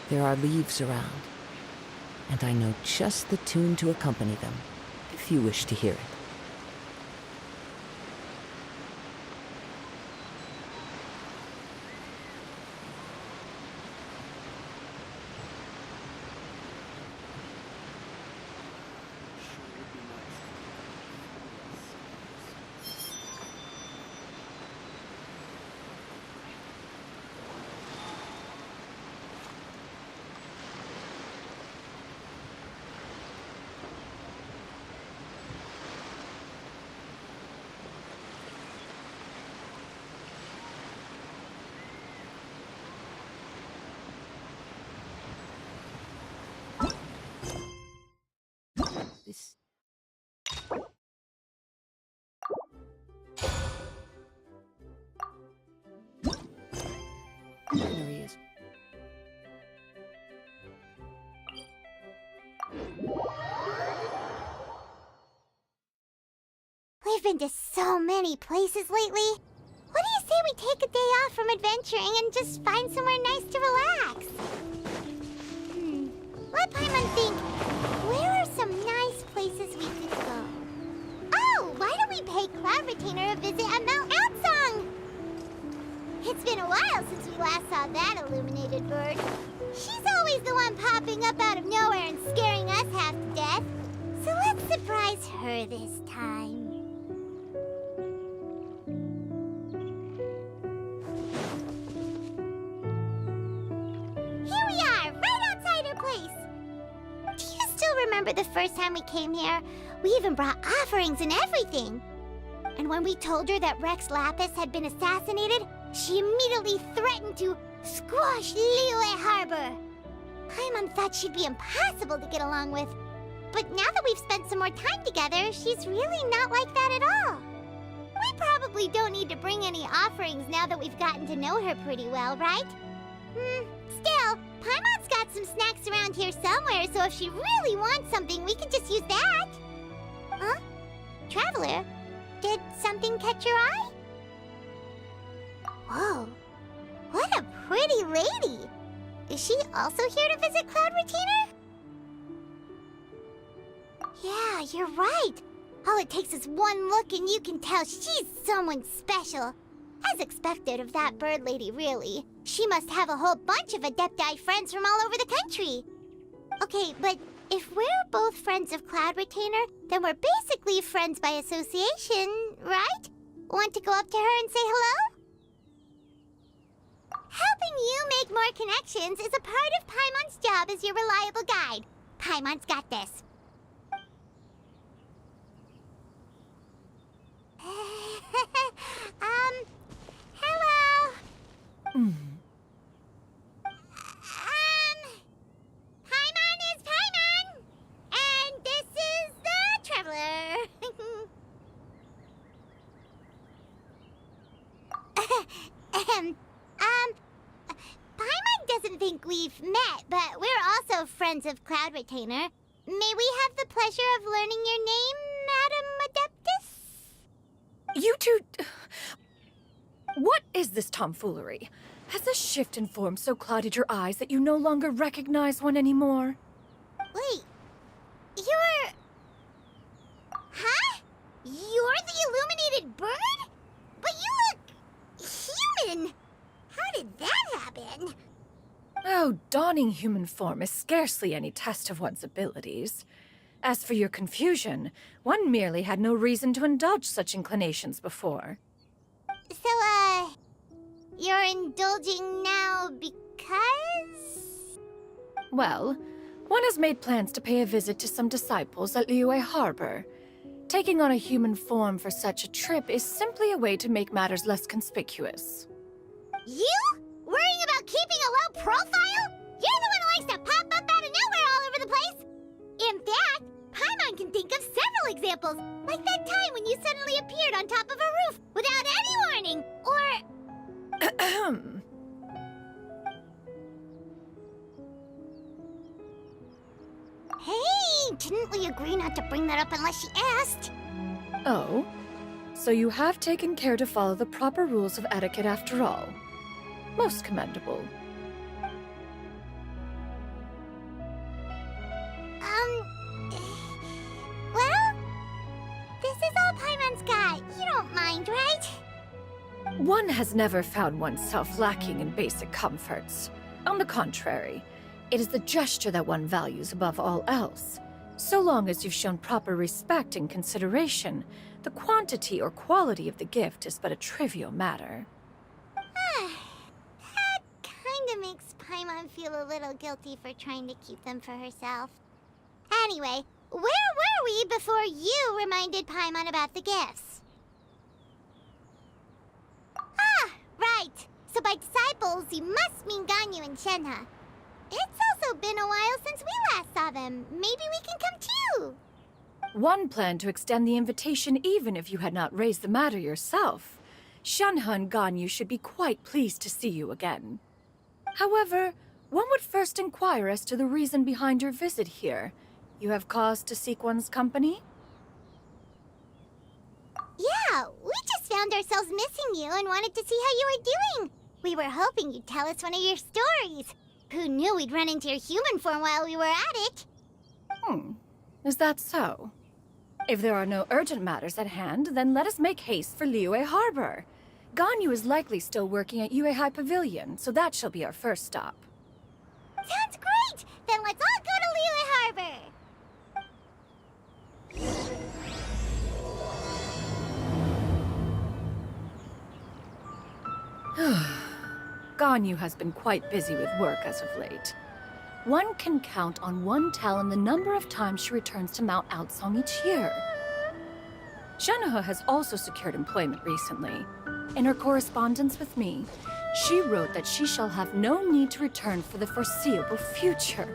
There are leaves around, and I know just the tune to accompany them, if you wish to hear it. This... There he is. We've been to so many places lately. What do you say we take a day off from adventuring and just find somewhere nice to relax? Let Paimon think. Where are some nice places we could go? Oh, why don't we pay Cloud Retainer a visit at Mount Outsong? It's been a while since we last saw that illuminated bird. She's always the one popping up out of nowhere and scaring us half to death. So let's surprise her this time. Here we are, right outside her place. Do you still remember the first time we came here? We even brought offerings and everything. And when we told her that Rex Lapis had been assassinated, she immediately threatened to squash Liyue Harbor. Paimon thought she'd be impossible to get along with. But now that we've spent some more time together, she's really not like that at all. We probably don't need to bring any offerings now that we've gotten to know her pretty well, right? Still, Paimon's got some snacks around here somewhere, so if she really wants something, we can just use that. Huh? Traveler, did something catch your eye? Whoa, what a pretty lady! Is she also here to visit Cloud Retainer? Yeah, you're right. All it takes is one look and you can tell she's someone special. As expected of that bird lady, really. She must have a whole bunch of Adepti friends from all over the country. Okay, but if we're both friends of Cloud Retainer, then we're basically friends by association, right? Want to go up to her and say hello? Helping you make more connections is a part of Paimon's job as your reliable guide. Paimon's got this. Hello? Paimon is Paimon! And this is the Traveler. Paimon doesn't think we've met, but we're also friends of Cloud Retainer. May we have the pleasure of learning your name, Madam Adeptus? You two... What is this tomfoolery? Has this shift in form so clouded your eyes that you no longer recognize one anymore? Wait, you're... Huh? You're the illuminated bird? But you look... human! How did that happen? Oh, donning human form is scarcely any test of one's abilities. As for your confusion, one merely had no reason to indulge such inclinations before. So, you're indulging now because? Well, one has made plans to pay a visit to some disciples at Liyue Harbor. Taking on a human form for such a trip is simply a way to make matters less conspicuous. You? Worrying about keeping a low profile? You're the one who likes to pop up out of nowhere all over the place! In fact, Paimon can think of several examples, like that time when you suddenly appeared on top of a roof without any warning, or... Ahem. Hey, didn't we agree not to bring that up unless she asked? Oh? So you have taken care to follow the proper rules of etiquette after all. Most commendable. Well, this is all Paimon's got. You don't mind, right? One has never found oneself lacking in basic comforts. On the contrary, it is the gesture that one values above all else. So long as you've shown proper respect and consideration, the quantity or quality of the gift is but a trivial matter. That kinda makes Paimon feel a little guilty for trying to keep them for herself. Anyway, where were we before you reminded Paimon about the gifts? Ah, right. So by disciples, you must mean Ganyu and Shenhe. It's also been a while since we last saw them. Maybe we can come too. One planned to extend the invitation even if you had not raised the matter yourself. Shenhe and Ganyu should be quite pleased to see you again. However, one would first inquire as to the reason behind your visit here. You have cause to seek one's company? Yeah, we just found ourselves missing you and wanted to see how you were doing. We were hoping you'd tell us one of your stories. Who knew we'd run into your human form while we were at it? Is that so? If there are no urgent matters at hand, then let us make haste for Liyue Harbor. Ganyu is likely still working at Yuehai Pavilion, so that shall be our first stop. Sounds great! Then let's all go to Liyue Harbor! Ganyu has been quite busy with work as of late. One can count on one talon the number of times she returns to Mount Outsong each year. Shenhe has also secured employment recently. In her correspondence with me, she wrote that she shall have no need to return for the foreseeable future.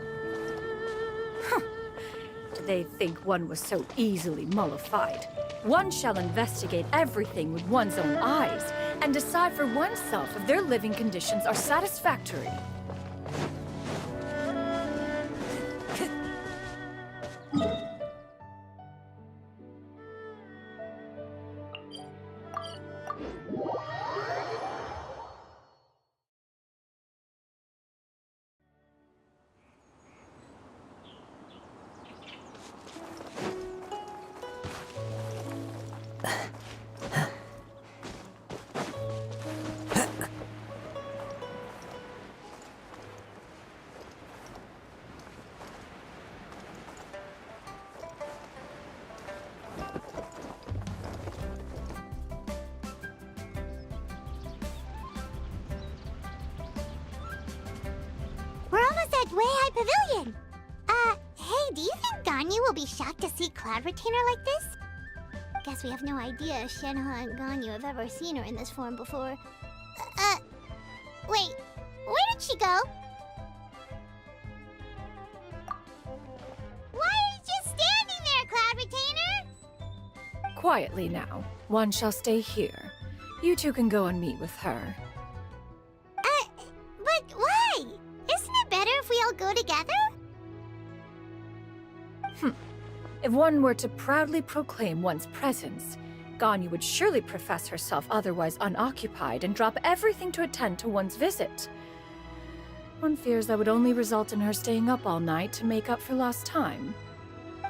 Do they think one was so easily mollified? One shall investigate everything with one's own eyes and decide for oneself if their living conditions are satisfactory. We're almost at Weihai Pavilion! Hey, do you think Ganyu will be shocked to see Cloud Retainer like this? Guess we have no idea if Shenhe and Ganyu have ever seen her in this form before. Wait, where did she go? Why are you just standing there, Cloud Retainer? Quietly now. One shall stay here. You two can go and meet with her. But why? Isn't it better if we all go together? If one were to proudly proclaim one's presence, Ganyu would surely profess herself otherwise unoccupied and drop everything to attend to one's visit. One fears that would only result in her staying up all night to make up for lost time.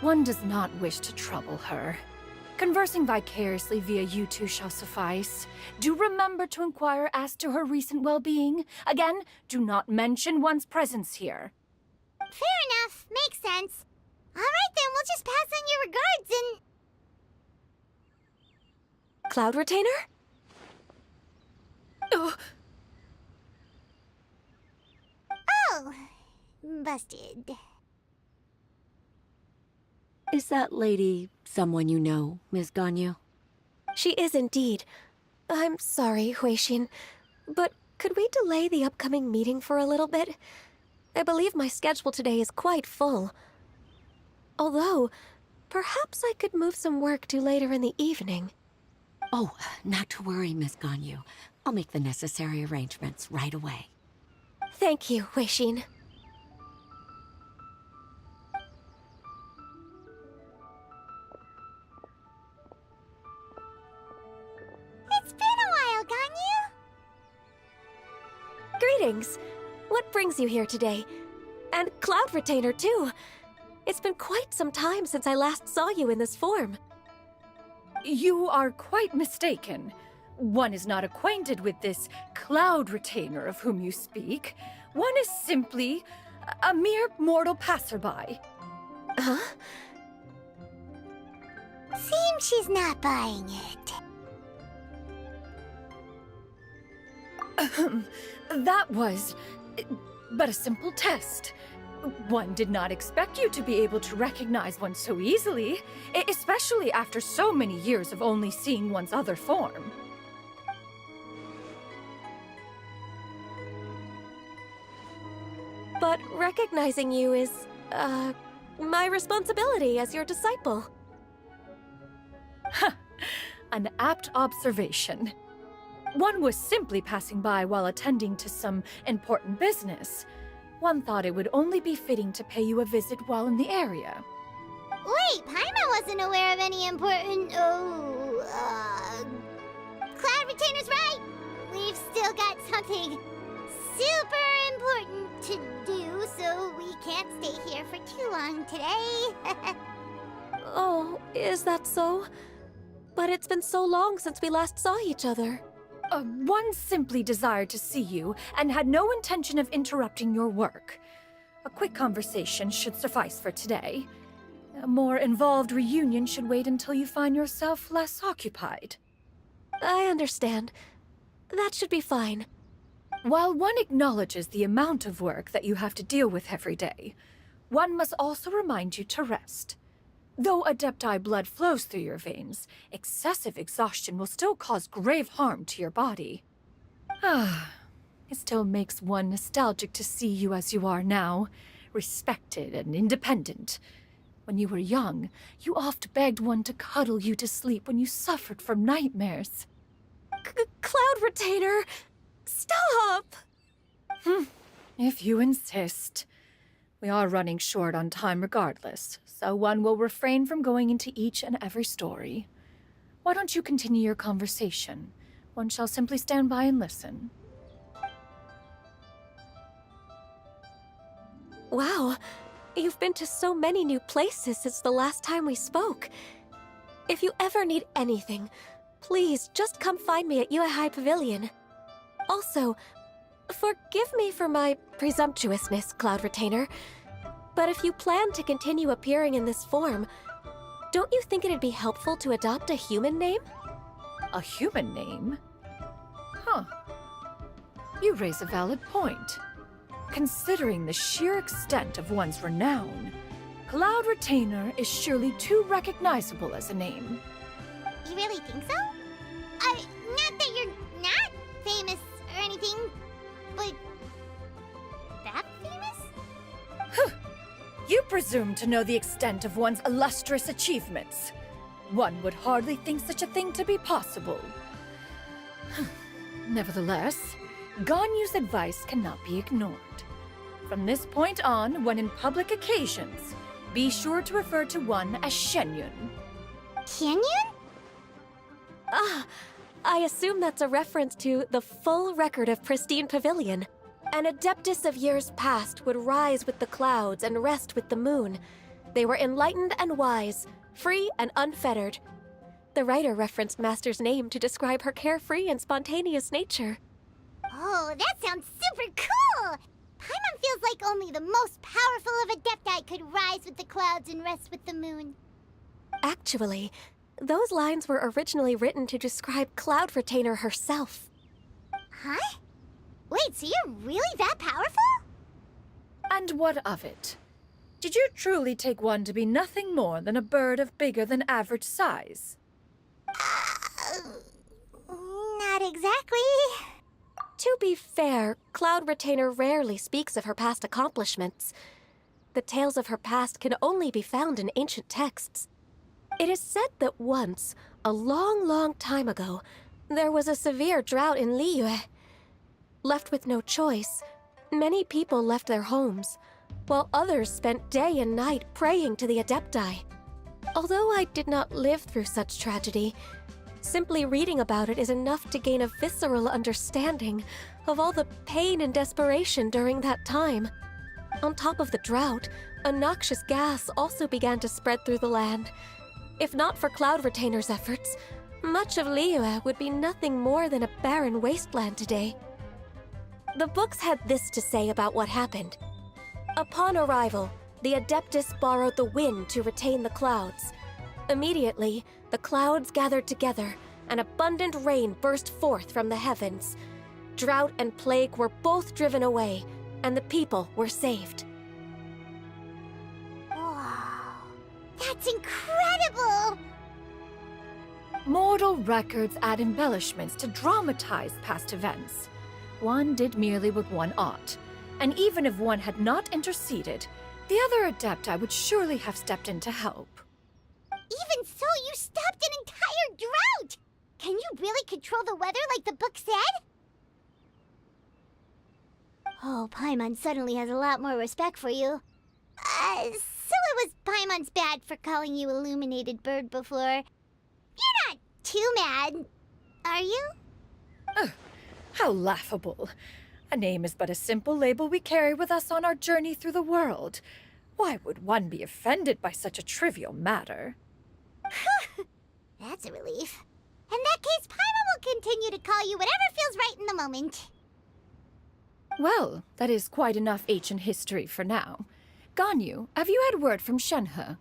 One does not wish to trouble her. Conversing vicariously via you two shall suffice. Do remember to inquire as to her recent well-being. Again, do not mention one's presence here. Fair enough. Makes sense. Alright then, we'll just pass on your regards and... Cloud Retainer? Oh, busted. Is that lady someone you know, Ms. Ganyu? She is indeed. I'm sorry, Huixin, but could we delay the upcoming meeting for a little bit? I believe my schedule today is quite full. Although, perhaps I could move some work to later in the evening. Oh, not to worry, Miss Ganyu. I'll make the necessary arrangements right away. Thank you, Huixin. It's been a while, Ganyu. Greetings. What brings you here today? And Cloud Retainer, too. It's been quite some time since I last saw you in this form. You are quite mistaken. One is not acquainted with this cloud retainer of whom you speak. One is simply a mere mortal passerby. Huh? Seems she's not buying it. That was but a simple test. One did not expect you to be able to recognize one so easily, especially after so many years of only seeing one's other form. But recognizing you is, my responsibility as your disciple. An apt observation. One was simply passing by while attending to some important business. One thought it would only be fitting to pay you a visit while in the area. Wait, Paimon wasn't aware of any important... Cloud Retainer's right! We've still got something super important to do, so we can't stay here for too long today. Oh, is that so? But it's been so long since we last saw each other. One simply desired to see you and had no intention of interrupting your work. A quick conversation should suffice for today. A more involved reunion should wait until you find yourself less occupied. I understand. That should be fine. While one acknowledges the amount of work that you have to deal with every day, one must also remind you to rest. Though Adepti blood flows through your veins, excessive exhaustion will still cause grave harm to your body. It still makes one nostalgic to see you as you are now, respected and independent. When you were young, you oft begged one to cuddle you to sleep when you suffered from nightmares. Cloud Retainer! Stop! If you insist. We are running short on time regardless, so one will refrain from going into each and every story. Why don't you continue your conversation? One shall simply stand by and listen. Wow, you've been to so many new places since the last time we spoke. If you ever need anything, please just come find me at Uehai Pavilion. Also, forgive me for my presumptuousness, Cloud Retainer, but if you plan to continue appearing in this form, don't you think it'd be helpful to adopt a human name? A human name? Huh. You raise a valid point. Considering the sheer extent of one's renown, Cloud Retainer is surely too recognizable as a name. You really think so? Not that you're not famous or anything, but that famous? You presume to know the extent of one's illustrious achievements. One would hardly think such a thing to be possible. Nevertheless, Ganyu's advice cannot be ignored. From this point on, when in public occasions, be sure to refer to one as Xianyun. Xianyun? I assume that's a reference to the full record of Pristine Pavilion. An adeptus of years past would rise with the clouds and rest with the moon. They were enlightened and wise, free and unfettered. The writer referenced Master's name to describe her carefree and spontaneous nature. Oh, that sounds super cool! Paimon feels like only the most powerful of Adepti could rise with the clouds and rest with the moon. Actually, those lines were originally written to describe Cloud Retainer herself. Huh? Wait, so you're really that powerful? And what of it? Did you truly take one to be nothing more than a bird of bigger than average size? Not exactly. To be fair, Cloud Retainer rarely speaks of her past accomplishments. The tales of her past can only be found in ancient texts. It is said that once, a long, long time ago, there was a severe drought in Liyue. Left with no choice, many people left their homes, while others spent day and night praying to the Adepti. Although I did not live through such tragedy, simply reading about it is enough to gain a visceral understanding of all the pain and desperation during that time. On top of the drought, a noxious gas also began to spread through the land. If not for Cloud Retainer's efforts, much of Liyue would be nothing more than a barren wasteland today. The books had this to say about what happened. Upon arrival, the Adeptus borrowed the wind to retain the clouds. Immediately, the clouds gathered together, and abundant rain burst forth from the heavens. Drought and plague were both driven away, and the people were saved. Wow, that's incredible! Mortal records add embellishments to dramatize past events. One did merely what one ought, and even if one had not interceded, the other Adepti would surely have stepped in to help. Even so, you stopped an entire drought! Can you really control the weather like the book said? Oh, Paimon suddenly has a lot more respect for you. So it was Paimon's bad for calling you Illuminated Bird before. You're not too mad, are you? How laughable. A name is but a simple label we carry with us on our journey through the world. Why would one be offended by such a trivial matter? That's a relief. In that case, Paimon will continue to call you whatever feels right in the moment. Well, that is quite enough ancient history for now. Ganyu, have you had word from Shenhe?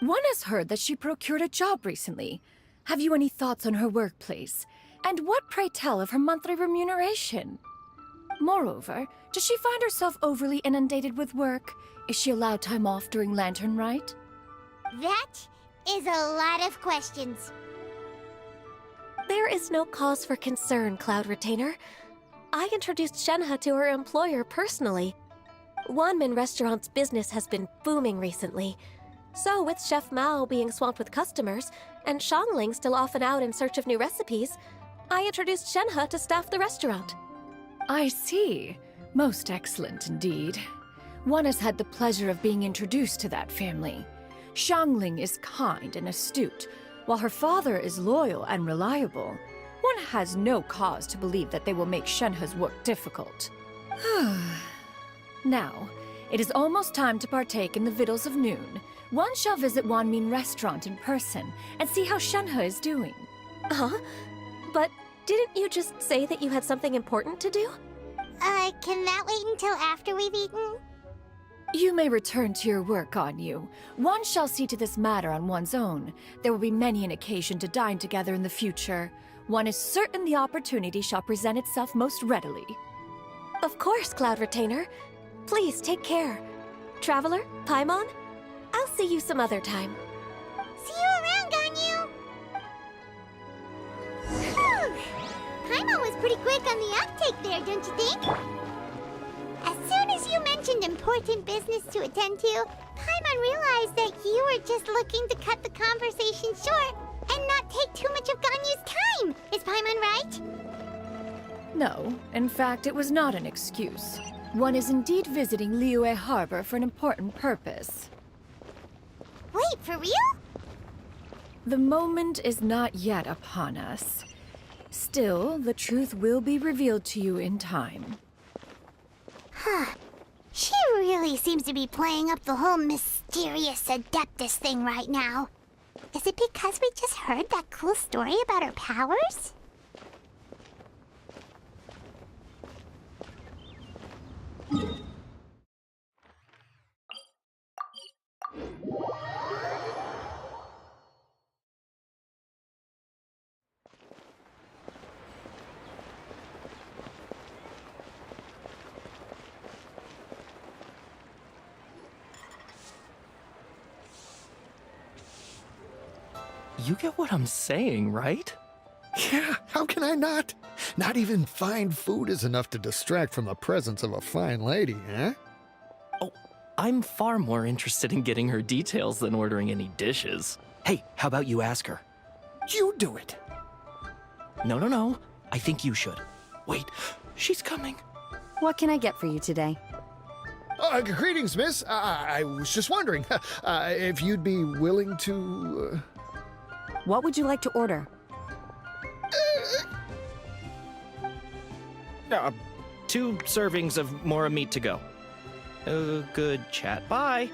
One has heard that she procured a job recently. Have you any thoughts on her workplace? And what, pray tell, of her monthly remuneration? Moreover, does she find herself overly inundated with work? Is she allowed time off during Lantern Rite? That is a lot of questions. There is no cause for concern, Cloud Retainer. I introduced Shenhe to her employer personally. Wanmin Restaurant's business has been booming recently. So with Chef Mao being swamped with customers, and Xiangling still off and out in search of new recipes, I introduced Shenhe to staff the restaurant. I see. Most excellent indeed. One has had the pleasure of being introduced to that family. Xiangling is kind and astute, while her father is loyal and reliable. One has no cause to believe that they will make Shenhe's work difficult. Now, it is almost time to partake in the victuals of noon. One shall visit Wanmin Restaurant in person and see how Shenhe is doing. Huh? But didn't you just say that you had something important to do? Can that wait until after we've eaten? You may return to your work, Ganyu. One shall see to this matter on one's own. There will be many an occasion to dine together in the future. One is certain the opportunity shall present itself most readily. Of course, Cloud Retainer. Please take care. Traveler, Paimon, I'll see you some other time. See you around, Ganyu! Phew! Paimon was pretty quick on the uptake there, don't you think? As soon as you mentioned important business to attend to, Paimon realized that you were just looking to cut the conversation short and not take too much of Ganyu's time. Is Paimon right? No, in fact, it was not an excuse. One is indeed visiting Liyue Harbor for an important purpose. Wait, for real? The moment is not yet upon us. Still, the truth will be revealed to you in time. Huh. She really seems to be playing up the whole mysterious Adeptus thing right now. Is it because we just heard that cool story about her powers? You get what I'm saying, right? Yeah, how can I not? Not even fine food is enough to distract from the presence of a fine lady, eh? Oh, I'm far more interested in getting her details than ordering any dishes. Hey, how about you ask her? You do it. No. I think you should. Wait, she's coming. What can I get for you today? Greetings, miss. I was just wondering if you'd be willing to... What would you like to order? 2 servings of Mora meat to go. Good chat. Bye.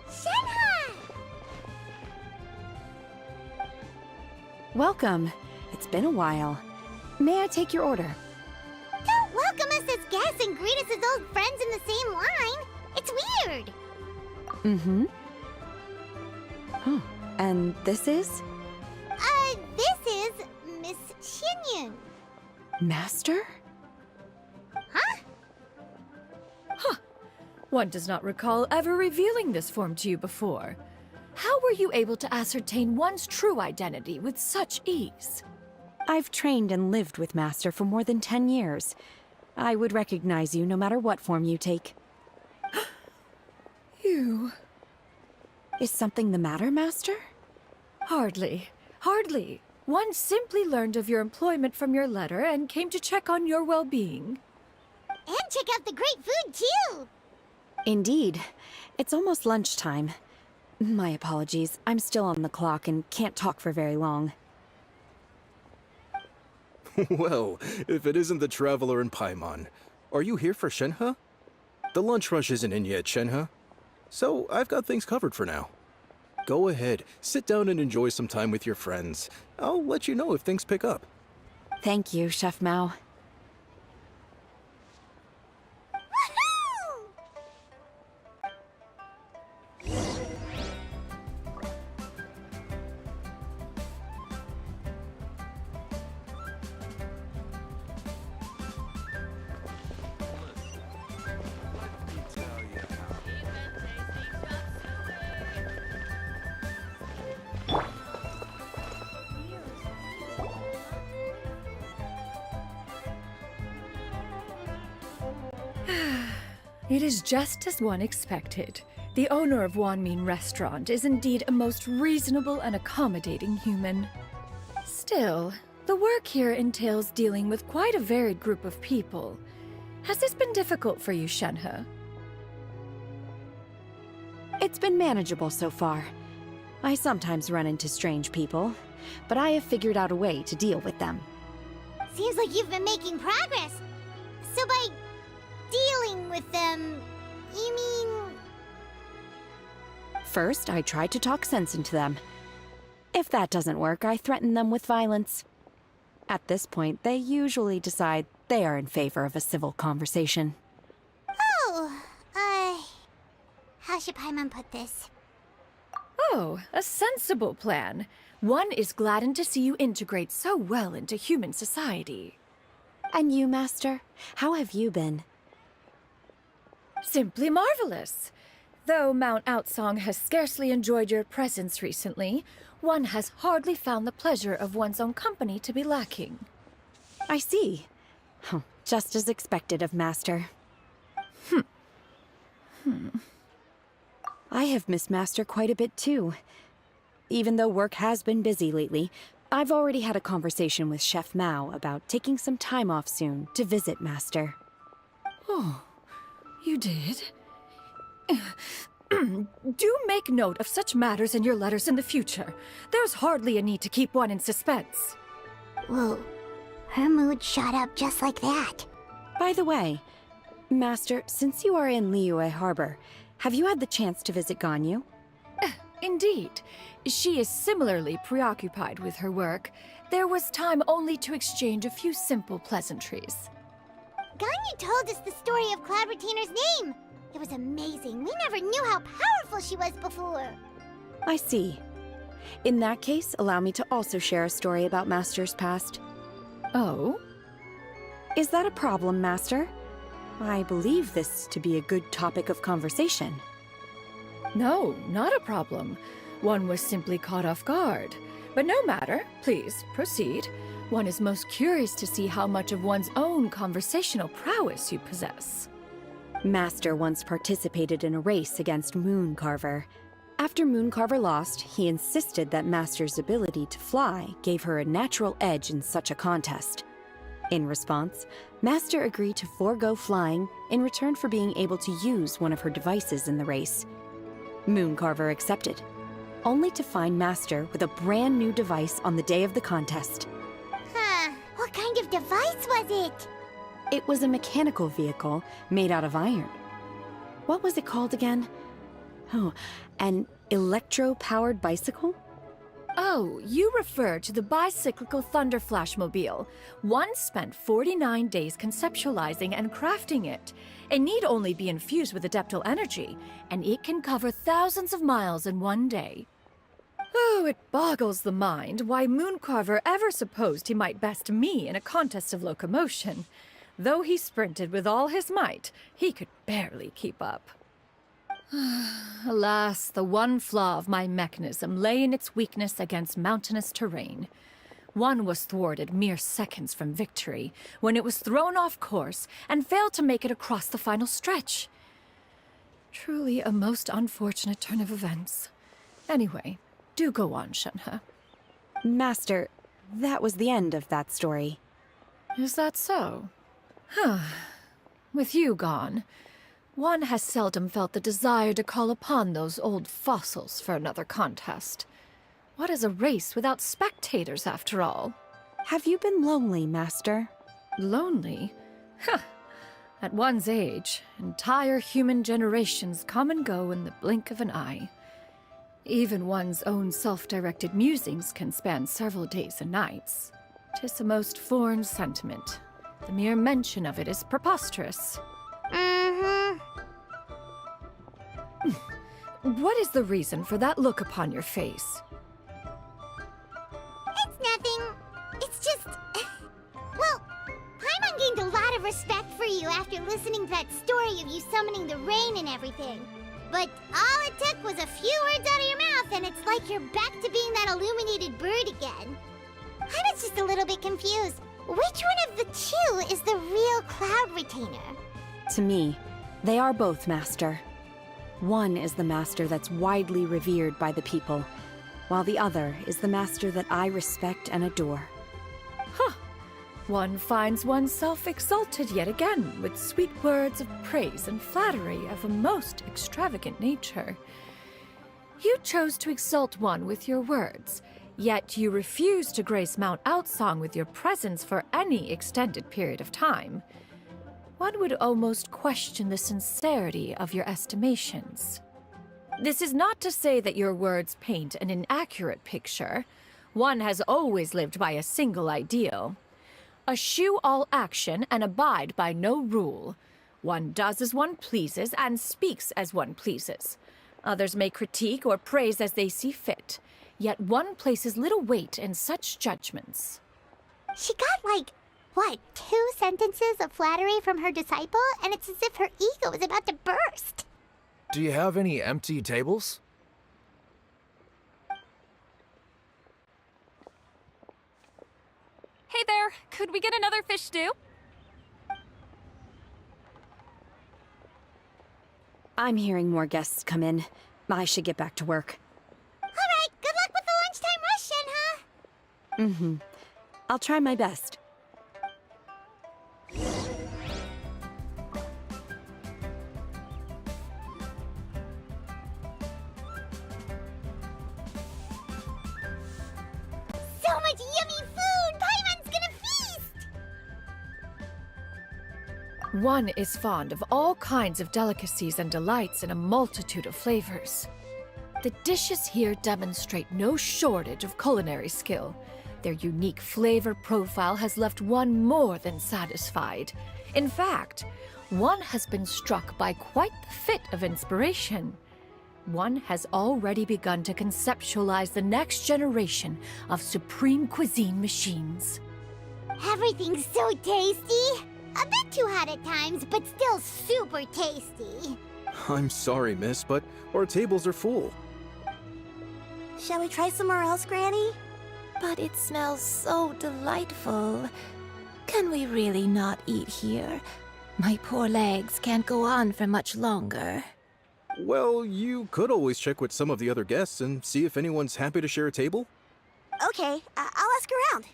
Shenhe! Welcome. It's been a while. May I take your order? Don't welcome us as guests and greet us as old friends in the same line. It's weird. Mm-hmm. Oh, and this is? This is Miss Xianyun. Master? One does not recall ever revealing this form to you before. How were you able to ascertain one's true identity with such ease? I've trained and lived with Master for more than 10 years. I would recognize you no matter what form you take. You... Is something the matter, Master? Hardly. Hardly. One simply learned of your employment from your letter and came to check on your well-being. And check out the great food, too. Indeed. It's almost lunchtime. My apologies. I'm still on the clock and can't talk for very long. Well, if it isn't the Traveler in Paimon, are you here for Shenhe? The lunch rush isn't in yet, Shenhe. So I've got things covered for now. Go ahead, sit down and enjoy some time with your friends. I'll let you know if things pick up. Thank you, Chef Mao. Woohoo! It is just as one expected. The owner of Wanmin Restaurant is indeed a most reasonable and accommodating human. Still, the work here entails dealing with quite a varied group of people. Has this been difficult for you, Shenhe? It's been manageable so far. I sometimes run into strange people, but I have figured out a way to deal with them. Seems like you've been making progress. So by dealing with them, you mean... First, I try to talk sense into them. If that doesn't work, I threaten them with violence. At this point, they usually decide they are in favor of a civil conversation. Oh, how should Paimon put this? Oh, a sensible plan. One is gladdened to see you integrate so well into human society. And you, Master? How have you been? Simply marvelous. Though Mount Outsong has scarcely enjoyed your presence recently, one has hardly found the pleasure of one's own company to be lacking. I see. Oh, just as expected of Master. I have missed Master quite a bit too. Even though work has been busy lately, I've already had a conversation with Chef Mao about taking some time off soon to visit Master. Oh, you did? Do make note of such matters in your letters in the future. There's hardly a need to keep one in suspense. Whoa, her mood shot up just like that. By the way, Master, since you are in Liyue Harbor, have you had the chance to visit Ganyu? Indeed. She is similarly preoccupied with her work. There was time only to exchange a few simple pleasantries. Ganyu told us the story of Cloud Retainer's name. It was amazing. We never knew how powerful she was before. I see. In that case, allow me to also share a story about Master's past. Oh? Is that a problem, Master? I believe this to be a good topic of conversation. No, not a problem. One was simply caught off guard. But no matter. Please, proceed. One is most curious to see how much of one's own conversational prowess you possess. Master once participated in a race against Mooncarver. After Mooncarver lost, he insisted that Master's ability to fly gave her a natural edge in such a contest. In response, Master agreed to forego flying in return for being able to use one of her devices in the race. Mooncarver accepted, only to find Master with a brand new device on the day of the contest. kind of device was it? It was a mechanical vehicle made out of iron. What was it called again? Oh, an electro-powered bicycle? Oh, you refer to the bicyclical Thunder Flashmobile. One spent 49 days conceptualizing and crafting it. It need only be infused with adeptal energy, and it can cover thousands of miles in one day. Oh, it boggles the mind why Mooncarver ever supposed he might best me in a contest of locomotion. Though he sprinted with all his might, he could barely keep up. Alas, the one flaw of my mechanism lay in its weakness against mountainous terrain. One was thwarted mere seconds from victory, when it was thrown off course and failed to make it across the final stretch. Truly a most unfortunate turn of events. Anyway, do go on, Shenhe. Master, that was the end of that story. Is that so? Huh. With you gone, one has seldom felt the desire to call upon those old fossils for another contest. What is a race without spectators, after all? Have you been lonely, Master? Lonely? Huh. At one's age, entire human generations come and go in the blink of an eye. Even one's own self-directed musings can span several days and nights. 'Tis a most foreign sentiment. The mere mention of it is preposterous. What is the reason for that look upon your face? It's nothing. It's just... Well, Paimon gained a lot of respect for you after listening to that story of you summoning the rain and everything. But all it took was a few words out of your mouth and it's like you're back to being that illuminated bird again. I was just a little bit confused. Which one of the two is the real Cloud Retainer? To me, they are both, Master. One is the master that's widely revered by the people, while the other is the master that I respect and adore. Huh. One finds oneself exalted yet again with sweet words of praise and flattery of a most extravagant nature. You chose to exalt one with your words, yet you refuse to grace Mount Outsong with your presence for any extended period of time. One would almost question the sincerity of your estimations. This is not to say that your words paint an inaccurate picture. One has always lived by a single ideal. Eschew all action and abide by no rule. One does as one pleases and speaks as one pleases. Others may critique or praise as they see fit, yet one places little weight in such judgments. She got like, what, 2 sentences of flattery from her disciple, and it's as if her ego is about to burst. Do you have any empty tables? Hey there, could we get another fish stew? I'm hearing more guests come in. I should get back to work. All right, good luck with the lunchtime rush, Shenhe. I'll try my best. So much yummy food! Paimon's gonna feast! One is fond of all kinds of delicacies and delights in a multitude of flavors. The dishes here demonstrate no shortage of culinary skill. Their unique flavor profile has left one more than satisfied. In fact, one has been struck by quite the fit of inspiration. One has already begun to conceptualize the next generation of supreme cuisine machines. Everything's so tasty! A bit too hot at times, but still super tasty. I'm sorry, miss, but our tables are full. Shall we try somewhere else, Granny? But it smells so delightful. Can we really not eat here? My poor legs can't go on for much longer. Well, you could always check with some of the other guests and see if anyone's happy to share a table. Okay, I'll ask around.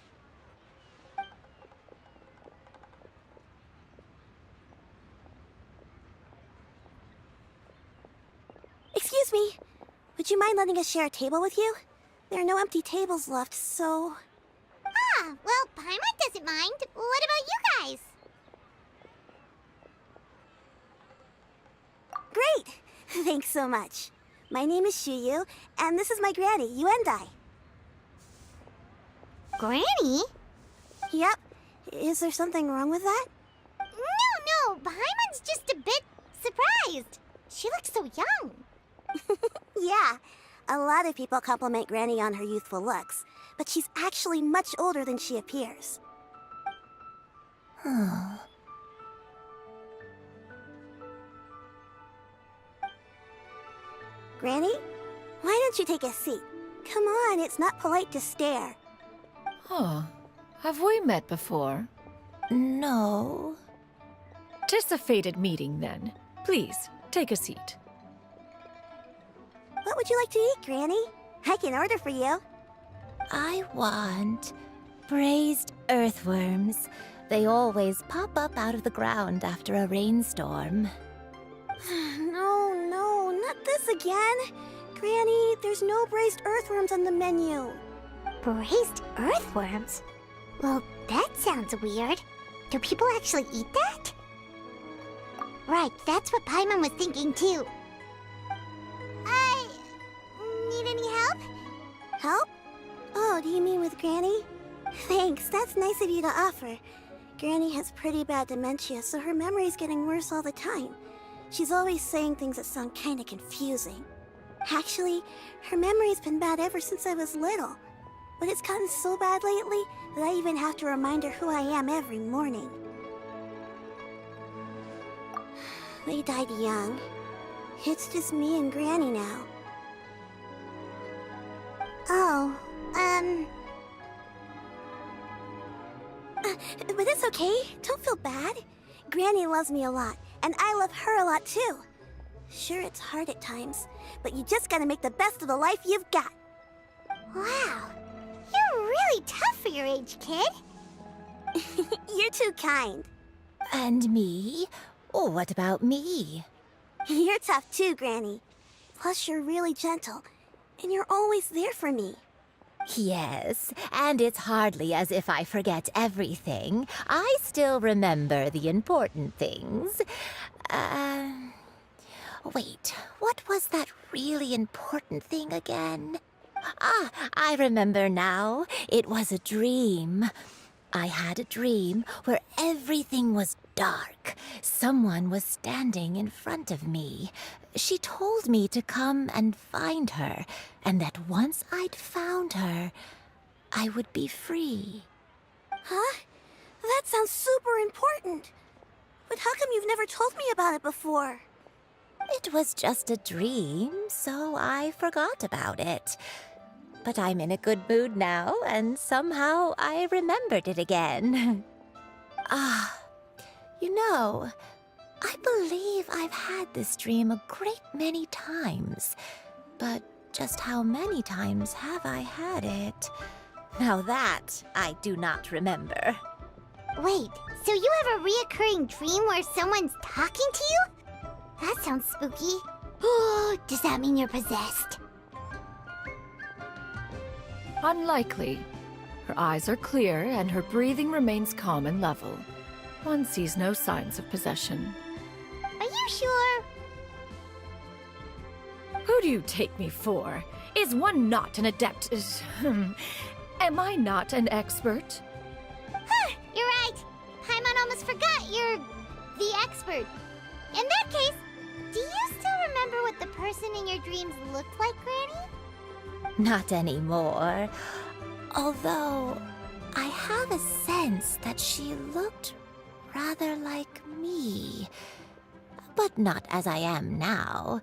Excuse me. Would you mind letting us share a table with you? There are no empty tables left, so... Ah, well, Paimon doesn't wouldn't mind. What about you guys? Great! Thanks so much. My name is Xianyun, and this is my granny, Yuendai. Granny? Yep. Is there something wrong with that? No, Paimon's just a bit surprised. She looks so young. Yeah. A lot of people compliment Granny on her youthful looks, but she's actually much older than she appears. Granny? Why don't you take a seat? Come on, it's not polite to stare. Oh, have we met before? No. 'Tis a fated meeting, then. Please, take a seat. What would you like to eat, Granny? I can order for you. I want braised earthworms. They always pop up out of the ground after a rainstorm. No, not this again. Granny, there's no braised earthworms on the menu. Braised earthworms? Well, that sounds weird. Do people actually eat that? Right, that's what Paimon was thinking too. Need any help? Help? Oh, do you mean with Granny? Thanks, that's nice of you to offer. Granny has pretty bad dementia, so her memory's getting worse all the time. She's always saying things that sound kinda confusing. Actually, her memory's been bad ever since I was little. But it's gotten so bad lately that I even have to remind her who I am every morning. They died young. It's just me and Granny now. Oh, But it's okay. Don't feel bad. Granny loves me a lot, and I love her a lot too. Sure, it's hard at times, but you just gotta make the best of the life you've got. wow. You're really tough for your age, kid. You're too kind. And me? Oh, what about me? You're tough too, Granny. Plus, you're really gentle, and you're always there for me. Yes, and it's hardly as if I forget everything. I still remember the important things. Wait, what was that really important thing again? Ah, I remember now. It was a dream. I had a dream where everything was dark. Someone was standing in front of me. She told me to come and find her, and that once I'd found her, I would be free. Huh? That sounds super important. But how come you've never told me about it before? It was just a dream, so I forgot about it. But I'm in a good mood now, and somehow I remembered it again. You know, I believe I've had this dream a great many times. But just how many times have I had it? Now that I do not remember. Wait, so you have a reoccurring dream where someone's talking to you? That sounds spooky. Oh, does that mean you're possessed? Unlikely. Her eyes are clear, and her breathing remains calm and level. One sees no signs of possession. Are you sure? Who do you take me for? Is one not an adept? Am I not an expert? Huh, you're right. Paimon almost forgot you're the expert. In that case, do you still remember what the person in your dreams looked like, Granny? Not anymore. Although, I have a sense that she looked rather like me. But not as I am now.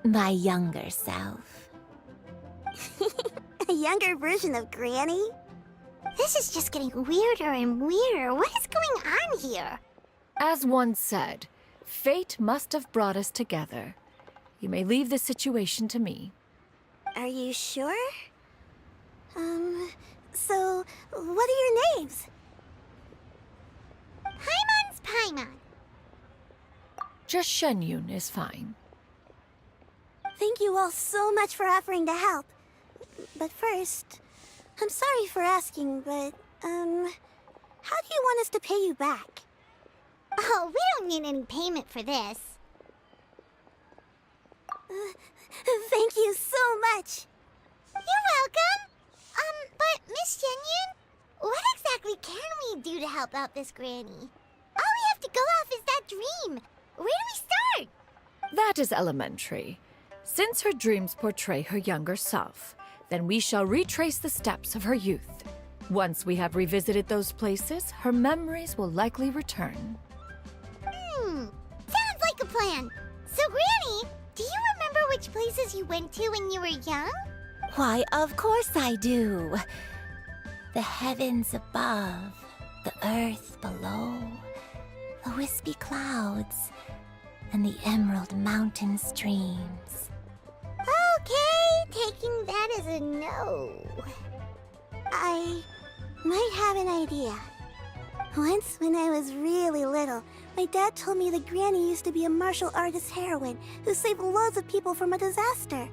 My younger self. A younger version of Granny? This is just getting weirder and weirder. What is going on here? As one said, fate must have brought us together. You may leave the situation to me. Are you sure? So, what are your names? Paimon's Paimon. Just Xianyun is fine. Thank you all so much for offering to help. But first, I'm sorry for asking, but, how do do you want us to pay you back? Oh, we don't need any payment for this. Thank you so much. You're welcome. But Miss Xianyun, what exactly can we do to help out this granny? All we have to go off is that dream. Where do we start? That is elementary. Since her dreams portray her younger self, then we shall retrace the steps of her youth. Once we have revisited those places, her memories will likely return. Sounds like a plan. So, Granny, do you remember which places you went to when you were young? Why, of course I do. The heavens above, the earth below, the wispy clouds, and the emerald mountain streams. Okay, taking that as a no. I might have an idea. Once, when I was really little, my dad told me that Granny used to be a martial artist heroine who saved loads of people from a disaster.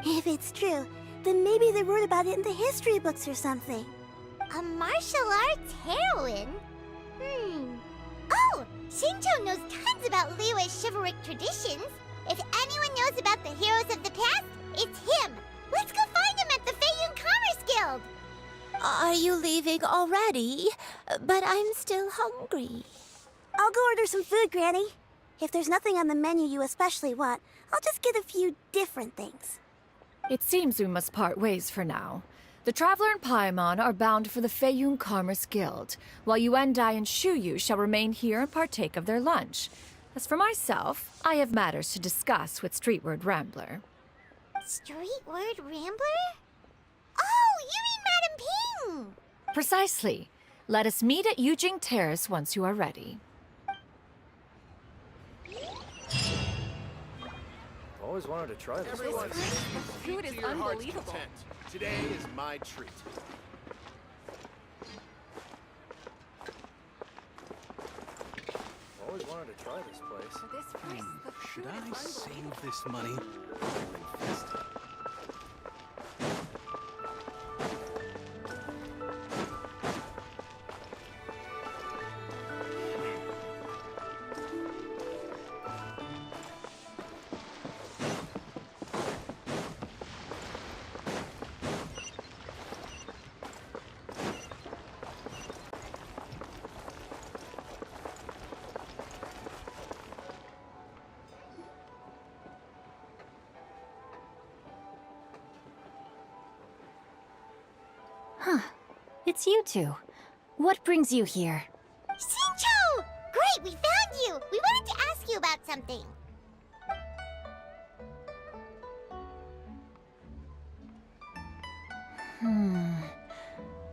If it's true, then maybe they wrote about it in the history books or something. A martial arts heroine? Oh, Shincho knows tons about Liyue's chivalric traditions. If anyone knows about the heroes of the past, it's him. Let's go find him at the Xianyun Commerce Guild. Are you leaving already? But I'm still hungry. I'll go order some food, Granny. If there's nothing on the menu you especially want, I'll just get a few different things. It seems we must part ways for now. The Traveler and Paimon are bound for the Xianyun Commerce Guild, while Yuendai and Shuyu shall remain here and partake of their lunch. As for myself, I have matters to discuss with Streetward Rambler. Streetward Rambler? Oh, you mean Madam Ping! Precisely. Let us meet at Yujing Terrace once you are ready. Always wanted to try this Everyone, place. The food is to your heart's unbelievable. content. Today is my treat. Always wanted to try this place. For this price, the food Should is I unbelievable. save this money? Or invest it? Huh. It's you two. What brings you here? Shincho! Great, we found you! We wanted to ask you about something.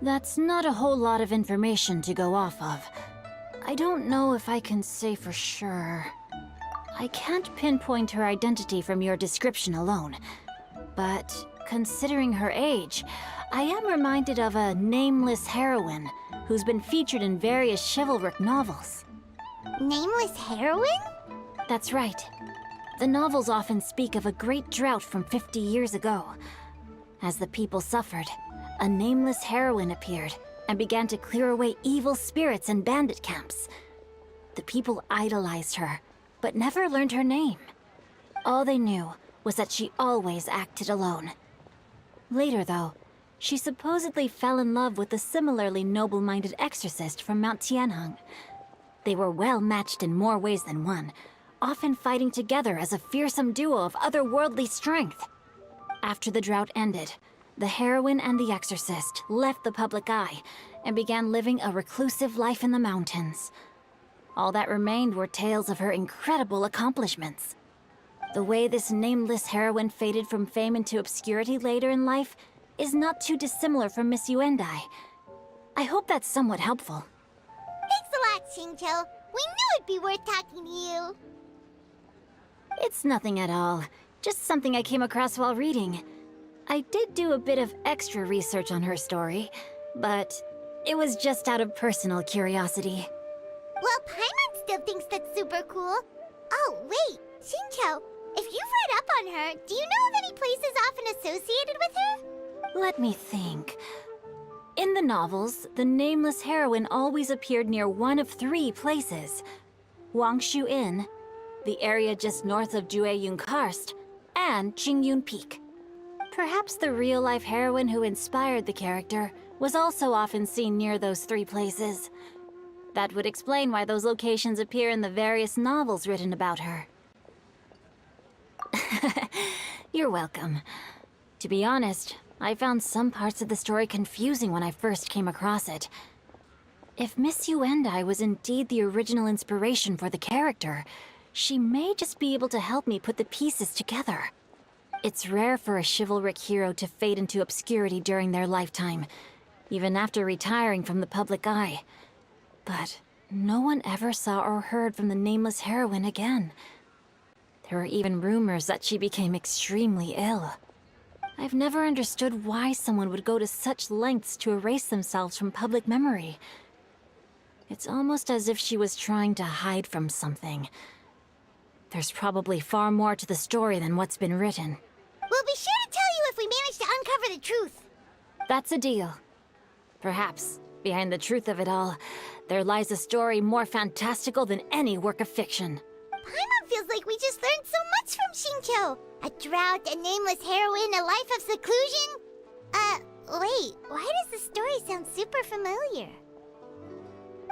That's not a whole lot of information to go off of. I don't know if I can say for sure. I can't pinpoint her identity from your description alone. But considering her age, I am reminded of a nameless heroine who's been featured in various chivalric novels. Nameless heroine? That's right. The novels often speak of a great drought from 50 years ago. As the people suffered, a nameless heroine appeared and began to clear away evil spirits and bandit camps. The people idolized her, but never learned her name. All they knew was that she always acted alone. Later, though, she supposedly fell in love with a similarly noble-minded exorcist from Mount Tianheng. They were well matched in more ways than one, often fighting together as a fearsome duo of otherworldly strength. After the drought ended, the heroine and the exorcist left the public eye and began living a reclusive life in the mountains. All that remained were tales of her incredible accomplishments. The way this nameless heroine faded from fame into obscurity later in life is not too dissimilar from Miss Yuendai. I hope that's somewhat helpful. Thanks a lot, Shincho. We knew it'd be worth talking to you. It's nothing at all. Just something I came across while reading. I did do a bit of extra research on her story, but it was just out of personal curiosity. Well, Paimon still thinks that's super cool. Oh, wait, Shincho, if you've read up on her, do you know of any places often associated with her? Let me think. In the novels, the nameless heroine always appeared near one of 3 places: Wangshu Inn, the area just north of Jueyun Karst, and Qingyun Peak. Perhaps the real-life heroine who inspired the character was also often seen near those 3 places. That would explain why those locations appear in the various novels written about her. You're welcome. To be honest, I found some parts of the story confusing when I first came across it. If Miss Yuendai was indeed the original inspiration for the character, she may just be able to help me put the pieces together. It's rare for a chivalric hero to fade into obscurity during their lifetime, even after retiring from the public eye. But no one ever saw or heard from the nameless heroine again. There were even rumors that she became extremely ill. I've never understood why someone would go to such lengths to erase themselves from public memory. It's almost as if she was trying to hide from something. There's probably far more to the story than what's been written. We'll be sure to tell you if we manage to uncover the truth. That's a deal. Perhaps, behind the truth of it all, there lies a story more fantastical than any work of fiction. Paimon feels like we just learned so much from Xingqiu. A drought, a nameless heroine, a life of seclusion. Wait, why does the story sound super familiar?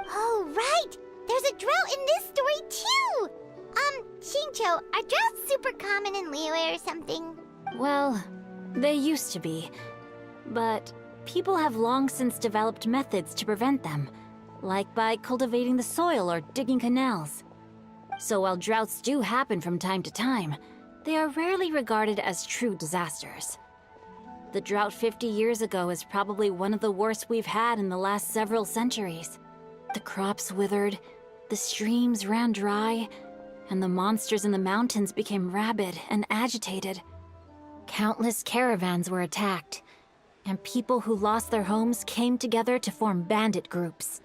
Oh, right! There's a drought in this story, too! Xingqiu, are droughts super common in Liyue or something? Well, they used to be. But people have long since developed methods to prevent them, like by cultivating the soil or digging canals. So while droughts do happen from time to time, they are rarely regarded as true disasters. The drought 50 years ago is probably one of the worst we've had in the last several centuries. The crops withered, the streams ran dry, and the monsters in the mountains became rabid and agitated. Countless caravans were attacked, and people who lost their homes came together to form bandit groups.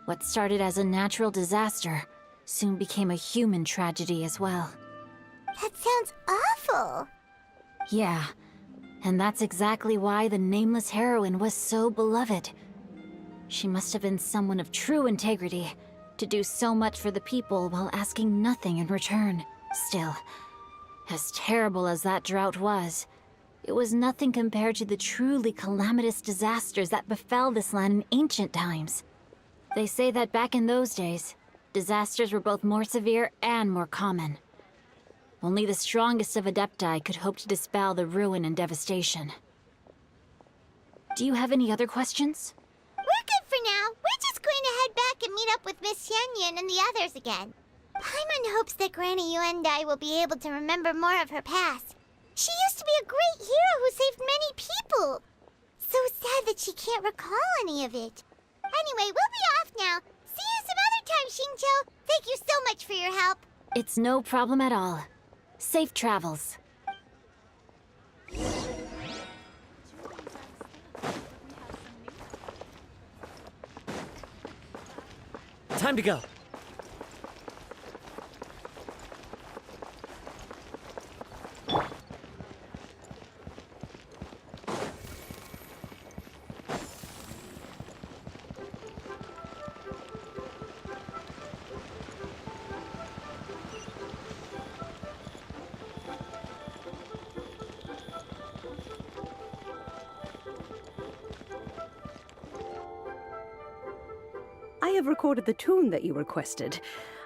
What started as a natural disaster soon became a human tragedy as well. That sounds awful. Yeah, and that's exactly why the nameless heroine was so beloved. She must have been someone of true integrity, to do so much for the people while asking nothing in return. Still, as terrible as that drought was, it was nothing compared to the truly calamitous disasters that befell this land in ancient times. They say that back in those days, disasters were both more severe and more common. Only the strongest of Adepti could hope to dispel the ruin and devastation. Do you have any other questions? We're good for now. We're just going to head back and meet up with Miss Xianyun and the others again. Paimon hopes that Granny Yuendai will be able to remember more of her past. She used to be a great hero who saved many people. So sad that she can't recall any of it. Anyway, we'll be off now. See you some other time, Xingqiu. Thank you so much for your help. It's no problem at all. Safe travels. Time to go. I have recorded the tune that you requested.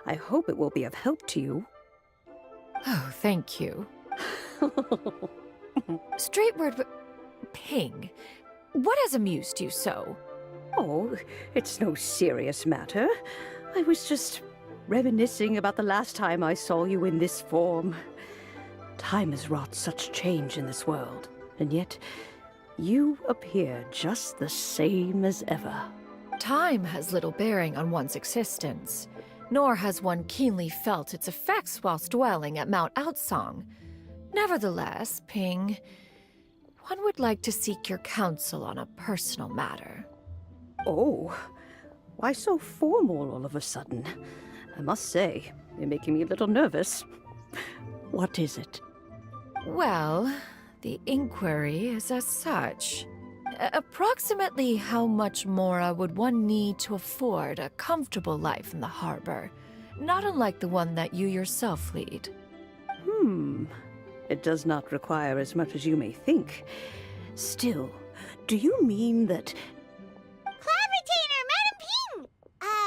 I hope it will be of help to you. Oh, thank you. Straight word, Ping. What has amused you so? Oh, it's no serious matter. I was just reminiscing about the last time I saw you in this form. Time has wrought such change in this world, and yet you appear just the same as ever. Time has little bearing on one's existence, nor has one keenly felt its effects whilst dwelling at Mount Outsong. Nevertheless, Ping, one would like to seek your counsel on a personal matter. Oh, why so formal all of a sudden? I must say, you're making me a little nervous. What is it? Well, the inquiry is as such. Approximately how much more would one need to afford a comfortable life in the harbor? Not unlike the one that you yourself lead. It does not require as much as you may think. Still, do you mean that... Clavitainer, Madam Ping!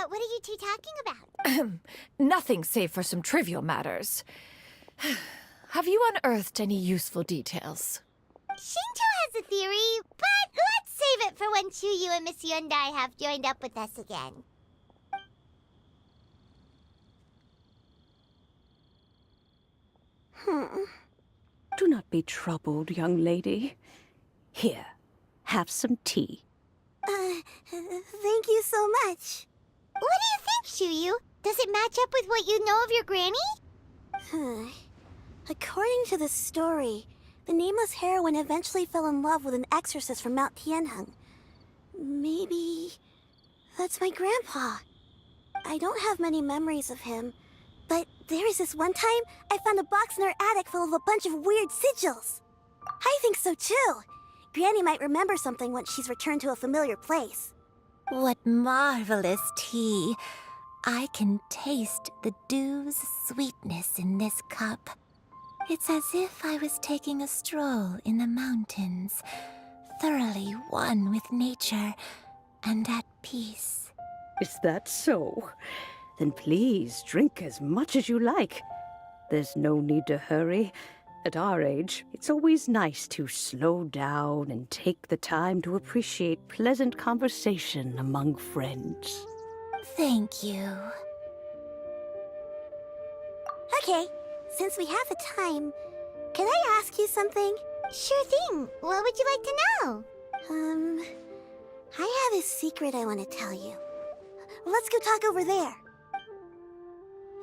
What are you two talking about? Nothing save for some trivial matters. Have you unearthed any useful details? Shinto has a theory, but let's save it for when Chuyu and Miss Yundai have joined up with us again. Do not be troubled, young lady. Here, have some tea. Thank you so much. What do you think, Chuyu? Does it match up with what you know of your granny? According to the story, the nameless heroine eventually fell in love with an exorcist from Mount Tianheng. Maybe that's my grandpa. I don't have many memories of him, but there was this one time I found a box in our attic full of a bunch of weird sigils. I think so too. Granny might remember something once she's returned to a familiar place. What marvelous tea. I can taste the dew's sweetness in this cup. It's as if I was taking a stroll in the mountains, thoroughly one with nature and at peace. Is that so? Then please drink as much as you like. There's no need to hurry. At our age, it's always nice to slow down and take the time to appreciate pleasant conversation among friends. Thank you. Okay, since we have the time, can I ask you something? Sure thing. What would you like to know? I have a secret I want to tell you. Let's go talk over there.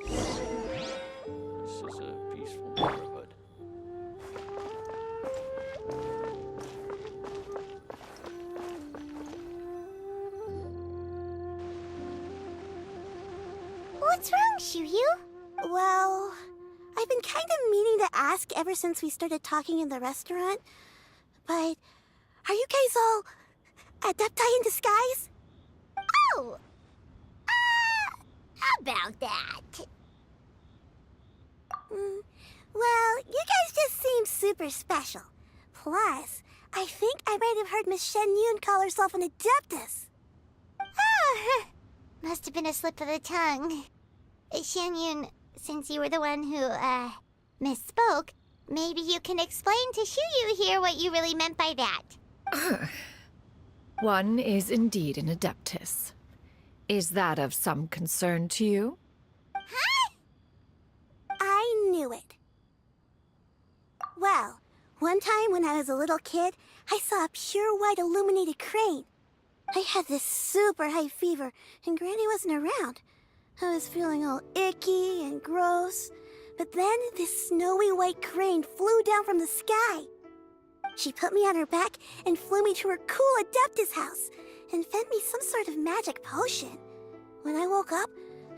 This is a peaceful neighborhood. What's wrong, Chuyu? Well, I've been kind of meaning to ask ever since we started talking in the restaurant, but are you guys all adepti in disguise? Oh! About that. Well, you guys just seem super special. Plus, I think I might have heard Miss Xianyun call herself an adeptus. Oh, must have been a slip of the tongue. Xianyun, since you were the one who, misspoke, maybe you can explain to Chuyu here what you really meant by that. One is indeed an adeptus. Is that of some concern to you? Huh? I knew it. Well, one time when I was a little kid, I saw a pure white illuminated crane. I had this super high fever, and Granny wasn't around. I was feeling all icky and gross. But then this snowy white crane flew down from the sky. She put me on her back and flew me to her cool Adeptus house and fed me some sort of magic potion. When I woke up,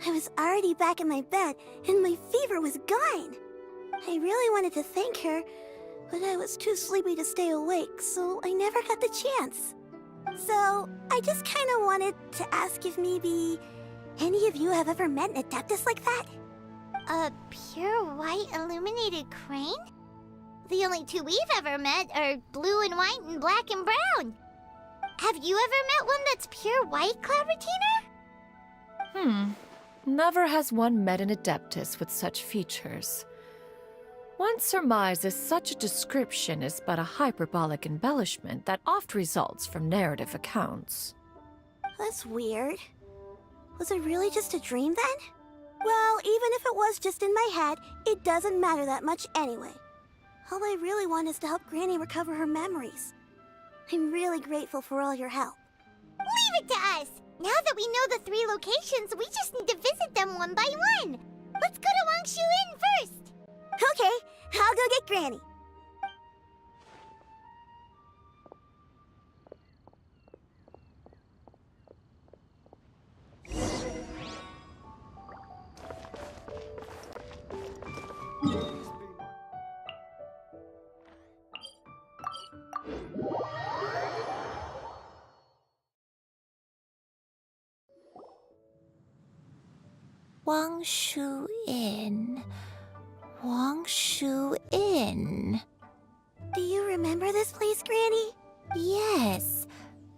I was already back in my bed and my fever was gone. I really wanted to thank her, but I was too sleepy to stay awake, so I never got the chance. So, I just kind of wanted to ask if maybe any of you have ever met an Adeptus like that? A pure white illuminated crane? The only two we've ever met are blue and white and black and brown. Have you ever met one that's pure white, Clavitainer? Never has one met an adeptus with such features. One surmises such a description is but a hyperbolic embellishment that oft results from narrative accounts. That's weird. Was it really just a dream then? Well, even if it was just in my head, it doesn't matter that much anyway. All I really want is to help Granny recover her memories. I'm really grateful for all your help. Leave it to us! Now that we know the 3 locations, we just need to visit them one by one. Let's go to Wangshu Inn first. Okay, I'll go get Granny. Wangshu Inn. Wangshu Inn. Do you remember this place, Granny? Yes.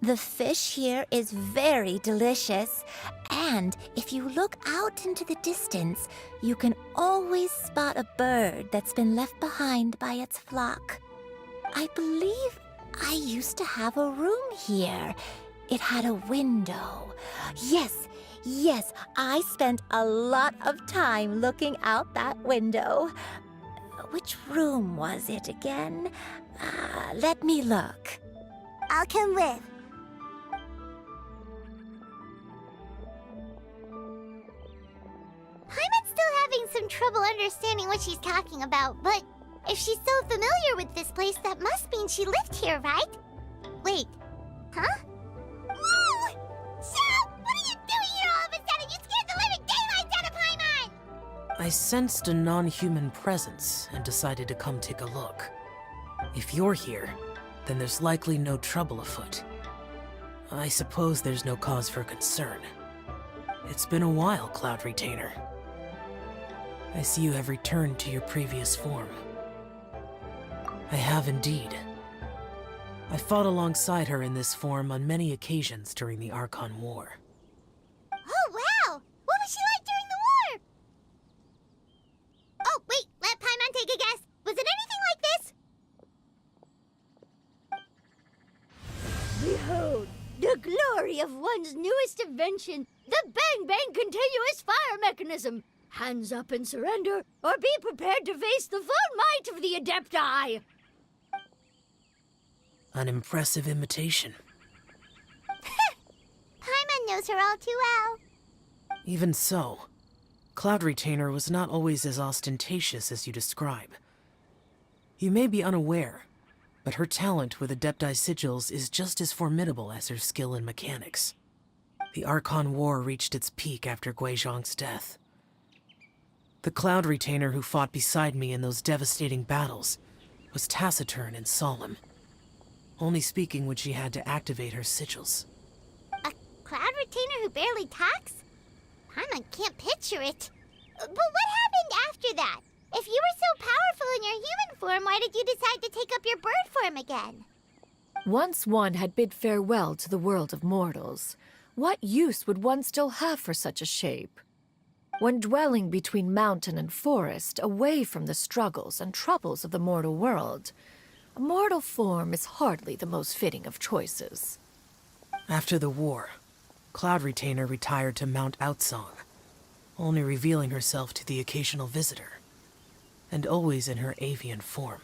The fish here is very delicious. And if you look out into the distance, you can always spot a bird that's been left behind by its flock. I believe I used to have a room here. It had a window. Yes, I spent a lot of time looking out that window. Which room was it again? Let me look. I'll come with. Paimon's still having some trouble understanding what she's talking about, but if she's so familiar with this place, that must mean she lived here, right? Wait, huh? Whoa! Shao! What are you doing here all of a sudden? You scared the living daylights out of Paimon! I sensed a non-human presence and decided to come take a look. If you're here, then there's likely no trouble afoot. I suppose there's no cause for concern. It's been a while, Cloud Retainer. I see you have returned to your previous form. I have indeed. I fought alongside her in this form on many occasions during the Archon War. Oh, wow! What was she like during the war? Oh, wait, let Paimon take a guess. Was it anything like this? Behold, the glory of one's newest invention, the Bang Bang Continuous Fire Mechanism. Hands up and surrender, or be prepared to face the full might of the Adepti. An impressive imitation. Paimon knows her all too well. Even so, Cloud Retainer was not always as ostentatious as you describe. You may be unaware, but her talent with Adepti sigils is just as formidable as her skill in mechanics. The Archon War reached its peak after Guizhong's death. The Cloud Retainer who fought beside me in those devastating battles was taciturn and solemn, only speaking when she had to activate her sigils. A Cloud Retainer who barely talks? Paimon can't picture it. But what happened after that? If you were so powerful in your human form, why did you decide to take up your bird form again? Once one had bid farewell to the world of mortals, what use would one still have for such a shape? When dwelling between mountain and forest, away from the struggles and troubles of the mortal world, a mortal form is hardly the most fitting of choices. After the war, Cloud Retainer retired to Mount Outsong, only revealing herself to the occasional visitor, and always in her avian form.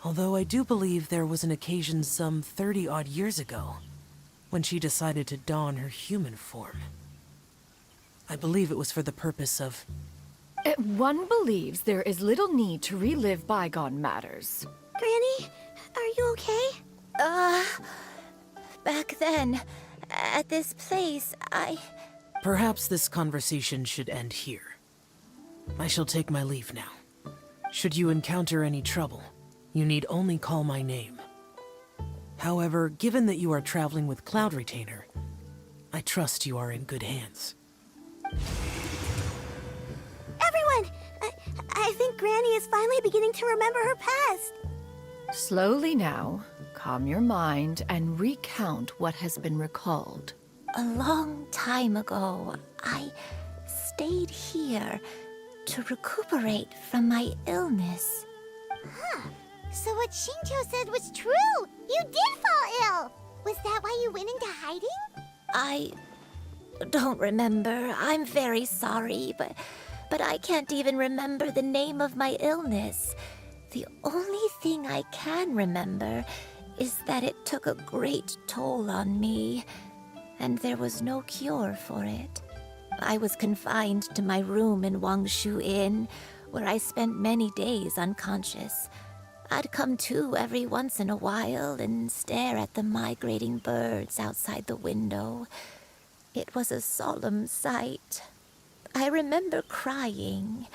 Although I do believe there was an occasion some 30-odd years ago when she decided to don her human form. I believe it was for the purpose of... One believes there is little need to relive bygone matters. Granny, are you okay? Back then, at this place, Perhaps this conversation should end here. I shall take my leave now. Should you encounter any trouble, you need only call my name. However, given that you are traveling with Cloud Retainer, I trust you are in good hands. Everyone! I think Granny is finally beginning to remember her past. Slowly now, calm your mind and recount what has been recalled. A long time ago, I stayed here to recuperate from my illness. Huh. So what Shinjo said was true! You did fall ill! Was that why you went into hiding? I don't remember. I'm very sorry, but I can't even remember the name of my illness. The only thing I can remember is that it took a great toll on me, and there was no cure for it. I was confined to my room in Wangshu Inn, where I spent many days unconscious. I'd come to every once in a while and stare at the migrating birds outside the window. It was a solemn sight. I remember crying,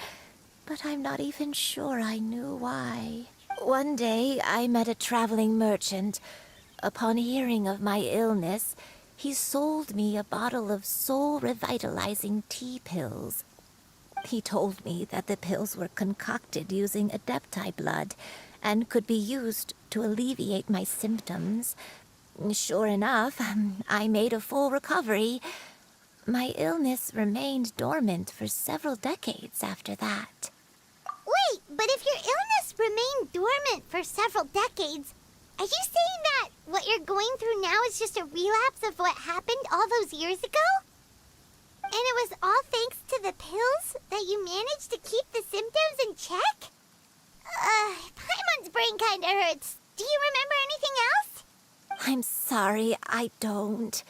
but I'm not even sure I knew why. One day, I met a traveling merchant. Upon hearing of my illness, he sold me a bottle of soul-revitalizing tea pills. He told me that the pills were concocted using Adepti blood and could be used to alleviate my symptoms. Sure enough, I made a full recovery. My illness remained dormant for several decades after that. Wait, but if your illness remained dormant for several decades, are you saying that what you're going through now is just a relapse of what happened all those years ago? And it was all thanks to the pills that you managed to keep the symptoms in check? Paimon's brain kinda hurts. Do you remember anything else? I'm sorry, I don't.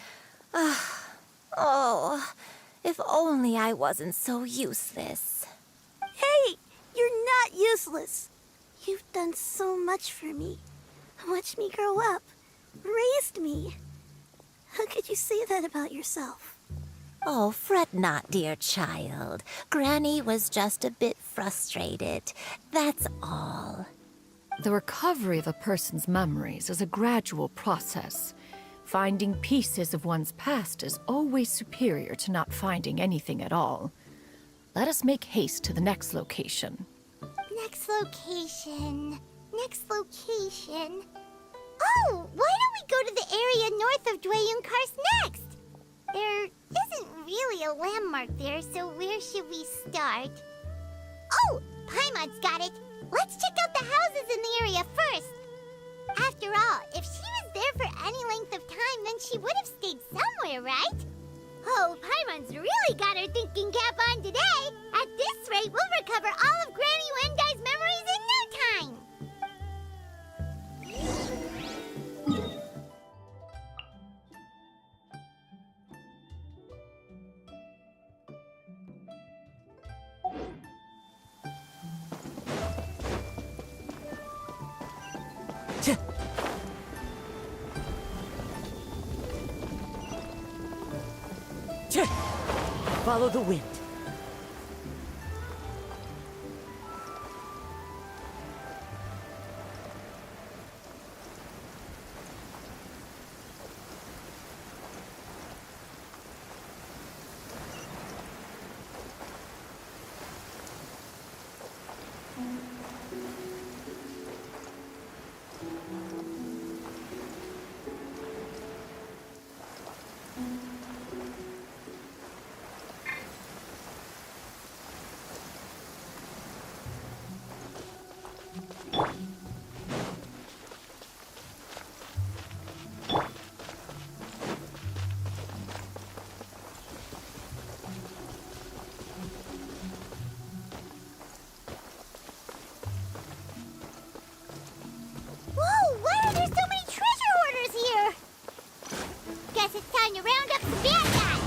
Oh, if only I wasn't so useless. Hey, you're not useless. You've done so much for me. Watched me grow up. Raised me. How could you say that about yourself? Oh, fret not, dear child. Granny was just a bit frustrated. That's all. The recovery of a person's memories is a gradual process. Finding pieces of one's past is always superior to not finding anything at all. Let us make haste to the next location. Next location. Oh, why don't we go to the area north of Dwayunkars next? There isn't really a landmark there, so where should we start? Oh, Paimon's got it. Let's check out the houses in the area first. After all, if she was there for any length of time, then she would have stayed somewhere, right? Oh, Paimon's really got her thinking cap on today. At this rate, we'll recover all of Granny Wendai's memories in no time. Follow the wind. Whoa, why are there so many treasure hoarders here? Guess it's time to round up some bad guys.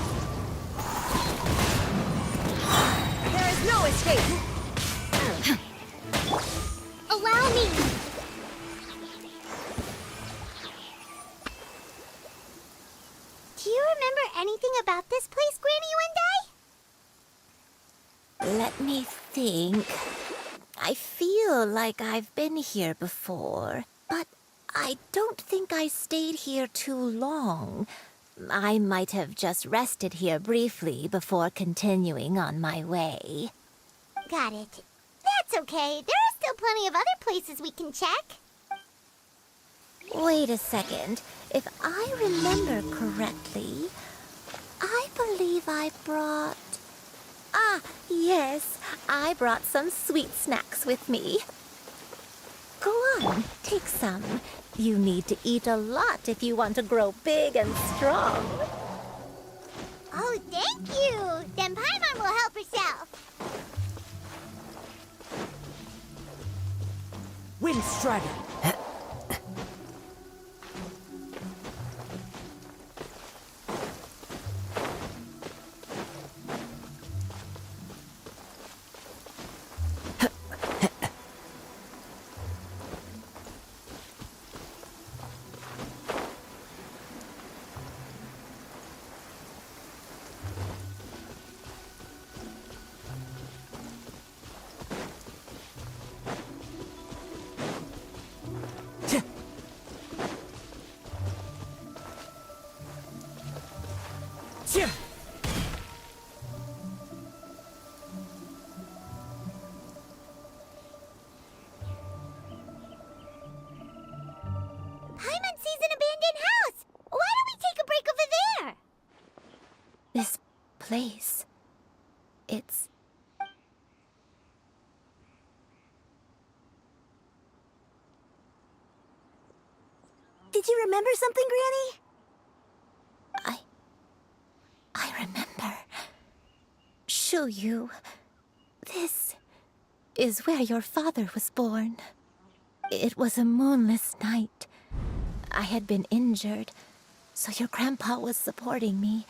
There is no escape! Allow me. Do you remember anything about this place, Granny Wendai? Let me think. I feel like I've been here before, but I don't think I stayed here too long. I might have just rested here briefly before continuing on my way. Got it. That's okay. There are still plenty of other places we can check. Wait a second. If I remember correctly, I believe I brought... Ah, yes. I brought some sweet snacks with me. Go on, take some. You need to eat a lot if you want to grow big and strong. Oh, thank you. Then Paimon will help herself. Wind Strider. place. It's... Did you remember something, Granny? I remember. Xianyun. This is where your father was born. It was a moonless night. I had been injured, so your grandpa was supporting me.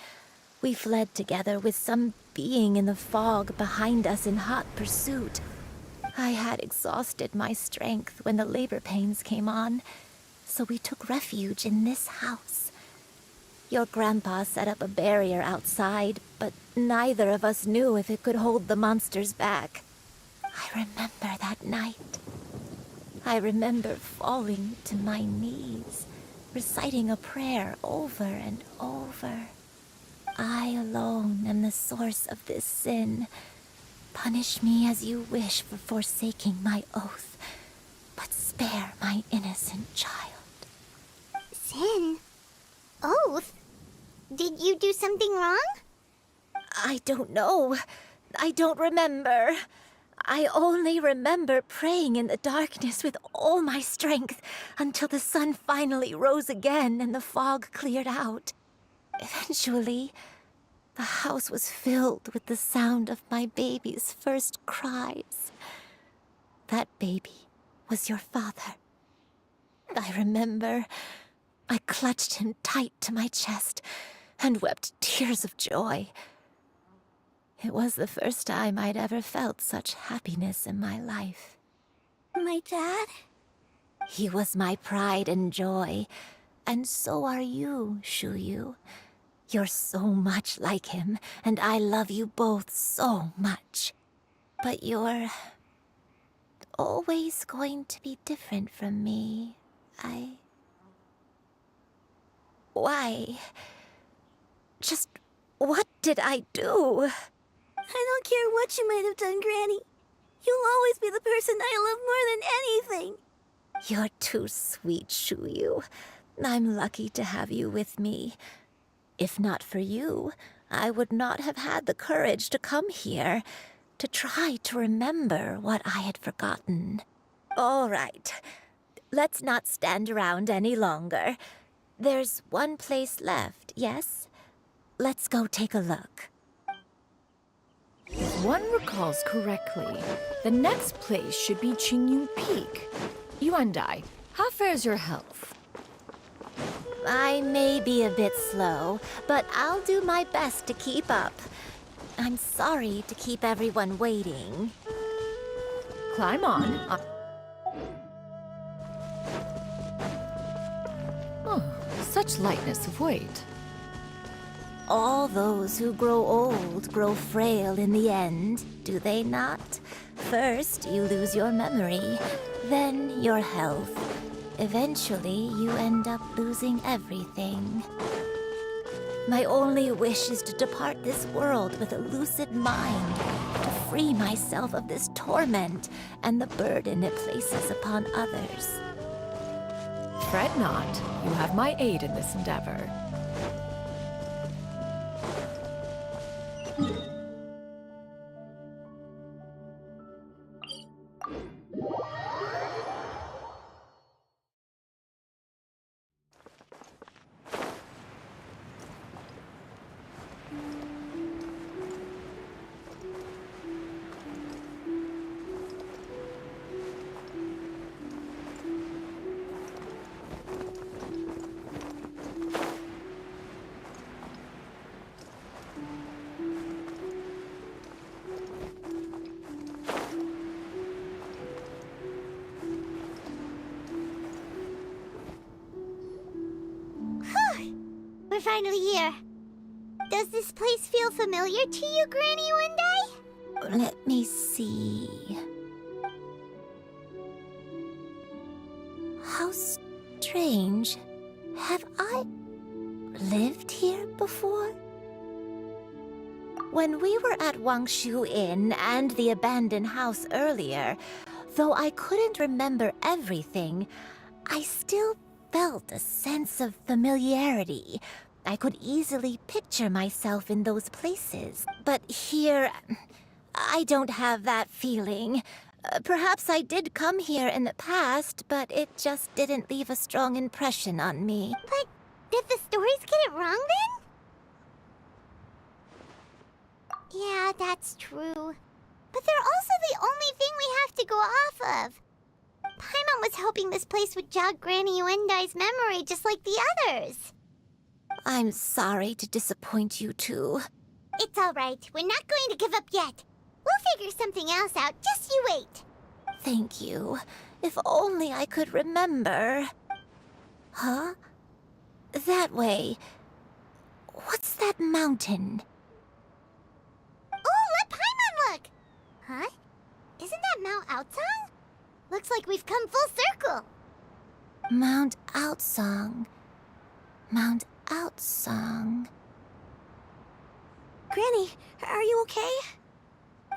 We fled together with some being in the fog behind us in hot pursuit. I had exhausted my strength when the labor pains came on, so we took refuge in this house. Your grandpa set up a barrier outside, but neither of us knew if it could hold the monsters back. I remember that night. I remember falling to my knees, reciting a prayer over and over. I alone am the source of this sin. Punish me as you wish for forsaking my oath, but spare my innocent child. Sin? Oath? Did you do something wrong? I don't know. I don't remember. I only remember praying in the darkness with all my strength until the sun finally rose again and the fog cleared out. Eventually, the house was filled with the sound of my baby's first cries. That baby was your father. I remember I clutched him tight to my chest and wept tears of joy. It was the first time I'd ever felt such happiness in my life. My dad? He was my pride and joy, and so are you, Xianyun. You're so much like him, and I love you both so much. But you're always going to be different from me. Why? Just what did I do? I don't care what you might have done, Granny. You'll always be the person I love more than anything. You're too sweet, Xianyun. I'm lucky to have you with me. If not for you, I would not have had the courage to come here, to try to remember what I had forgotten. All right, let's not stand around any longer. There's one place left, yes? Let's go take a look. If one recalls correctly, the next place should be Xianyun Peak. Yuandai, how fares your health? I may be a bit slow, but I'll do my best to keep up. I'm sorry to keep everyone waiting. Climb on. Oh, such lightness of weight. All those who grow old grow frail in the end, do they not? First, you lose your memory, then your health. Eventually, you end up losing everything. My only wish is to depart this world with a lucid mind, to free myself of this torment and the burden it places upon others. Fret not, you have my aid in this endeavor. We're finally here. Does this place feel familiar to you, Granny, one day? Let me see. How strange. Have I lived here before? When we were at Wangshu Inn and the abandoned house earlier, though I couldn't remember everything, I still felt a sense of familiarity, I could easily picture myself in those places. But here, I don't have that feeling. Perhaps I did come here in the past, but it just didn't leave a strong impression on me. But did the stories get it wrong then? Yeah, that's true. But they're also the only thing we have to go off of. Paimon was hoping this place would jog Granny Yuendai's memory just like the others. I'm sorry to disappoint you too. It's all right. We're not going to give up yet. We'll figure something else out. Just you wait. Thank you. If only I could remember. Huh? That way. What's that mountain? Oh, let Paimon look! Huh? Isn't that Mount Outsong? Looks like we've come full circle. Mount Outsong. Mount Outsong. Granny, are you okay?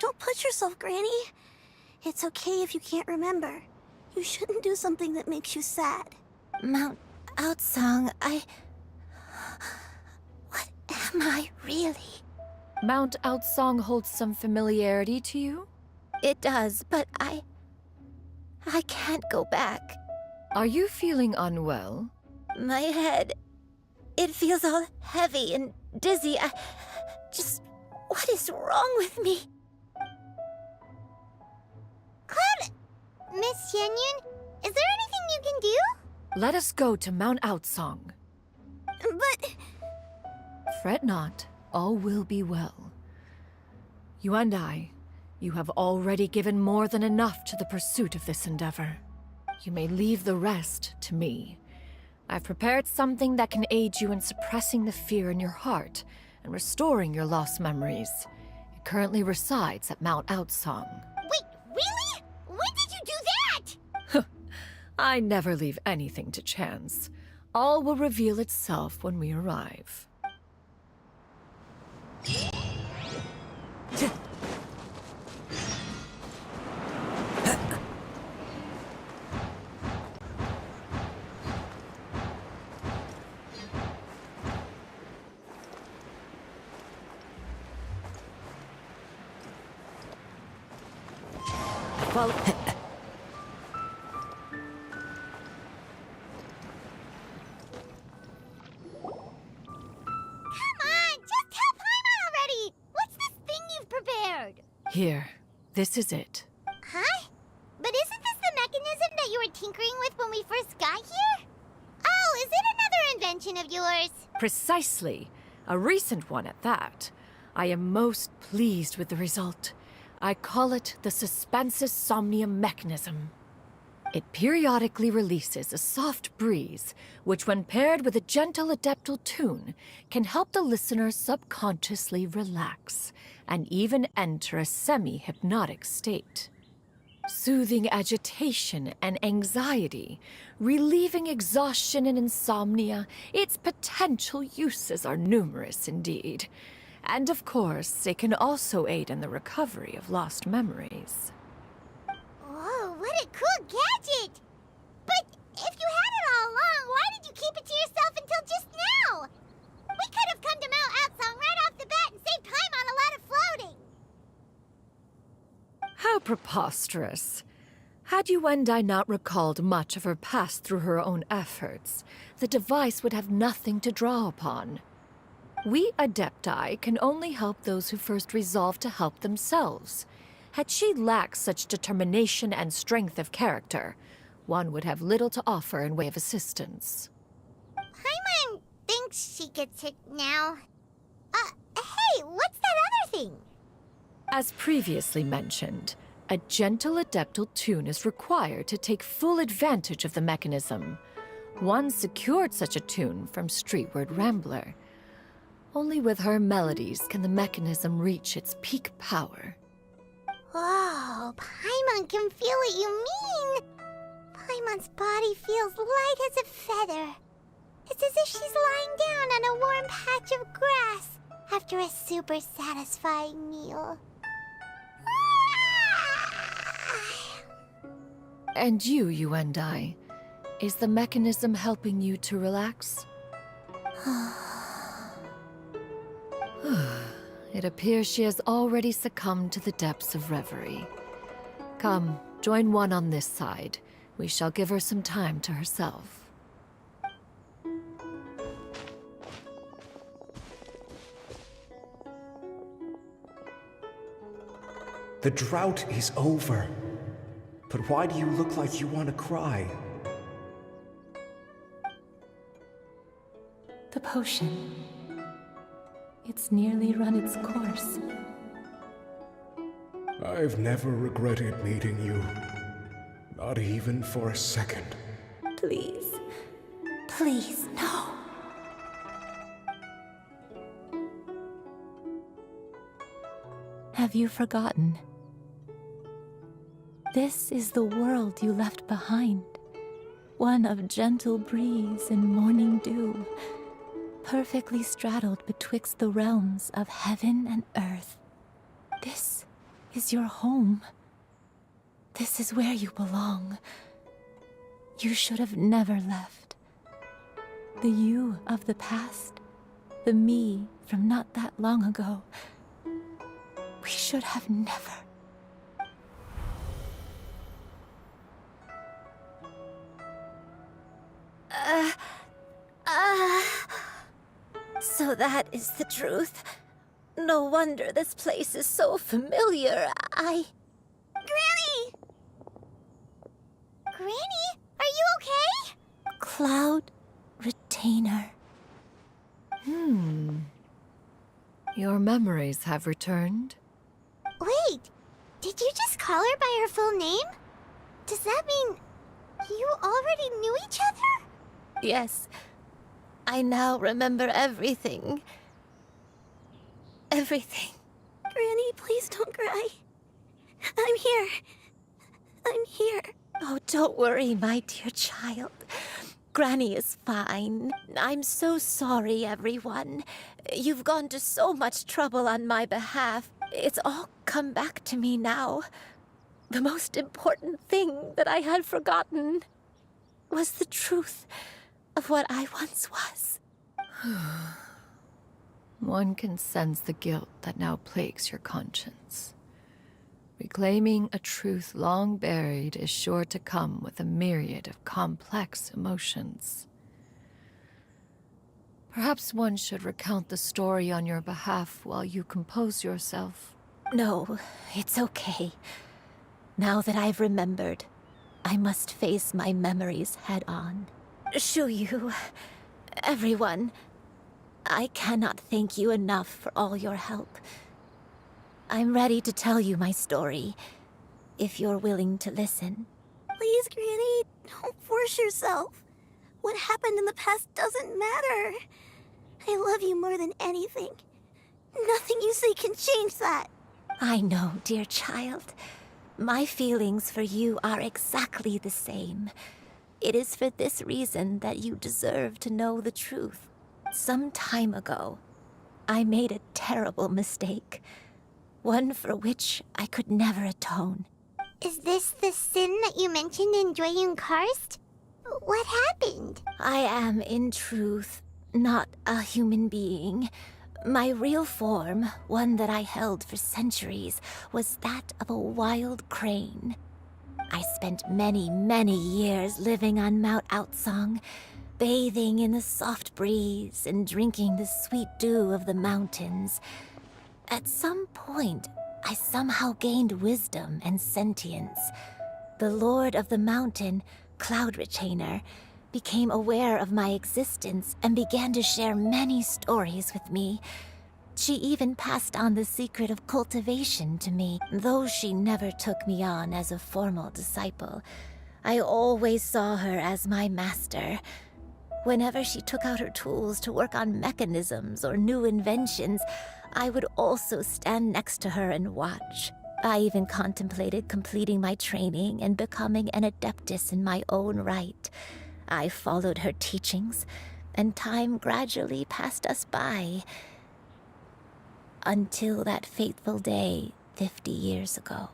Don't push yourself, Granny. It's okay if you can't remember. You shouldn't do something that makes you sad. Mount Outsong, What am I really? Mount Outsong holds some familiarity to you? It does, but I can't go back. Are you feeling unwell? My head, it feels all heavy and dizzy. What is wrong with me? Cloud! Miss Xianyun, is there anything you can do? Let us go to Mount Outsong. But... Fret not, all will be well. You and I, you have already given more than enough to the pursuit of this endeavor. You may leave the rest to me. I've prepared something that can aid you in suppressing the fear in your heart and restoring your lost memories. It currently resides at Mount Outsong. Wait, really? When did you do that? I never leave anything to chance. All will reveal itself when we arrive. Well... Here, this is it. Huh? But isn't this the mechanism that you were tinkering with when we first got here? Oh, is it another invention of yours? Precisely. A recent one at that. I am most pleased with the result. I call it the Suspensus Somnium mechanism. It periodically releases a soft breeze, which when paired with a gentle adeptal tune, can help the listener subconsciously relax and even enter a semi-hypnotic state. Soothing agitation and anxiety, relieving exhaustion and insomnia, its potential uses are numerous indeed. And of course, it can also aid in the recovery of lost memories. Whoa, what a cool gadget! But if you had it all along, why did you keep it to yourself until just now? We could have come to Mount Outsong right off the bat and saved time on a lot of floating! How preposterous. Had Yuendai not recalled much of her past through her own efforts, the device would have nothing to draw upon. We Adepti can only help those who first resolve to help themselves. Had she lacked such determination and strength of character, one would have little to offer in way of assistance. Paimon thinks she gets it now. Hey, what's that other thing? As previously mentioned, a gentle adeptal tune is required to take full advantage of the mechanism. One secured such a tune from Streetward Rambler. Only with her melodies can the mechanism reach its peak power. Whoa, Paimon can feel what you mean! Paimon's body feels light as a feather. It's as if she's lying down on a warm patch of grass after a super satisfying meal. And you, Yuendai, is the mechanism helping you to relax? It appears she has already succumbed to the depths of reverie. Come, join one on this side. We shall give her some time to herself. The drought is over. But why do you look like you want to cry? The potion. It's nearly run its course. I've never regretted meeting you. Not even for a second. Please. Please, no. Have you forgotten? This is the world you left behind. One of gentle breeze and morning dew, perfectly straddled betwixt the realms of heaven and earth. This is your home. This is where you belong. You should have never left. The you of the past, the me from not that long ago, we should have never. So that is the truth. No wonder this place is so familiar. Granny! Granny, are you okay? Cloud Retainer. Your memories have returned. Wait, did you just call her by her full name? Does that mean you already knew each other? Yes. I now remember everything. Everything. Granny, please don't cry. I'm here. I'm here. Oh, don't worry, my dear child. Granny is fine. I'm so sorry, everyone. You've gone to so much trouble on my behalf. It's all come back to me now. The most important thing that I had forgotten was the truth of what I once was. One can sense the guilt that now plagues your conscience. Reclaiming a truth long buried is sure to come with a myriad of complex emotions. Perhaps one should recount the story on your behalf while you compose yourself. No, it's okay. Now that I've remembered, I must face my memories head on. Shuyu, everyone, I cannot thank you enough for all your help. I'm ready to tell you my story, if you're willing to listen. Please, Granny, don't force yourself. What happened in the past doesn't matter. I love you more than anything. Nothing you say can change that. I know, dear child. My feelings for you are exactly the same. It is for this reason that you deserve to know the truth. Some time ago, I made a terrible mistake. One for which I could never atone. Is this the sin that you mentioned in Xianyun Karst? What happened? I am, in truth, not a human being. My real form, one that I held for centuries, was that of a wild crane. I spent many, many years living on Mount Outsong, bathing in the soft breeze and drinking the sweet dew of the mountains. At some point, I somehow gained wisdom and sentience. The Lord of the Mountain, Cloud Retainer, became aware of my existence and began to share many stories with me. She even passed on the secret of cultivation to me, though she never took me on as a formal disciple. I always saw her as my master. Whenever she took out her tools to work on mechanisms or new inventions, I would also stand next to her and watch. I even contemplated completing my training and becoming an adeptus in my own right. I followed her teachings, and time gradually passed us by. Until that fateful day 50 years ago.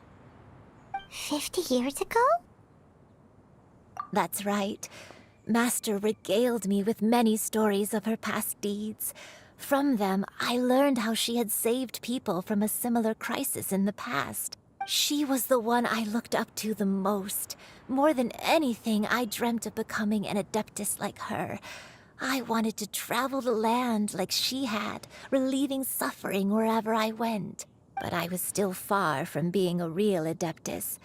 50 years ago? That's right. Master regaled me with many stories of her past deeds. From them, I learned how she had saved people from a similar crisis in the past. She was the one I looked up to the most. More than anything, I dreamt of becoming an adeptus like her. I wanted to travel the land like she had, relieving suffering wherever I went. But I was still far from being a real adeptus.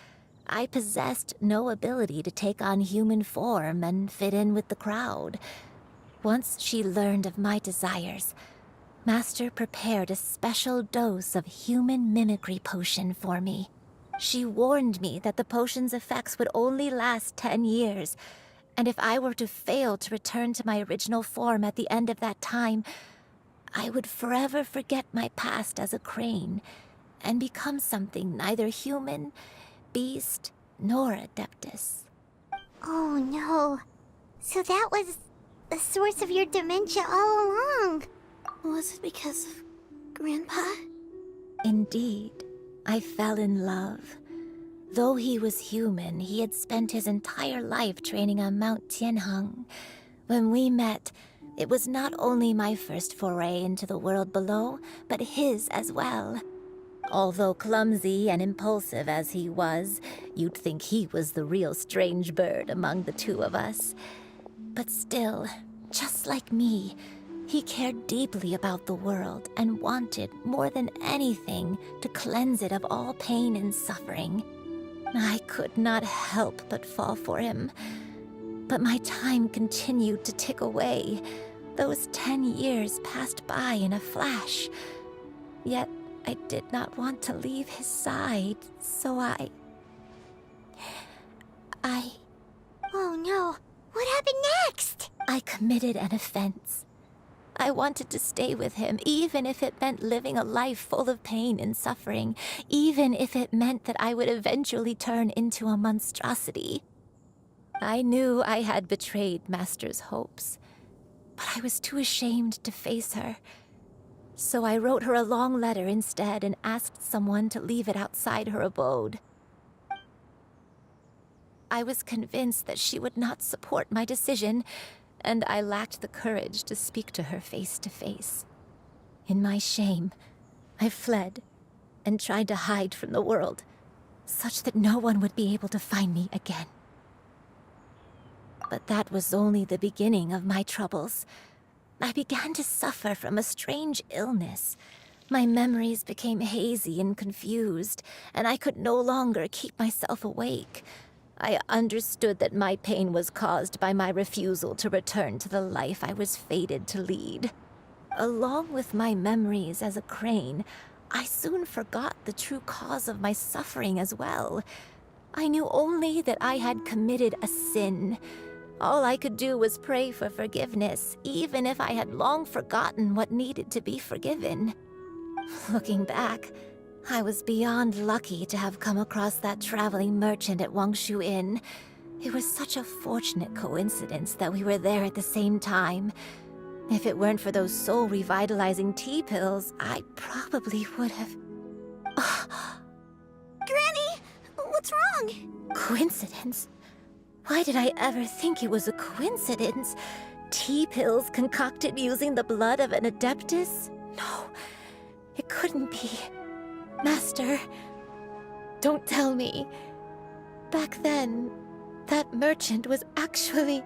I possessed no ability to take on human form and fit in with the crowd. Once she learned of my desires, Master prepared a special dose of human mimicry potion for me. She warned me that the potion's effects would only last 10 years, and if I were to fail to return to my original form at the end of that time, I would forever forget my past as a crane and become something neither human, beast, nor adeptus. Oh no. So that was the source of your dementia all along. Was it because of Grandpa? Indeed, I fell in love. Though he was human, he had spent his entire life training on Mount Tianheng. When we met, it was not only my first foray into the world below, but his as well. Although clumsy and impulsive as he was, you'd think he was the real strange bird among the two of us. But still, just like me, he cared deeply about the world and wanted, more than anything, to cleanse it of all pain and suffering. I could not help but fall for him. But my time continued to tick away. Those 10 years passed by in a flash. Yet I did not want to leave his side, so I... Oh no, what happened next? I committed an offense. I wanted to stay with him, even if it meant living a life full of pain and suffering, even if it meant that I would eventually turn into a monstrosity. I knew I had betrayed Master's hopes, but I was too ashamed to face her. So I wrote her a long letter instead and asked someone to leave it outside her abode. I was convinced that she would not support my decision, and I lacked the courage to speak to her face to face. In my shame, I fled and tried to hide from the world, such that no one would be able to find me again. But that was only the beginning of my troubles. I began to suffer from a strange illness. My memories became hazy and confused, and I could no longer keep myself awake. I understood that my pain was caused by my refusal to return to the life I was fated to lead. Along with my memories as a crane, I soon forgot the true cause of my suffering as well. I knew only that I had committed a sin. All I could do was pray for forgiveness, even if I had long forgotten what needed to be forgiven. Looking back, I was beyond lucky to have come across that traveling merchant at Wangshu Inn. It was such a fortunate coincidence that we were there at the same time. If it weren't for those soul-revitalizing tea pills, I probably would have... Granny! What's wrong? Coincidence? Why did I ever think it was a coincidence? Tea pills concocted using the blood of an adeptus? No, it couldn't be. Master, don't tell me. Back then, that merchant was actually...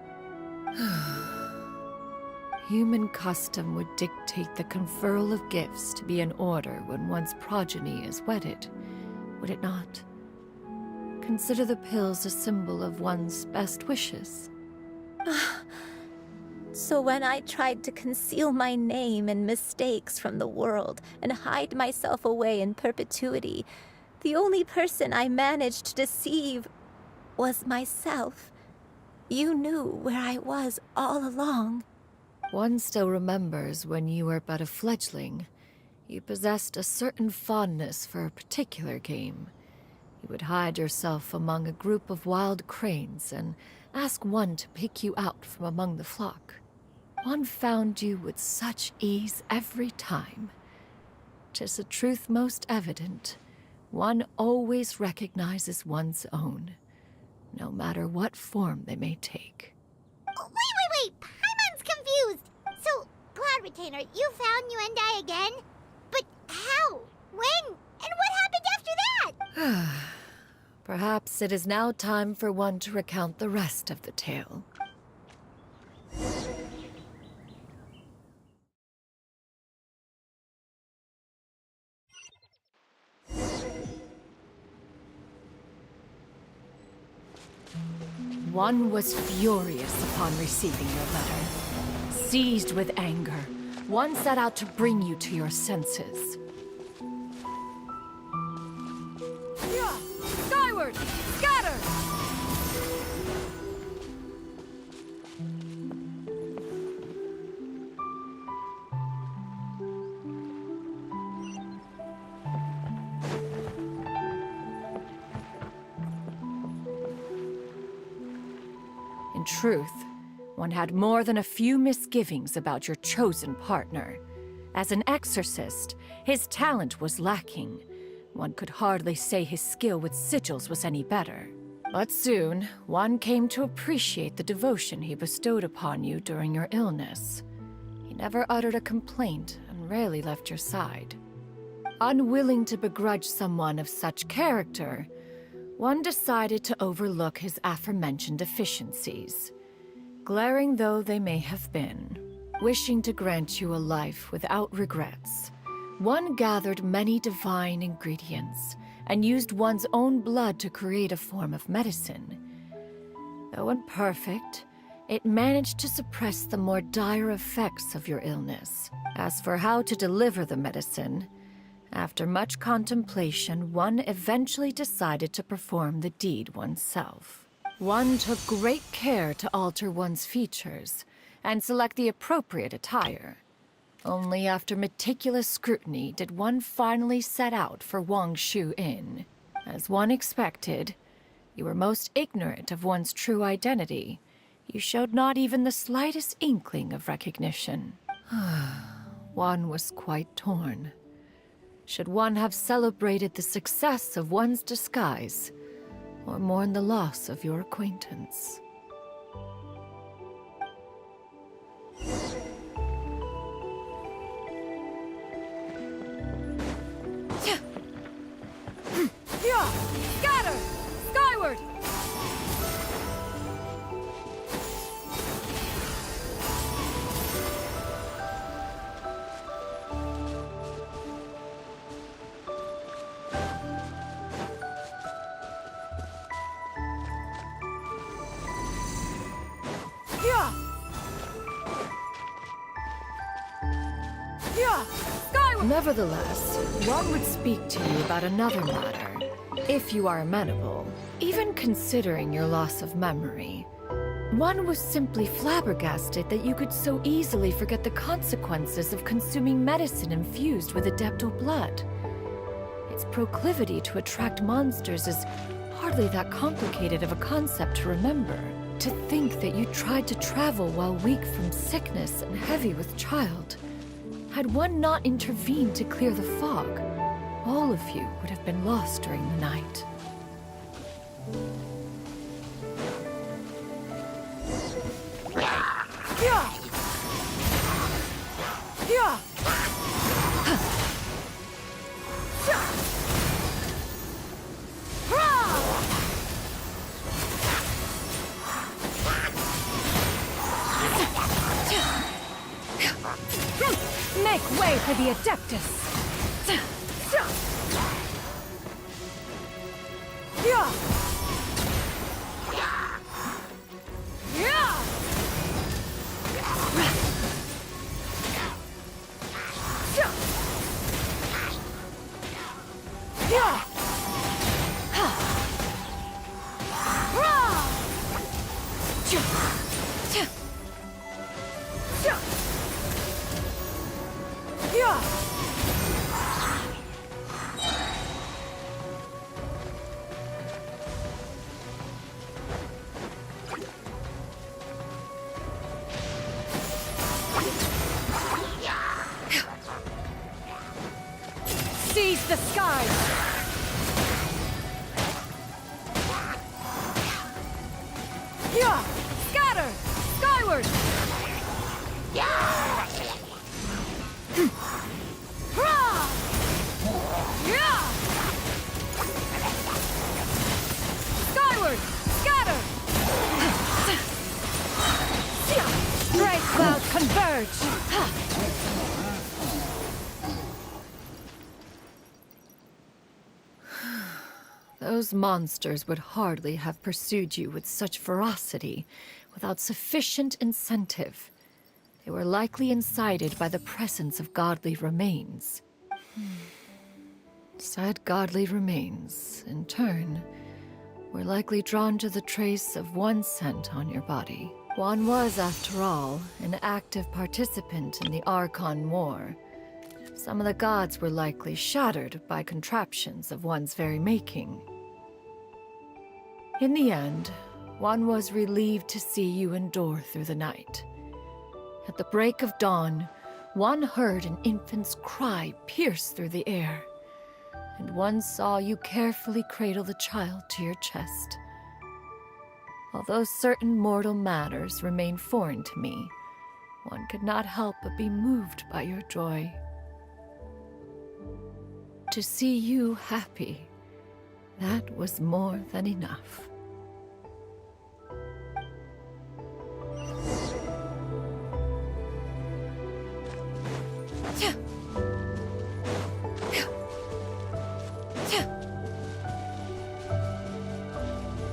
Human custom would dictate the conferral of gifts to be in order when one's progeny is wedded, would it not? Consider the pills a symbol of one's best wishes. So when I tried to conceal my name and mistakes from the world and hide myself away in perpetuity, the only person I managed to deceive was myself. You knew where I was all along. One still remembers when you were but a fledgling. You possessed a certain fondness for a particular game. You would hide yourself among a group of wild cranes and ask one to pick you out from among the flock. One found you with such ease every time. 'Tis a truth most evident. One always recognizes one's own, no matter what form they may take. Wait! Paimon's confused! So, Cloud Retainer, you found Yuendai again? But how? When? And what happened after that? Perhaps it is now time for one to recount the rest of the tale. One was furious upon receiving your letter. Seized with anger, one set out to bring you to your senses. Skyward! Scatter! In truth, one had more than a few misgivings about your chosen partner. As an exorcist, his talent was lacking. One could hardly say his skill with sigils was any better. But soon, one came to appreciate the devotion he bestowed upon you during your illness. He never uttered a complaint and rarely left your side. Unwilling to begrudge someone of such character, one decided to overlook his aforementioned deficiencies, glaring though they may have been. Wishing to grant you a life without regrets, one gathered many divine ingredients and used one's own blood to create a form of medicine. Though imperfect, it managed to suppress the more dire effects of your illness. As for how to deliver the medicine, after much contemplation, one eventually decided to perform the deed oneself. One took great care to alter one's features and select the appropriate attire. Only after meticulous scrutiny did one finally set out for Wangshu Inn. As one expected, you were most ignorant of one's true identity. You showed not even the slightest inkling of recognition. One was quite torn. Should one have celebrated the success of one's disguise, or mourn the loss of your acquaintance? Scatter! Skyward! Nevertheless, one would speak to you about another matter, if you are amenable. Even considering your loss of memory, one was simply flabbergasted that you could so easily forget the consequences of consuming medicine infused with adeptal blood. Its proclivity to attract monsters is hardly that complicated of a concept to remember. To think that you tried to travel while weak from sickness and heavy with child. Had one not intervened to clear the fog, all of you would have been lost during the night. Make way for the Adeptus! Seize the skies! Scatter! Skyward! Those monsters would hardly have pursued you with such ferocity without sufficient incentive. They were likely incited by the presence of godly remains. Said godly remains, in turn, were likely drawn to the trace of one scent on your body. One was, after all, an active participant in the Archon War. Some of the gods were likely shattered by contraptions of one's very making. In the end, one was relieved to see you endure through the night. At the break of dawn, one heard an infant's cry pierce through the air, and one saw you carefully cradle the child to your chest. Although certain mortal matters remain foreign to me, one could not help but be moved by your joy. To see you happy, that was more than enough.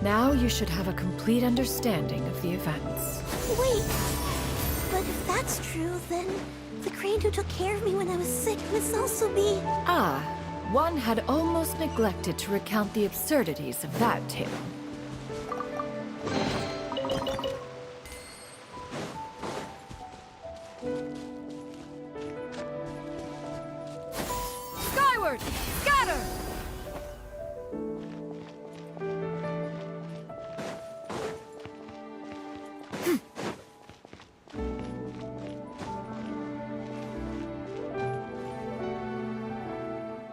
Now you should have a complete understanding of the events. Wait, but if that's true, then the crane who took care of me when I was sick must also be... Ah, one had almost neglected to recount the absurdities of that tale. Skyward! Scatter!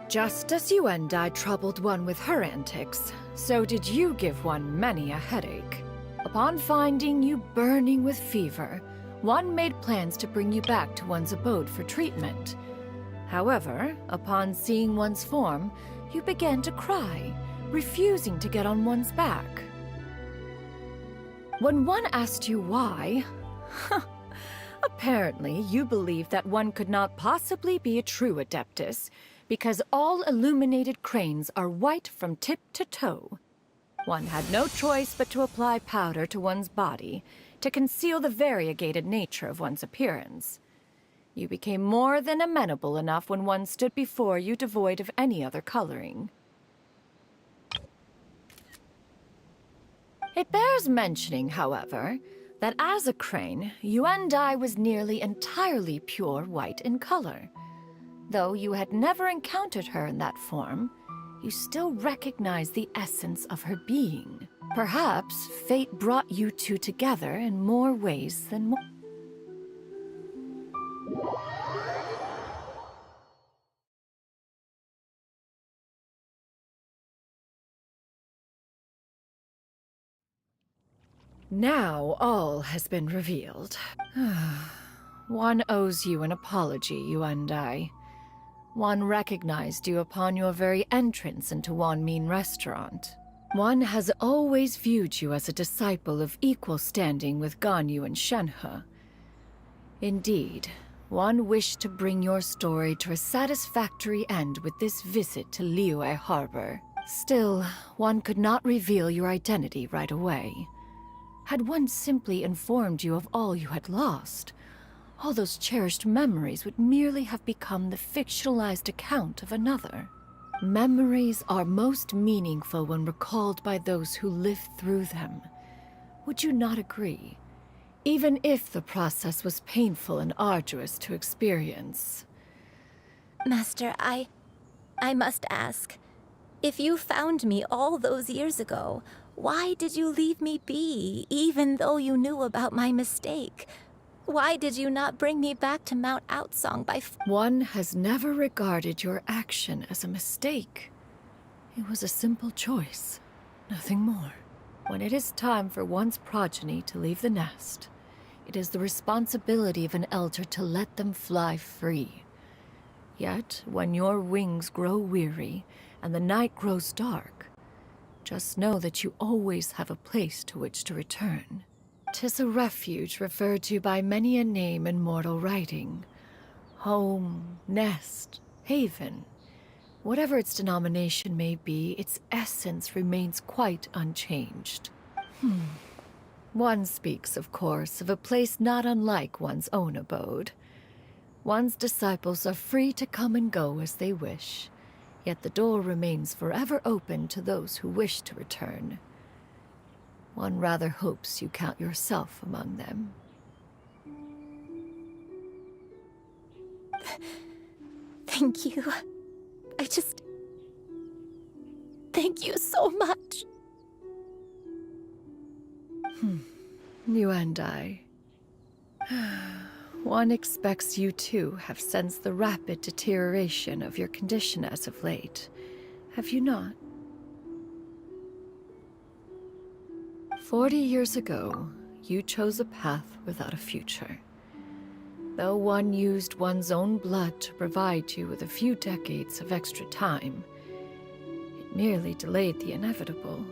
Just as you and I troubled one with her antics, so did you give one many a headache. Upon finding you burning with fever, one made plans to bring you back to one's abode for treatment. However, upon seeing one's form, you began to cry, refusing to get on one's back. When one asked you why, apparently you believed that one could not possibly be a true Adeptus, because all illuminated cranes are white from tip to toe. One had no choice but to apply powder to one's body to conceal the variegated nature of one's appearance. You became more than amenable enough when one stood before you devoid of any other coloring. It bears mentioning, however, that as a crane, Yuendai was nearly entirely pure white in color. Though you had never encountered her in that form, you still recognized the essence of her being. Perhaps fate brought you two together in more ways than one. Now all has been revealed. One owes you an apology, you and I. One recognized you upon your very entrance into Wanmin Restaurant. One has always viewed you as a disciple of equal standing with Ganyu and Shenhe. Indeed, one wished to bring your story to a satisfactory end with this visit to Liyue Harbor. Still, one could not reveal your identity right away. Had one simply informed you of all you had lost, all those cherished memories would merely have become the fictionalized account of another. Memories are most meaningful when recalled by those who lived through them. Would you not agree? Even if the process was painful and arduous to experience. Master, I must ask. If you found me all those years ago, why did you leave me be, even though you knew about my mistake? Why did you not bring me back to Mount Outsong by One has never regarded your action as a mistake. It was a simple choice, nothing more. When it is time for one's progeny to leave the nest, it is the responsibility of an elder to let them fly free. Yet, when your wings grow weary and the night grows dark, just know that you always have a place to which to return. 'Tis a refuge referred to by many a name in mortal writing. Home, nest, haven. Whatever its denomination may be, its essence remains quite unchanged. One speaks, of course, of a place not unlike one's own abode. One's disciples are free to come and go as they wish, yet the door remains forever open to those who wish to return. One rather hopes you count yourself among them. Thank you. Thank you so much. You and I. One expects you too have sensed the rapid deterioration of your condition as of late, have you not? 40 years ago, you chose a path without a future. Though one used one's own blood to provide you with a few decades of extra time, it merely delayed the inevitable.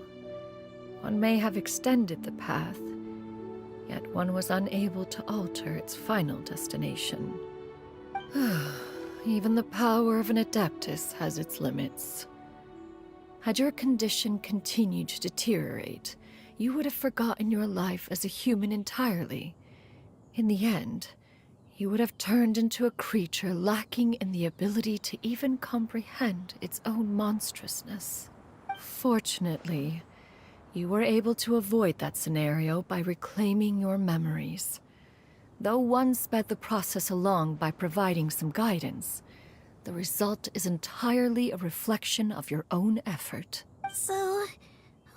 One may have extended the path, yet one was unable to alter its final destination. Even the power of an Adeptus has its limits. Had your condition continued to deteriorate, you would have forgotten your life as a human entirely. In the end, you would have turned into a creature lacking in the ability to even comprehend its own monstrousness. Fortunately, you were able to avoid that scenario by reclaiming your memories. Though one sped the process along by providing some guidance, the result is entirely a reflection of your own effort. So,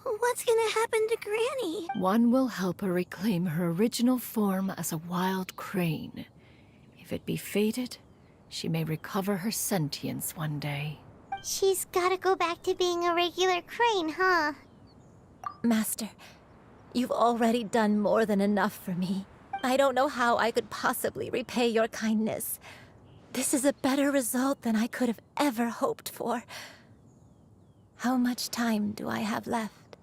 what's gonna happen to Granny? One will help her reclaim her original form as a wild crane. If it be fated, she may recover her sentience one day. She's gotta go back to being a regular crane, huh? Master, you've already done more than enough for me. I don't know how I could possibly repay your kindness. This is a better result than I could have ever hoped for. How much time do I have left?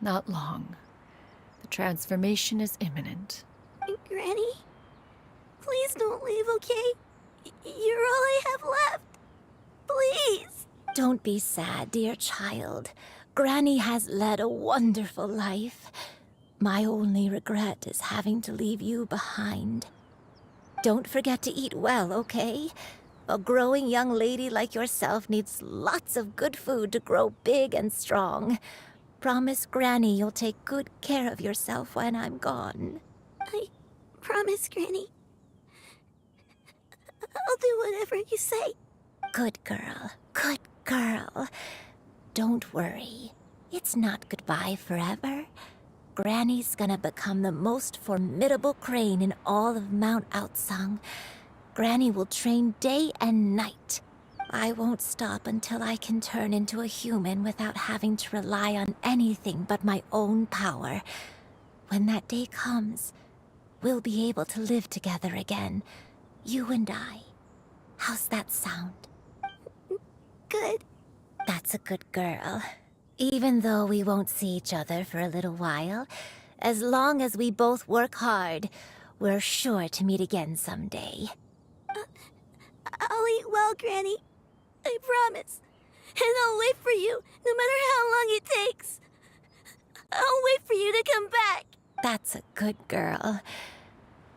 Not long. The transformation is imminent. Granny? Please don't leave, okay? You're all I have left. Please. Don't be sad, dear child. Granny has led a wonderful life. My only regret is having to leave you behind. Don't forget to eat well, okay? A growing young lady like yourself needs lots of good food to grow big and strong. Promise Granny you'll take good care of yourself when I'm gone. I promise, Granny. I'll do whatever you say. Good girl. Good girl. Don't worry. It's not goodbye forever. Granny's gonna become the most formidable crane in all of Mount Outsung. Granny will train day and night. I won't stop until I can turn into a human without having to rely on anything but my own power. When that day comes, we'll be able to live together again. You and I. How's that sound? Good. That's a good girl. Even though we won't see each other for a little while, as long as we both work hard, we're sure to meet again someday. I'll eat well, Granny. I promise. And I'll wait for you, no matter how long it takes. I'll wait for you to come back. That's a good girl.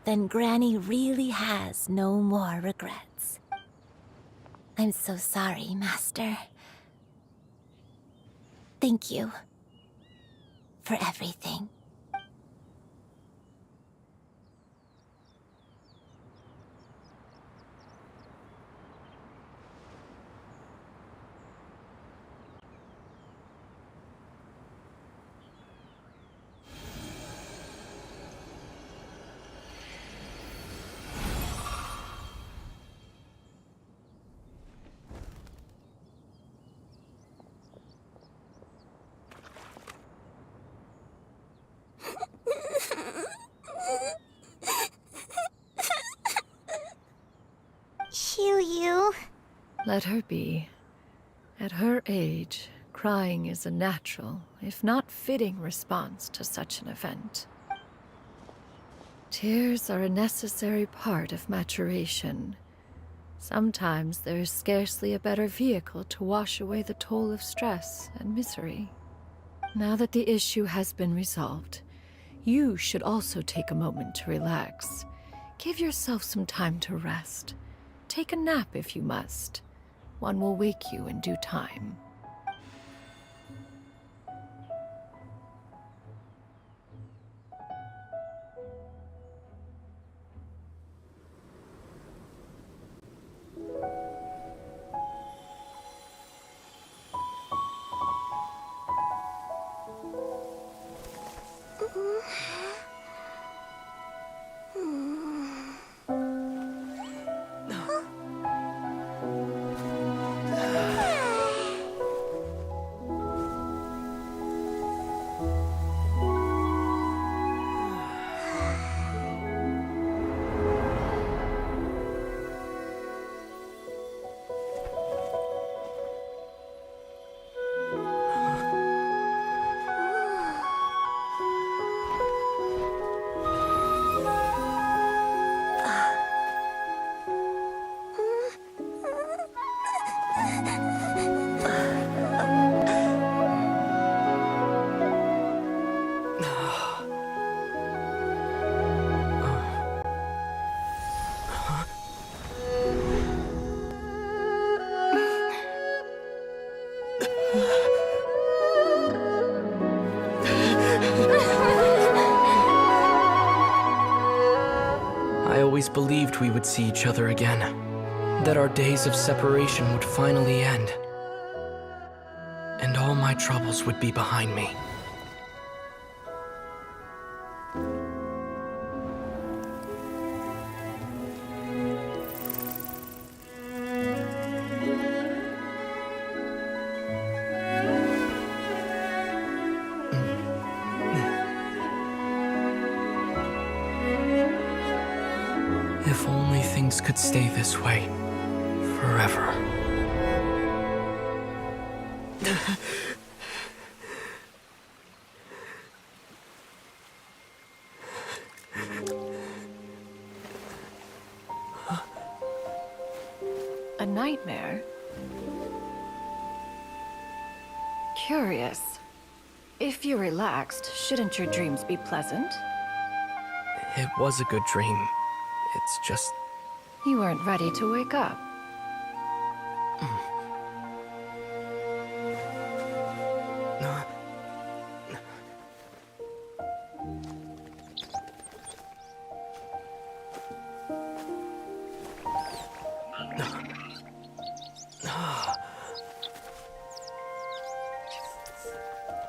Then Granny really has no more regrets. I'm so sorry, Master. Thank you for everything. Xianyun. Let her be. At her age, Crying is a natural, if not fitting, response to such an event. Tears are a necessary part of maturation. Sometimes there is scarcely a better vehicle to wash away the toll of stress and misery. Now that the issue has been resolved, you should also take a moment to relax. Give yourself some time to rest. Take a nap if you must. One will wake you in due time. I always believed we would see each other again, that our days of separation would finally end, and all my troubles would be behind me. If only things could stay this way forever. A nightmare? Curious. If you're relaxed, shouldn't your dreams be pleasant? It was a good dream. It's just... You weren't ready to wake up.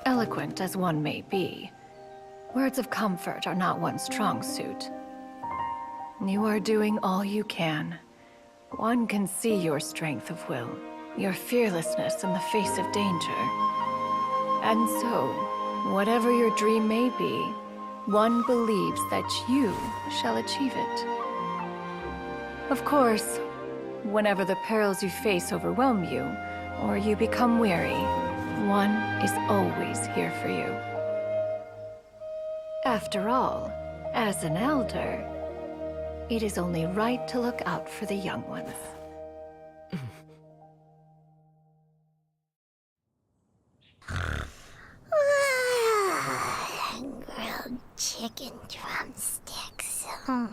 Eloquent as one may be, words of comfort are not one's strong suit. You are doing all you can. One can see your strength of will, your fearlessness in the face of danger. And so, whatever your dream may be, one believes that you shall achieve it. Of course, whenever the perils you face overwhelm you, or you become weary, one is always here for you. After all, as an elder, it is only right to look out for the young ones. Grilled chicken drumsticks. Huh?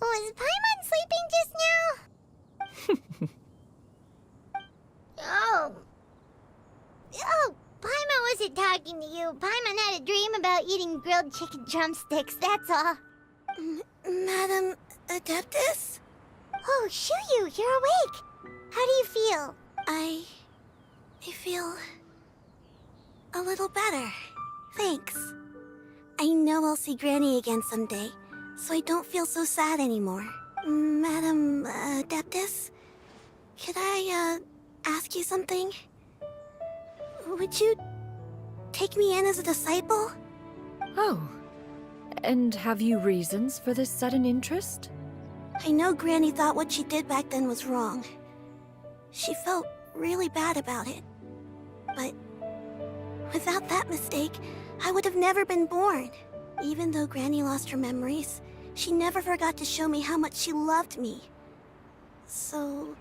Was Paimon sleeping just now? Oh, Paimon wasn't talking to you. Paimon had a dream about eating grilled chicken drumsticks, that's all. Madam Adeptus? Oh, Xianyun, you're awake. How do you feel? I feel a little better. Thanks. I know I'll see Granny again someday, so I don't feel so sad anymore. Madam Adeptus, could I, ask you something? Would you take me in as a disciple? Oh, And have you reasons for this sudden interest? I know Granny thought what she did back then was wrong. She felt really bad about it. But without that mistake, I would have never been born. Even though Granny lost her memories, she never forgot to show me how much she loved me. So,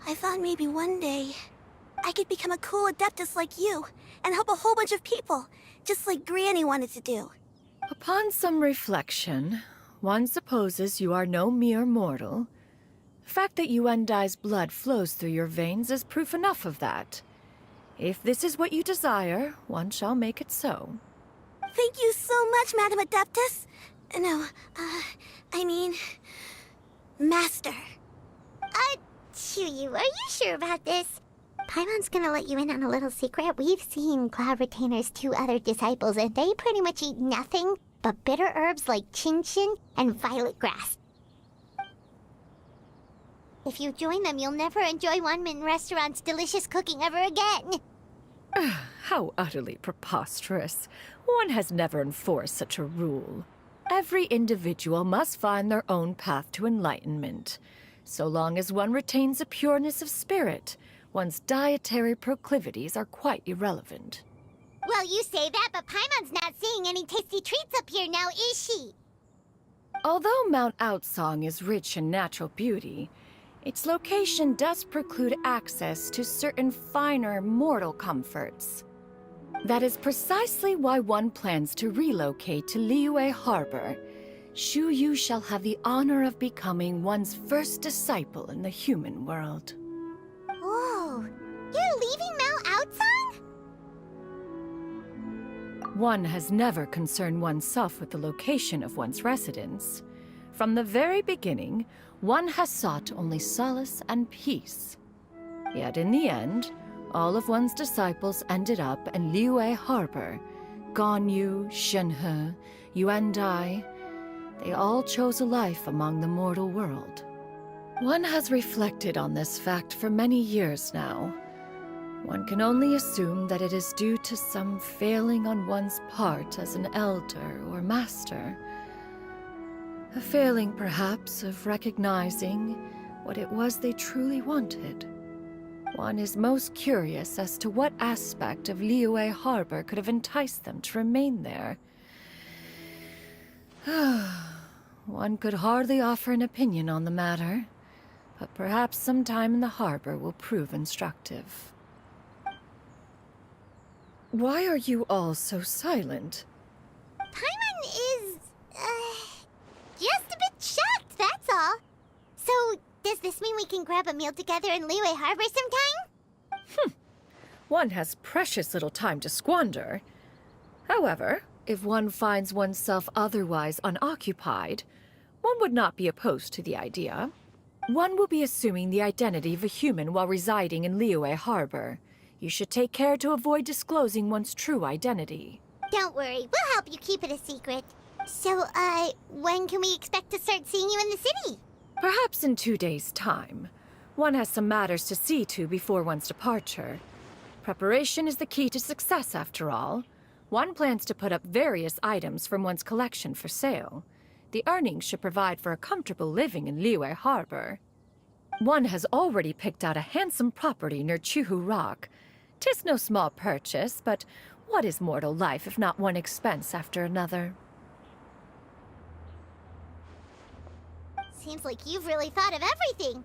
I thought maybe one day I could become a cool adeptus like you and help a whole bunch of people, just like Granny wanted to do. Upon some reflection, one supposes you are no mere mortal. The fact that Yuendai's blood flows through your veins is proof enough of that. If this is what you desire, one shall make it so. Thank you so much, Madam Adeptus. No, I mean, Master. Xianyun, are you sure about this? Paimon's gonna let you in on a little secret. We've seen Cloud Retainer's 2 other disciples, and they pretty much eat nothing but bitter herbs like Genshin and violet grass. If you join them, you'll never enjoy Wanmin Restaurant's delicious cooking ever again. How utterly preposterous. One has never enforced such a rule. Every individual must find their own path to enlightenment. So long as one retains a pureness of spirit, one's dietary proclivities are quite irrelevant. Well, you say that, but Paimon's not seeing any tasty treats up here now, is she? Although Mount Outsong is rich in natural beauty, its location does preclude access to certain finer mortal comforts. That is precisely why one plans to relocate to Liyue Harbor. Shu Yu shall have the honor of becoming one's first disciple in the human world. Whoa, you're leaving Mount Outsong? One has never concerned oneself with the location of one's residence. From the very beginning, one has sought only solace and peace. Yet in the end, all of one's disciples ended up in Liyue Harbor. Ganyu, Shenhe, Yuendai, they all chose a life among the mortal world. One has reflected on this fact for many years now. One can only assume that it is due to some failing on one's part as an elder or master. A failing, perhaps, of recognizing what it was they truly wanted. One is most curious as to what aspect of Liyue Harbor could have enticed them to remain there. One could hardly offer an opinion on the matter, but perhaps some time in the harbor will prove instructive. Why are you all so silent? Paimon is, just a bit shocked, that's all. So, does this mean we can grab a meal together in Liyue Harbor sometime? One has precious little time to squander. However, if one finds oneself otherwise unoccupied, one would not be opposed to the idea. One will be assuming the identity of a human while residing in Liyue Harbor. You should take care to avoid disclosing one's true identity. Don't worry, we'll help you keep it a secret. So, when can we expect to start seeing you in the city? Perhaps in 2 days' time. One has some matters to see to before one's departure. Preparation is the key to success, after all. One plans to put up various items from one's collection for sale. The earnings should provide for a comfortable living in Liyue Harbor. One has already picked out a handsome property near Chuhu Rock. 'Tis no small purchase, but what is mortal life if not one expense after another? Seems like you've really thought of everything.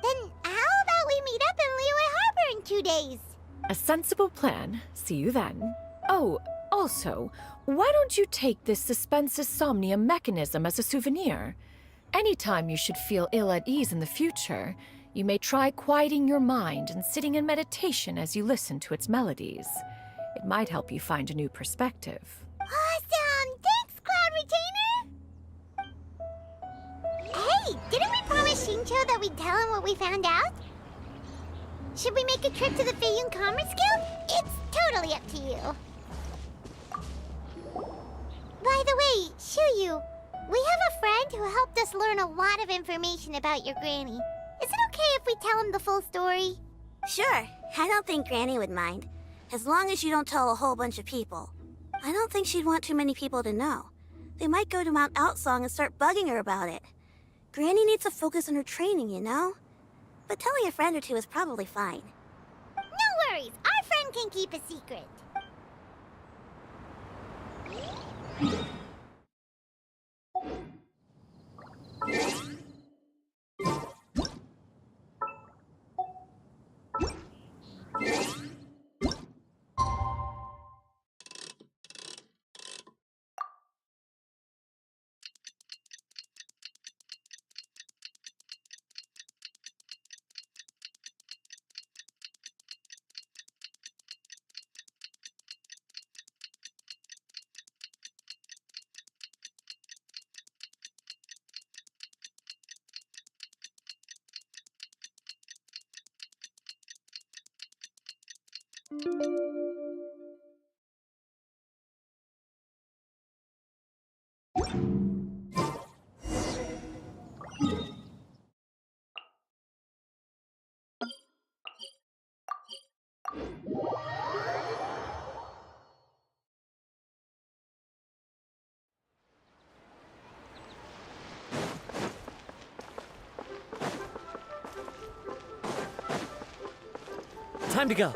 Then how about we meet up in Liyue Harbor in 2 days? A sensible plan. See you then. Oh, also, why don't you take this suspensus somnium mechanism as a souvenir? Anytime you should feel ill at ease in the future, you may try quieting your mind and sitting in meditation as you listen to its melodies. It might help you find a new perspective. Awesome! Thanks, Cloud Retainer! Hey, didn't we promise Shincho that we'd tell him what we found out? Should we make a trip to the Xianyun Commerce Guild? It's totally up to you. By the way, Xianyun, we have a friend who helped us learn a lot of information about your granny. Is it okay if we tell him the full story? Sure, I don't think Granny would mind. As long as you don't tell a whole bunch of people. I don't think she'd want too many people to know. They might go to Mount Outsong and start bugging her about it. Granny needs to focus on her training, you know? But telling a friend or two is probably fine. No worries, our friend can keep a secret. Time to go.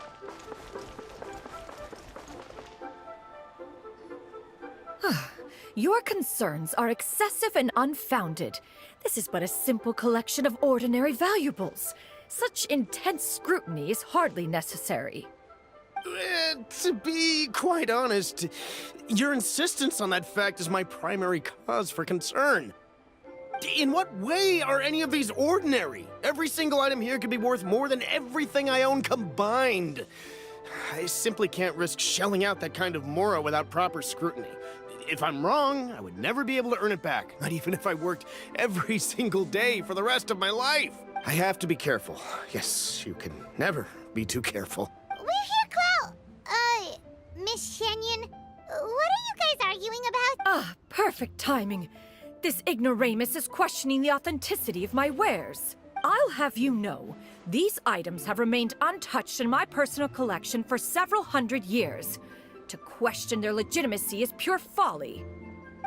Your concerns are excessive and unfounded. This is but a simple collection of ordinary valuables. Such intense scrutiny is hardly necessary. To be quite honest, your insistence on that fact is my primary cause for concern. In what way are any of these ordinary? Every single item here could be worth more than everything I own combined. I simply can't risk shelling out that kind of mora without proper scrutiny. If I'm wrong, I would never be able to earn it back, not even if I worked every single day for the rest of my life. I have to be careful. Yes, you can never be too careful. We're here, Clow. Miss Xianyun, what are you guys arguing about? Ah, perfect timing. This ignoramus is questioning the authenticity of my wares. I'll have you know, these items have remained untouched in my personal collection for several hundred years. To question their legitimacy is pure folly.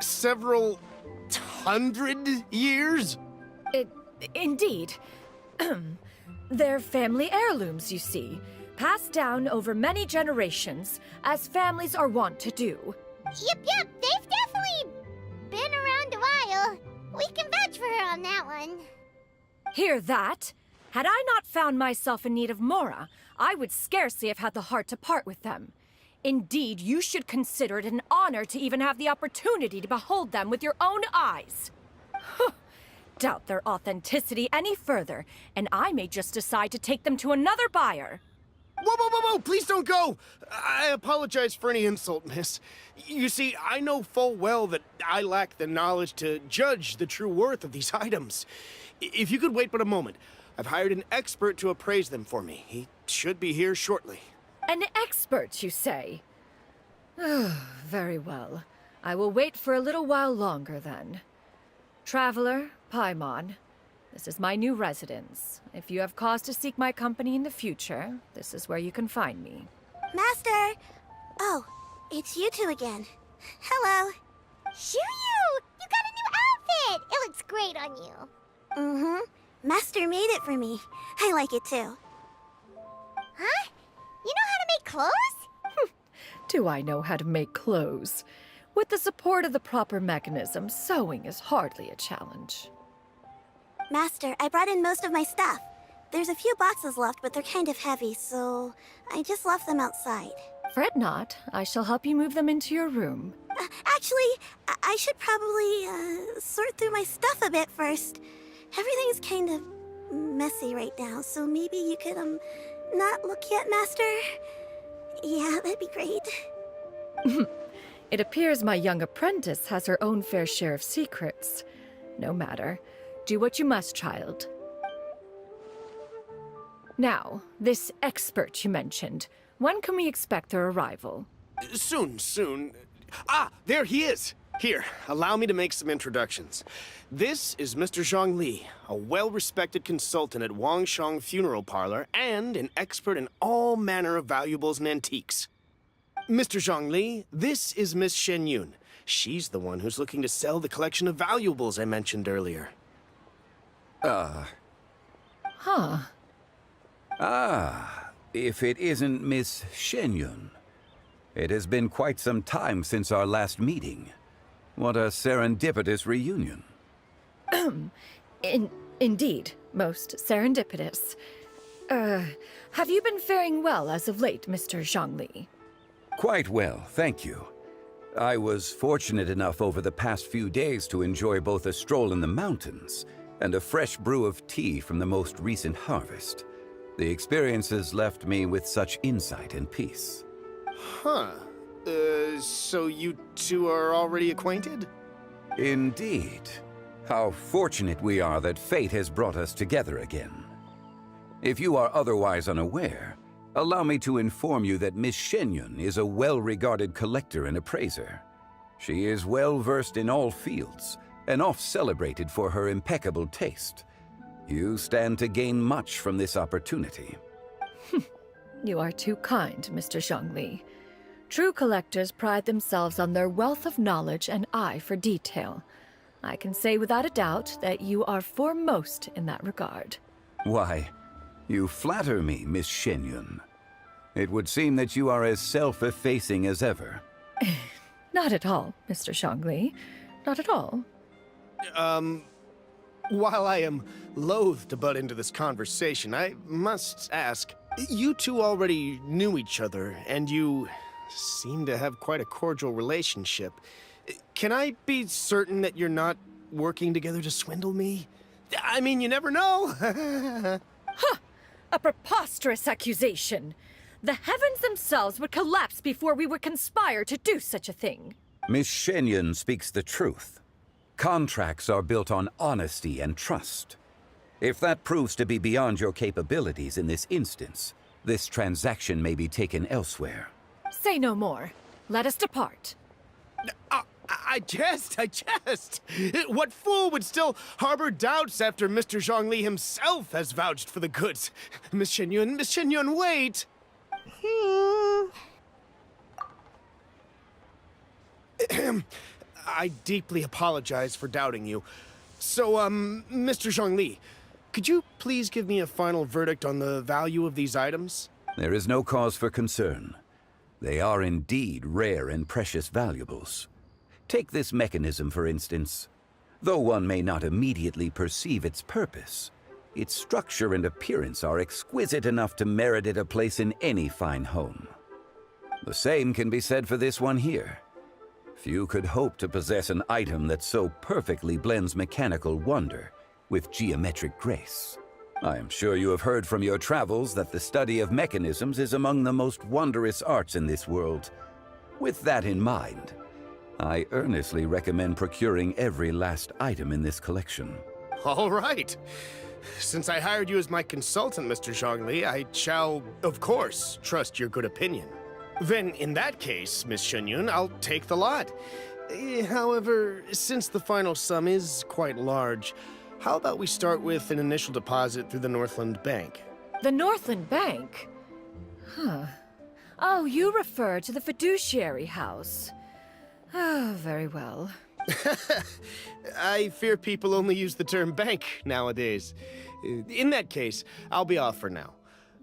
Several hundred years? Indeed. They're family heirlooms, you see, passed down over many generations, as families are wont to do. Yep, they've definitely been around a while. We can vouch for her on that one. Hear that? Had I not found myself in need of mora, I would scarcely have had the heart to part with them. Indeed, you should consider it an honor to even have the opportunity to behold them with your own eyes. Doubt their authenticity any further, and I may just decide to take them to another buyer. Whoa! Please don't go! I apologize for any insult, miss. You see, I know full well that I lack the knowledge to judge the true worth of these items. If you could wait but a moment, I've hired an expert to appraise them for me. He should be here shortly. An expert, you say? Very well. I will wait for a little while longer, then. Traveler, Paimon, this is my new residence. If you have cause to seek my company in the future, this is where you can find me. Master! Oh, it's you two again. Hello. Xianyun! You got a new outfit! It looks great on you. Mm-hmm. Master made it for me. I like it too. Huh? You know how to make clothes? Do I know how to make clothes? With the support of the proper mechanism, sewing is hardly a challenge. Master, I brought in most of my stuff. There's a few boxes left, but they're kind of heavy, so I just left them outside. Fret not. I shall help you move them into your room. Actually, I should probably sort through my stuff a bit first. Everything's kind of messy right now, so maybe you could, not look yet, Master? Yeah, that'd be great. It appears my young apprentice has her own fair share of secrets. No matter. Do what you must, child. Now, this expert you mentioned, when can we expect their arrival? Soon. Ah, there he is! Here, allow me to make some introductions. This is Mr. Zhang Li, a well-respected consultant at Wangshang Funeral Parlor and an expert in all manner of valuables and antiques. Mr. Zhongli, this is Miss Xianyun. She's the one who's looking to sell the collection of valuables I mentioned earlier. Huh. Ah, if it isn't Miss Xianyun. It has been quite some time since our last meeting. What a serendipitous reunion. Indeed, most serendipitous. Have you been faring well as of late, Mr. Zhongli? Quite well, thank you. I was fortunate enough over the past few days to enjoy both a stroll in the mountains and a fresh brew of tea from the most recent harvest. The experiences left me with such insight and peace. Huh. So you two are already acquainted? Indeed. How fortunate we are that fate has brought us together again. If you are otherwise unaware, allow me to inform you that Miss Xianyun is a well-regarded collector and appraiser. She is well-versed in all fields, and oft-celebrated for her impeccable taste. You stand to gain much from this opportunity. You are too kind, Mr. Zhongli. True collectors pride themselves on their wealth of knowledge and eye for detail. I can say without a doubt that you are foremost in that regard. Why, you flatter me, Miss Xianyun. It would seem that you are as self-effacing as ever. Not at all, Mr. Zhongli. Not at all. While I am loath to butt into this conversation, I must ask, you two already knew each other, and you seem to have quite a cordial relationship. Can I be certain that you're not working together to swindle me? I mean, you never know. Huh! A preposterous accusation. The heavens themselves would collapse before we would conspire to do such a thing. Miss Xianyun speaks the truth. Contracts are built on honesty and trust. If that proves to be beyond your capabilities in this instance, this transaction may be taken elsewhere. Say no more. Let us depart. I jest. What fool would still harbor doubts after Mr. Zhongli himself has vouched for the goods? Miss Xianyun, wait! I deeply apologize for doubting you. So, Mr. Zhongli, could you please give me a final verdict on the value of these items? There is no cause for concern. They are indeed rare and precious valuables. Take this mechanism, for instance. Though one may not immediately perceive its purpose, its structure and appearance are exquisite enough to merit it a place in any fine home. The same can be said for this one here. Few could hope to possess an item that so perfectly blends mechanical wonder with geometric grace. I am sure you have heard from your travels that the study of mechanisms is among the most wondrous arts in this world. With that in mind, I earnestly recommend procuring every last item in this collection. All right. Since I hired you as my consultant, Mr. Zhongli, I shall, of course, trust your good opinion. Then, in that case, Miss Xianyun, I'll take the lot. However, since the final sum is quite large, how about we start with an initial deposit through the Northland Bank? The Northland Bank? Huh. Oh, you refer to the fiduciary house. Oh, very well. I fear people only use the term bank nowadays. In that case, I'll be off for now.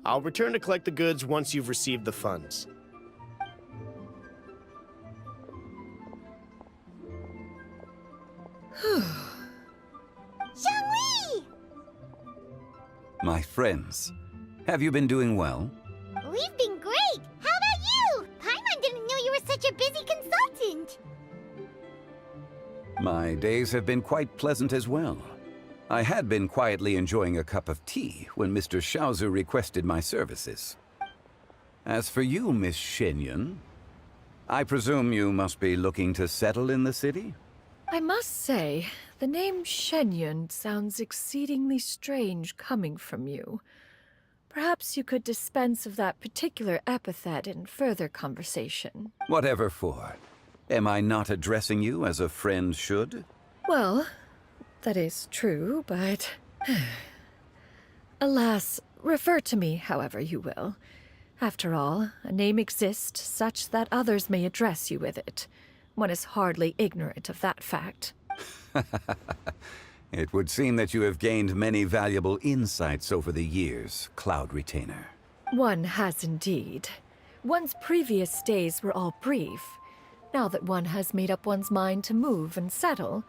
I'll return to collect the goods once you've received the funds. Zhongli! My friends, have you been doing well? We've been great! How about you? Paimon didn't know you were such a busy consultant! My days have been quite pleasant as well. I had been quietly enjoying a cup of tea when Mr. Xiaozu requested my services. As for you, Miss Xianyun, I presume you must be looking to settle in the city? I must say, the name Xianyun sounds exceedingly strange coming from you. Perhaps you could dispense of that particular epithet in further conversation. Whatever for. Am I not addressing you as a friend should? Well, that is true, but... Alas, refer to me however you will. After all, a name exists such that others may address you with it. One is hardly ignorant of that fact. It would seem that you have gained many valuable insights over the years, Cloud Retainer. One has indeed. One's previous days were all brief. Now that one has made up one's mind to move and settle,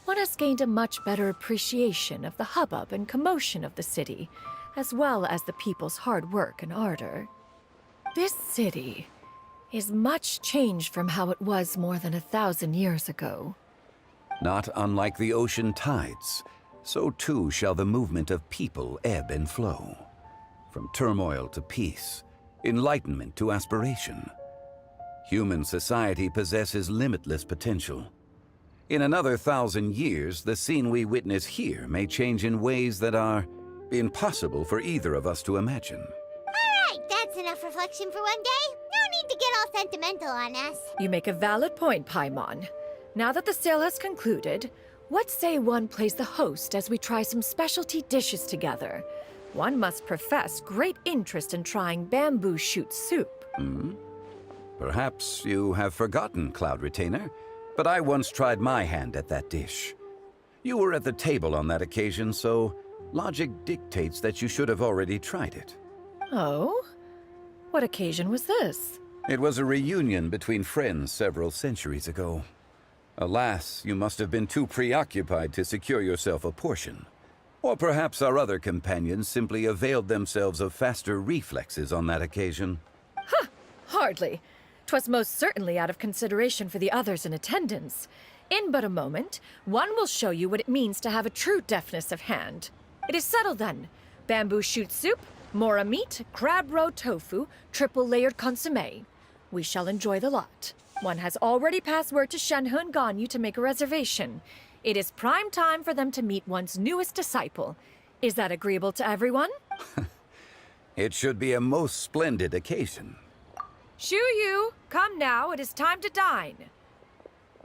one has gained a much better appreciation of the hubbub and commotion of the city, as well as the people's hard work and ardor. This city is much changed from how it was more than 1,000 years ago. Not unlike the ocean tides, so too shall the movement of people ebb and flow. From turmoil to peace, enlightenment to aspiration. Human society possesses limitless potential. In another 1,000 years, the scene we witness here may change in ways that are impossible for either of us to imagine. All right, that's enough reflection for one day. No need to get all sentimental on us. You make a valid point, Paimon. Now that the sale has concluded, what say one plays the host as we try some specialty dishes together? One must profess great interest in trying bamboo shoot soup. Perhaps you have forgotten, Cloud Retainer, but I once tried my hand at that dish. You were at the table on that occasion, so logic dictates that you should have already tried it. Oh? What occasion was this? It was a reunion between friends several centuries ago. Alas, you must have been too preoccupied to secure yourself a portion. Or perhaps our other companions simply availed themselves of faster reflexes on that occasion. Huh! Hardly. 'Twas most certainly out of consideration for the others in attendance. In but a moment, one will show you what it means to have a true deftness of hand. It is settled then. Bamboo shoot soup, mora meat, crab roe tofu, triple-layered consommé. We shall enjoy the lot. One has already passed word to Xianyun and Ganyu to make a reservation. It is prime time for them to meet one's newest disciple. Is that agreeable to everyone? It should be a most splendid occasion. Shu Yu, come now, it is time to dine.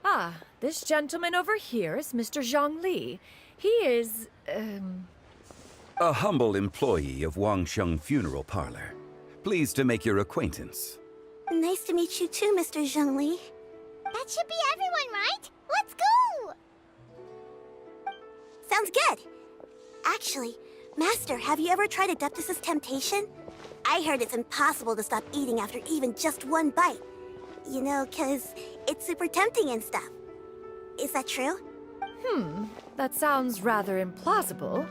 Ah, this gentleman over here is Mr. Zhang Li. He is, A humble employee of Wangsheng Funeral Parlor. Pleased to make your acquaintance. Nice to meet you too, Mr. Zhengli. That should be everyone, right? Let's go! Sounds good. Actually, Master, have you ever tried Adeptus' temptation? I heard it's impossible to stop eating after even just one bite. You know, 'cause it's super tempting and stuff. Is that true? That sounds rather implausible.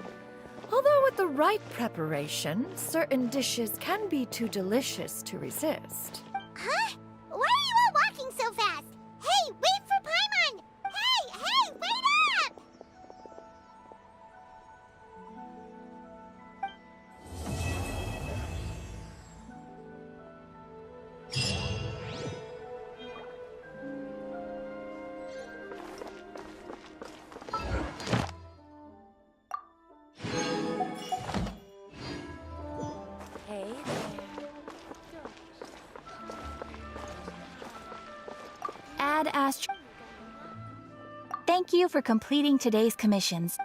Although with the right preparation, certain dishes can be too delicious to resist. Huh? Why are you all walking so fast? Hey, wait for Paimon! Hey, wait up! Ad Astra. Thank you for completing today's commissions.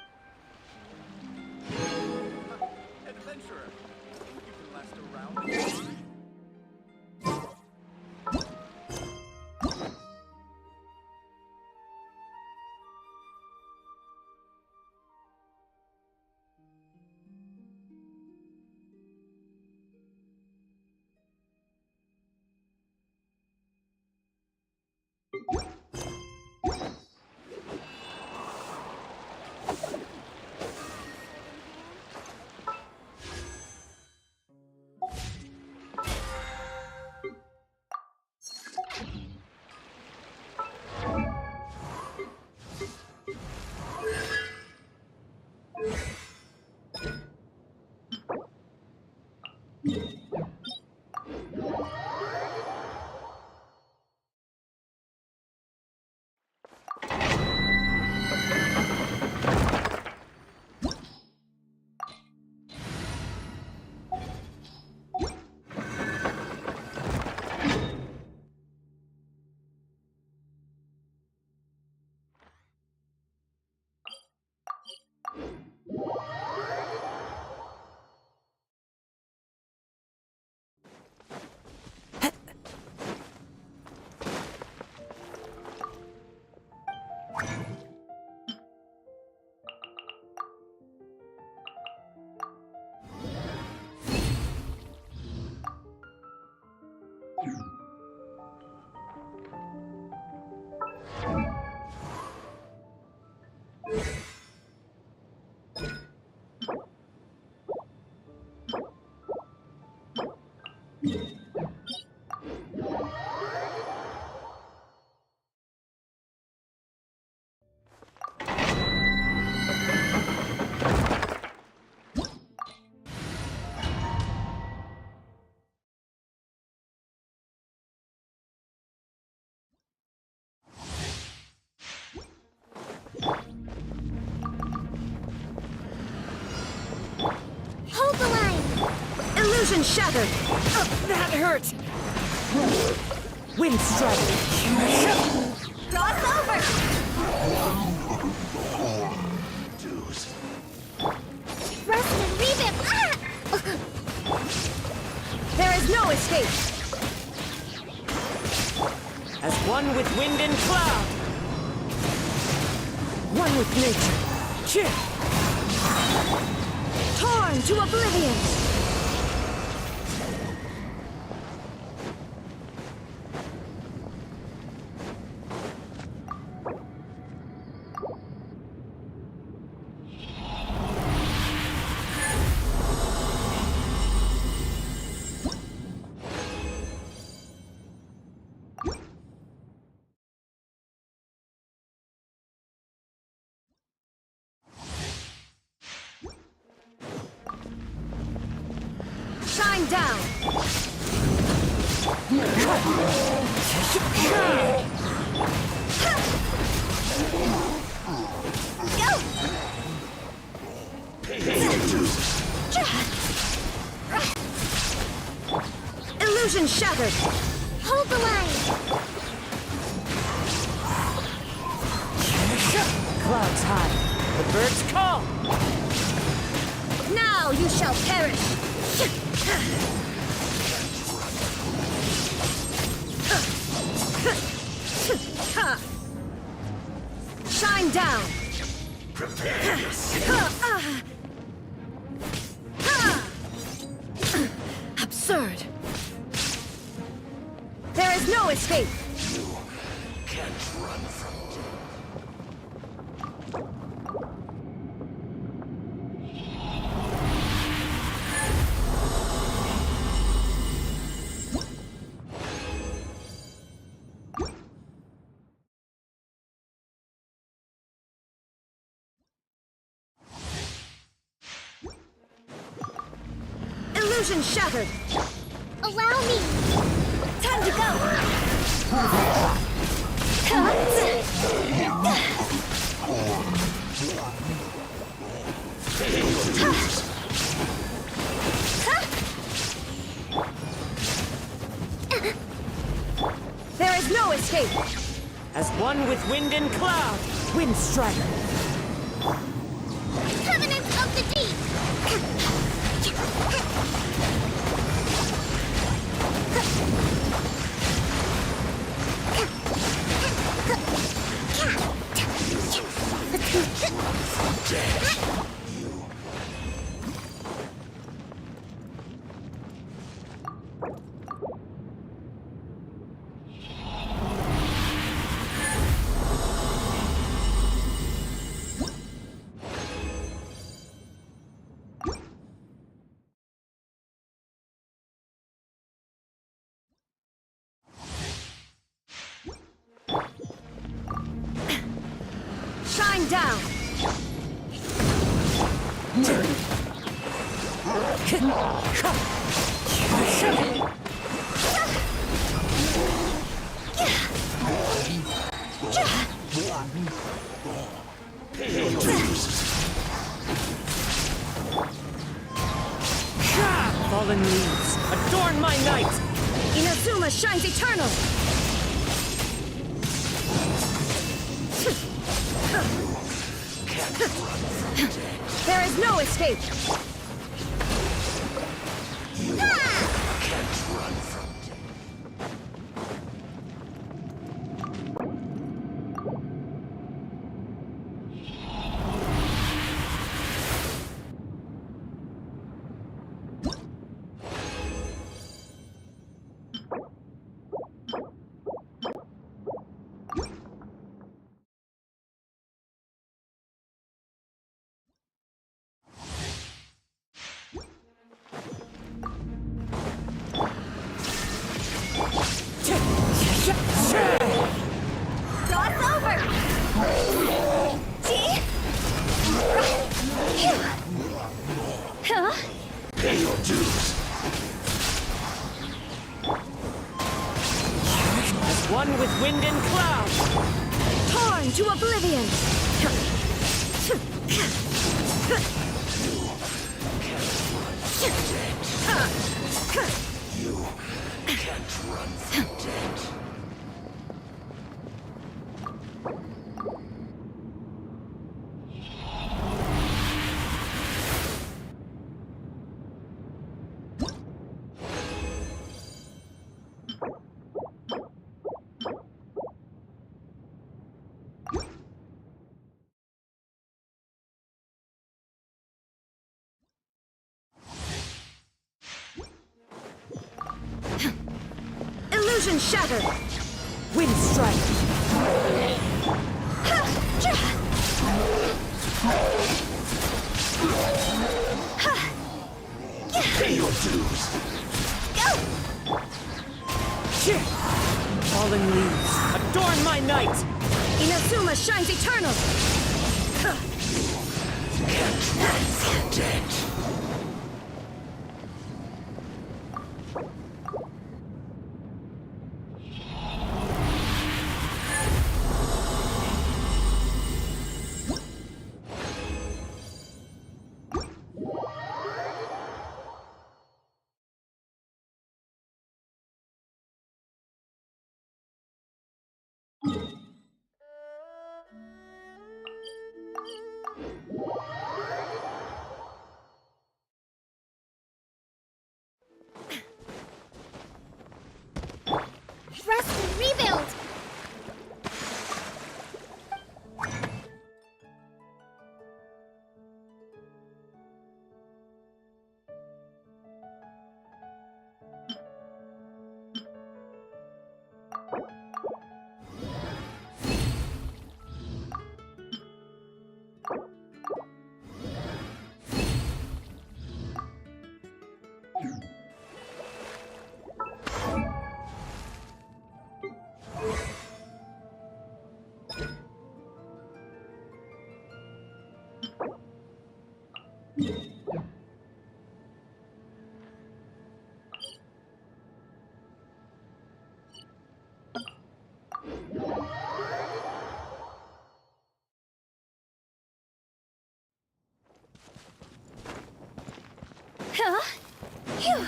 Illusion shattered! That hurt! Wind strike! Cross over! Rust and revamp! There is no escape! As one with wind and cloud! One with nature! Cheer! Torn to oblivion! Shine down! Illusion shattered! Hold the line! Clouds high, the birds call! Now you shall perish! Shine down! Prepare yourself! Absurd! There is no escape! You can't run from it. Illusion shattered! Allow me! Time to go! There is no escape! As one with wind and cloud! Wind strike! Covenant of the Deep! Shine down! Fallen leaves, adorn my night! Inazuma shines eternal! There is no escape! Pay your dues. As one with wind and cloud! Torn to oblivion! You can't run from death. Illusion shattered! Wind strike! Pay your dues. Fallen leaves, adorn my night! Inazuma shines eternal! Can't run from death. Rest and rebuild! Huh? Phew.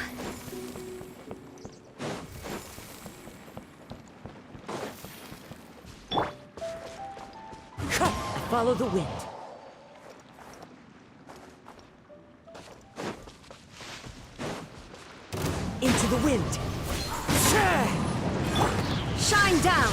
Follow the wind. Into the wind. Shine down!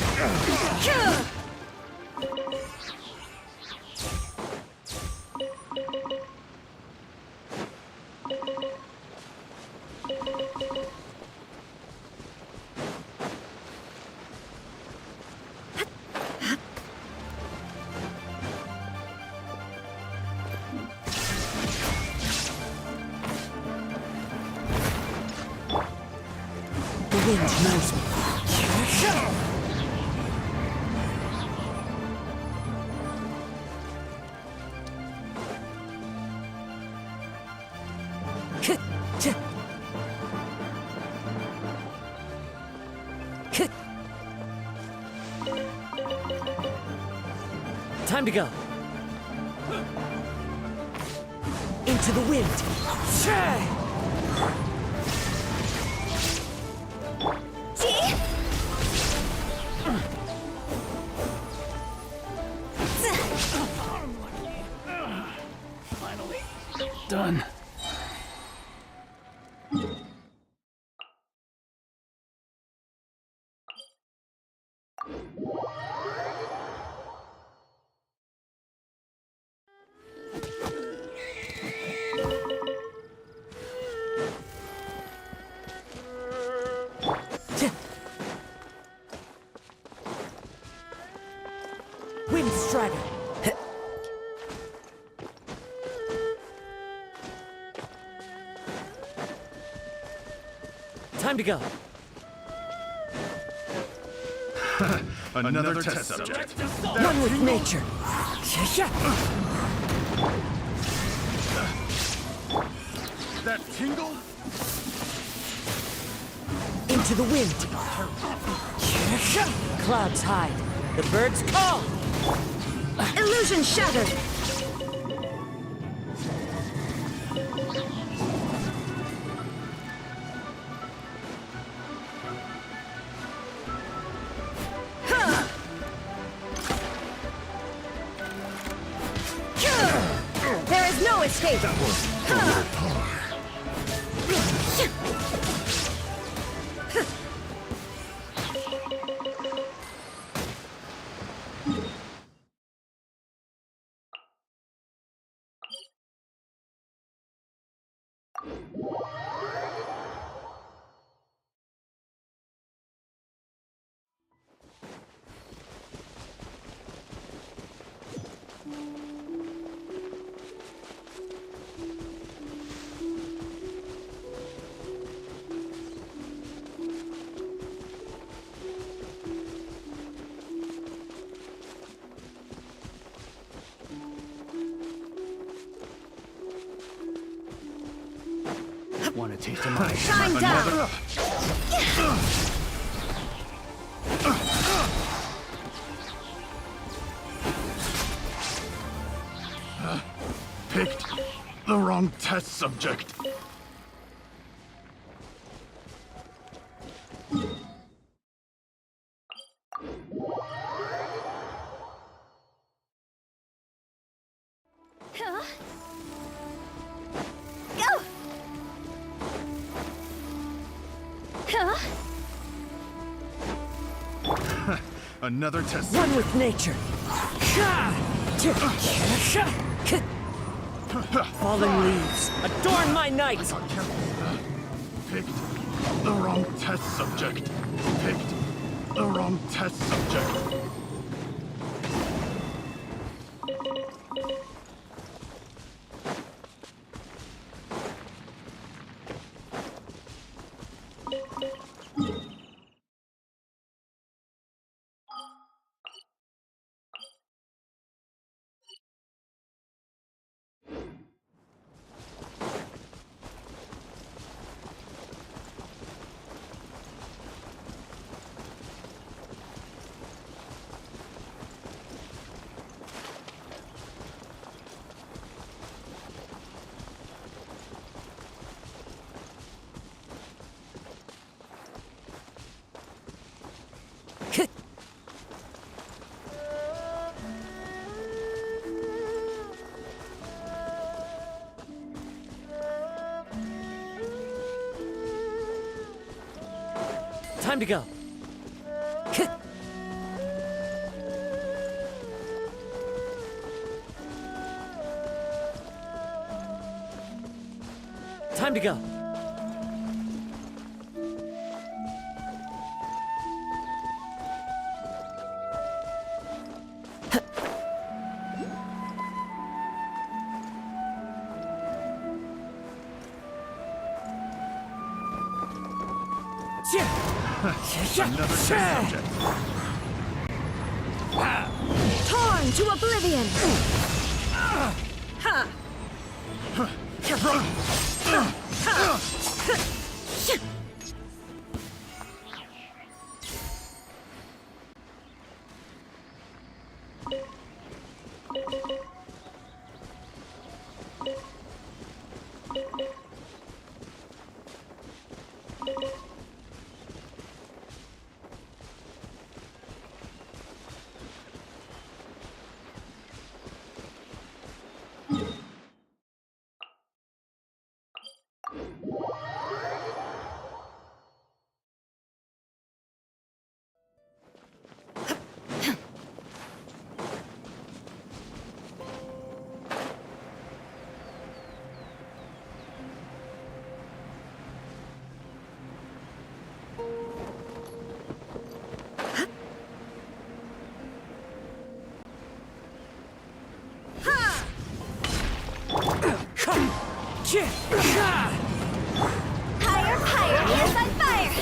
The wind knows me. Time to go. Into the wind. Finally done. Wind strider. Time to go. Another test subject. One with nature. That tingle? Into the wind. Clouds hide. The birds call. Illusion shattered! escape! Want a taste of my Shine down! Picked the wrong test subject. Another test. One with nature. Fallen leaves, adorn my night! Picked the wrong test subject. Picked the wrong test subject. Time to go. Time to go. Another test subject. Torn to oblivion! Ha! Higher, higher, ears on fire!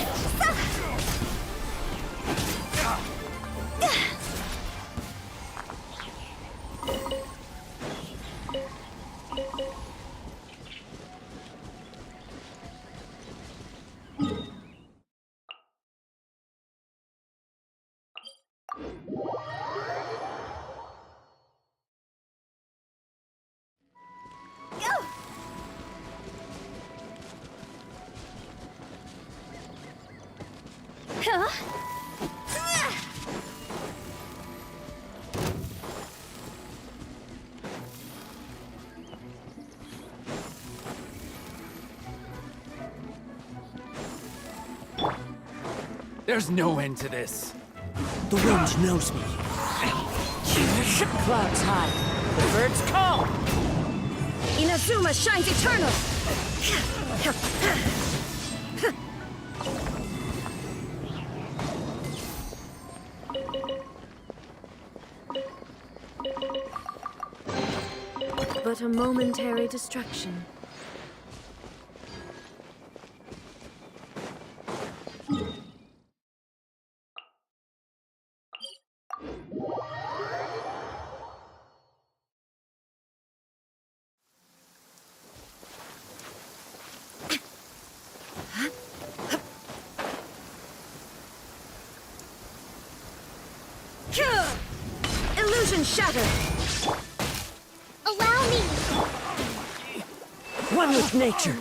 There's no end to this. The wind knows me. Clouds high. The birds call. Inazuma shines eternal! But a momentary distraction. Illusion shattered! Allow me! One with nature.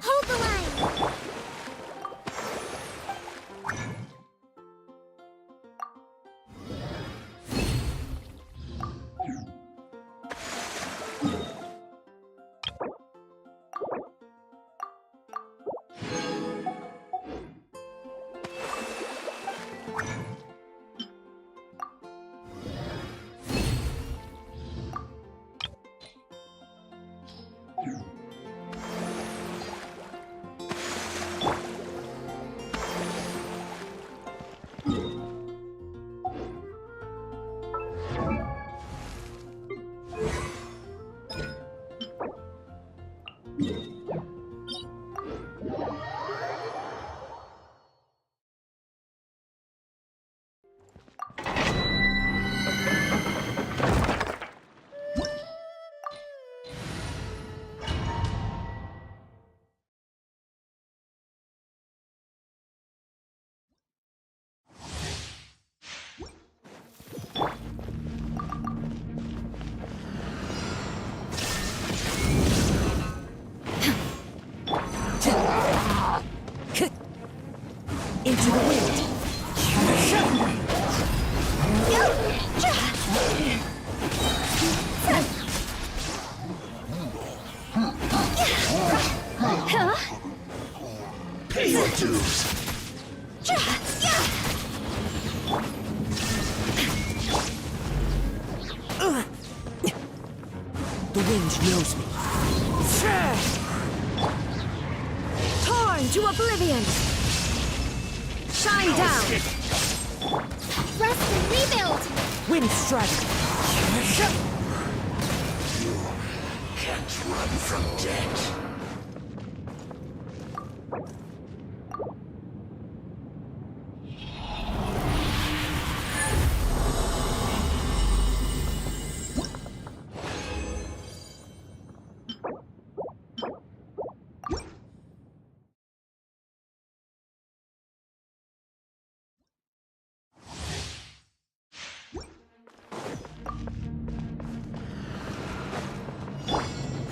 Hold the line! Into the wind. Huh? Pay your dues. The wind knows me. Torn to oblivion! Shine down! Rest and rebuild! Wind strike! Can't run from death.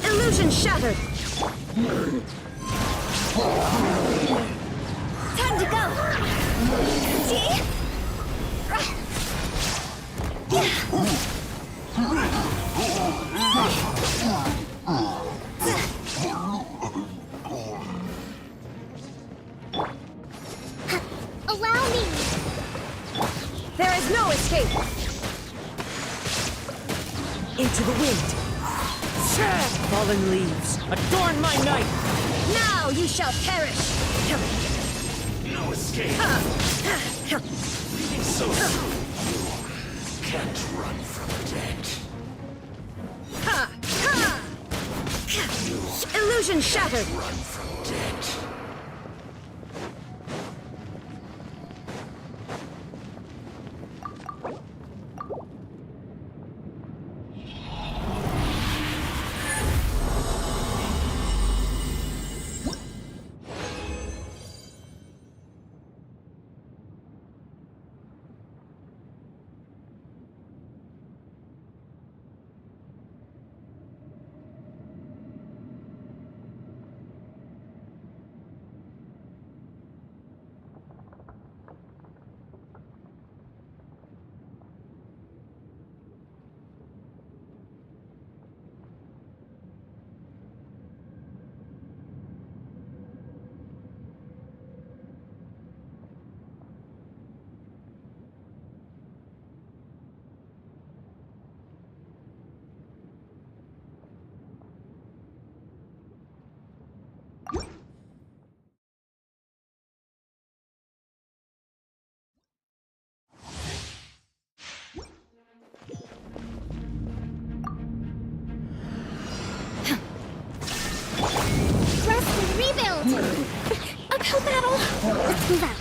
Illusion shattered! Time to go! See? Allow me! There is no escape! Into the wind! Fallen leaves, adorn my night! Now you shall perish! No escape. Leaving so soon. You can't run from death. Illusion shattered! Run from death. Rest and rebuild! Uphill battle! Let's move out.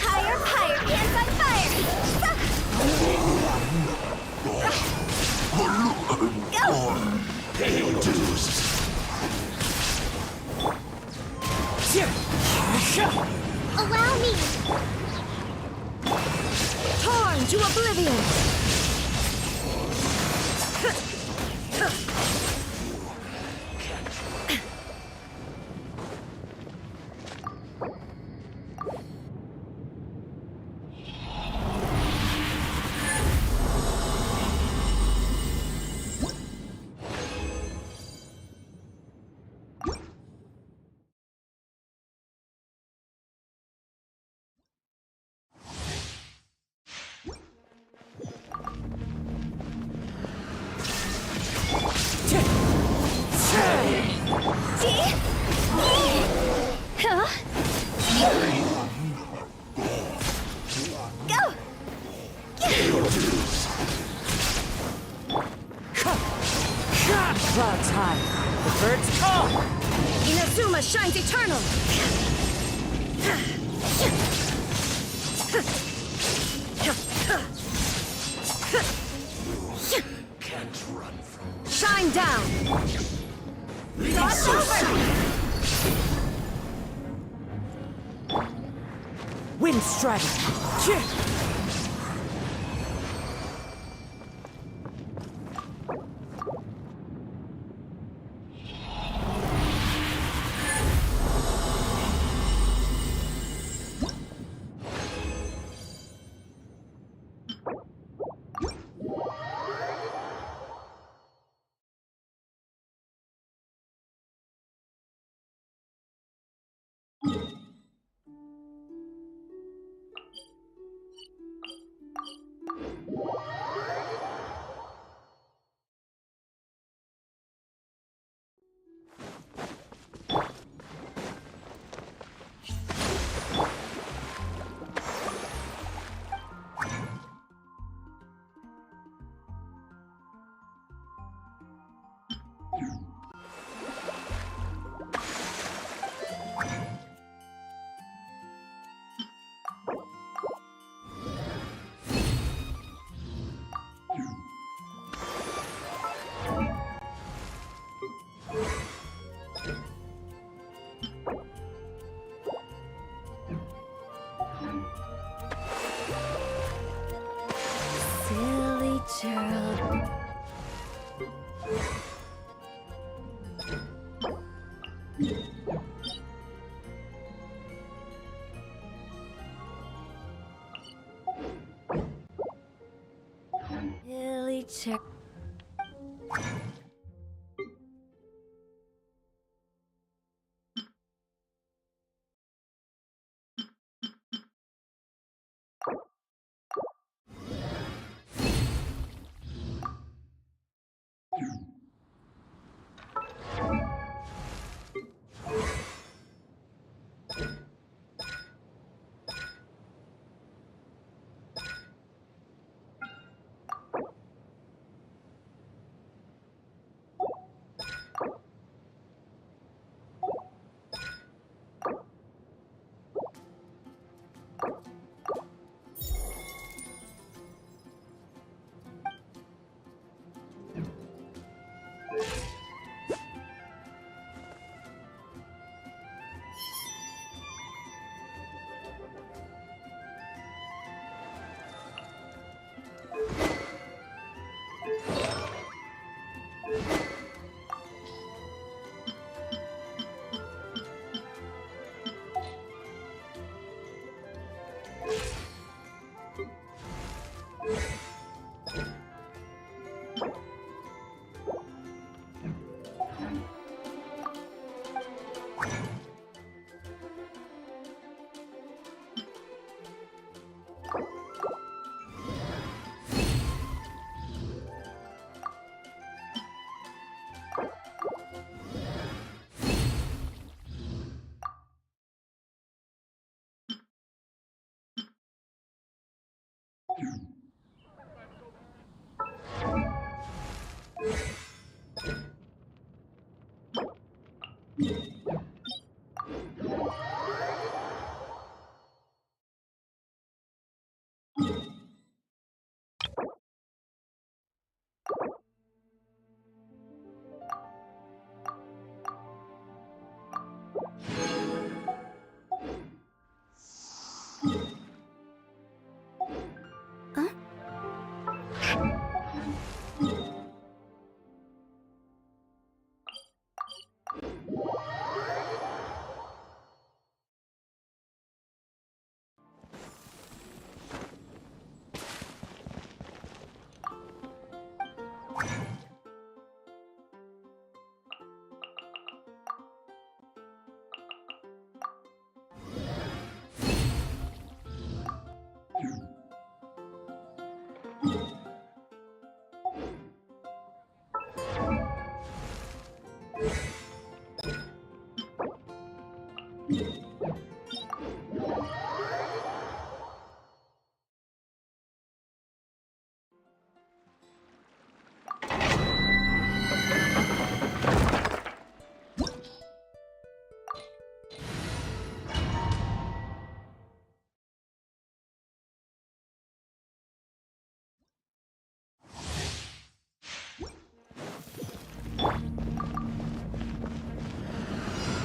Higher, higher, hands on fire! Go! Pay your dues. Allow me! Torn to oblivion! Clouds high, the birds call! Inazuma shines eternal! Can't run from Shine down! Cross over! Wind strike! check.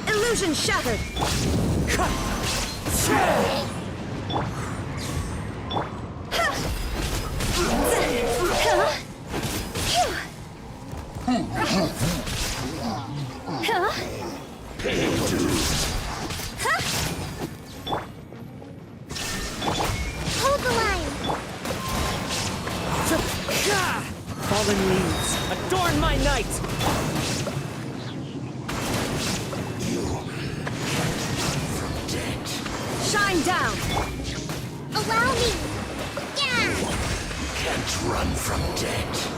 Illusion shattered! Hold the line! Fallen leaves, adorn my night! Shine down! Allow me! Yeah! Can't run from death.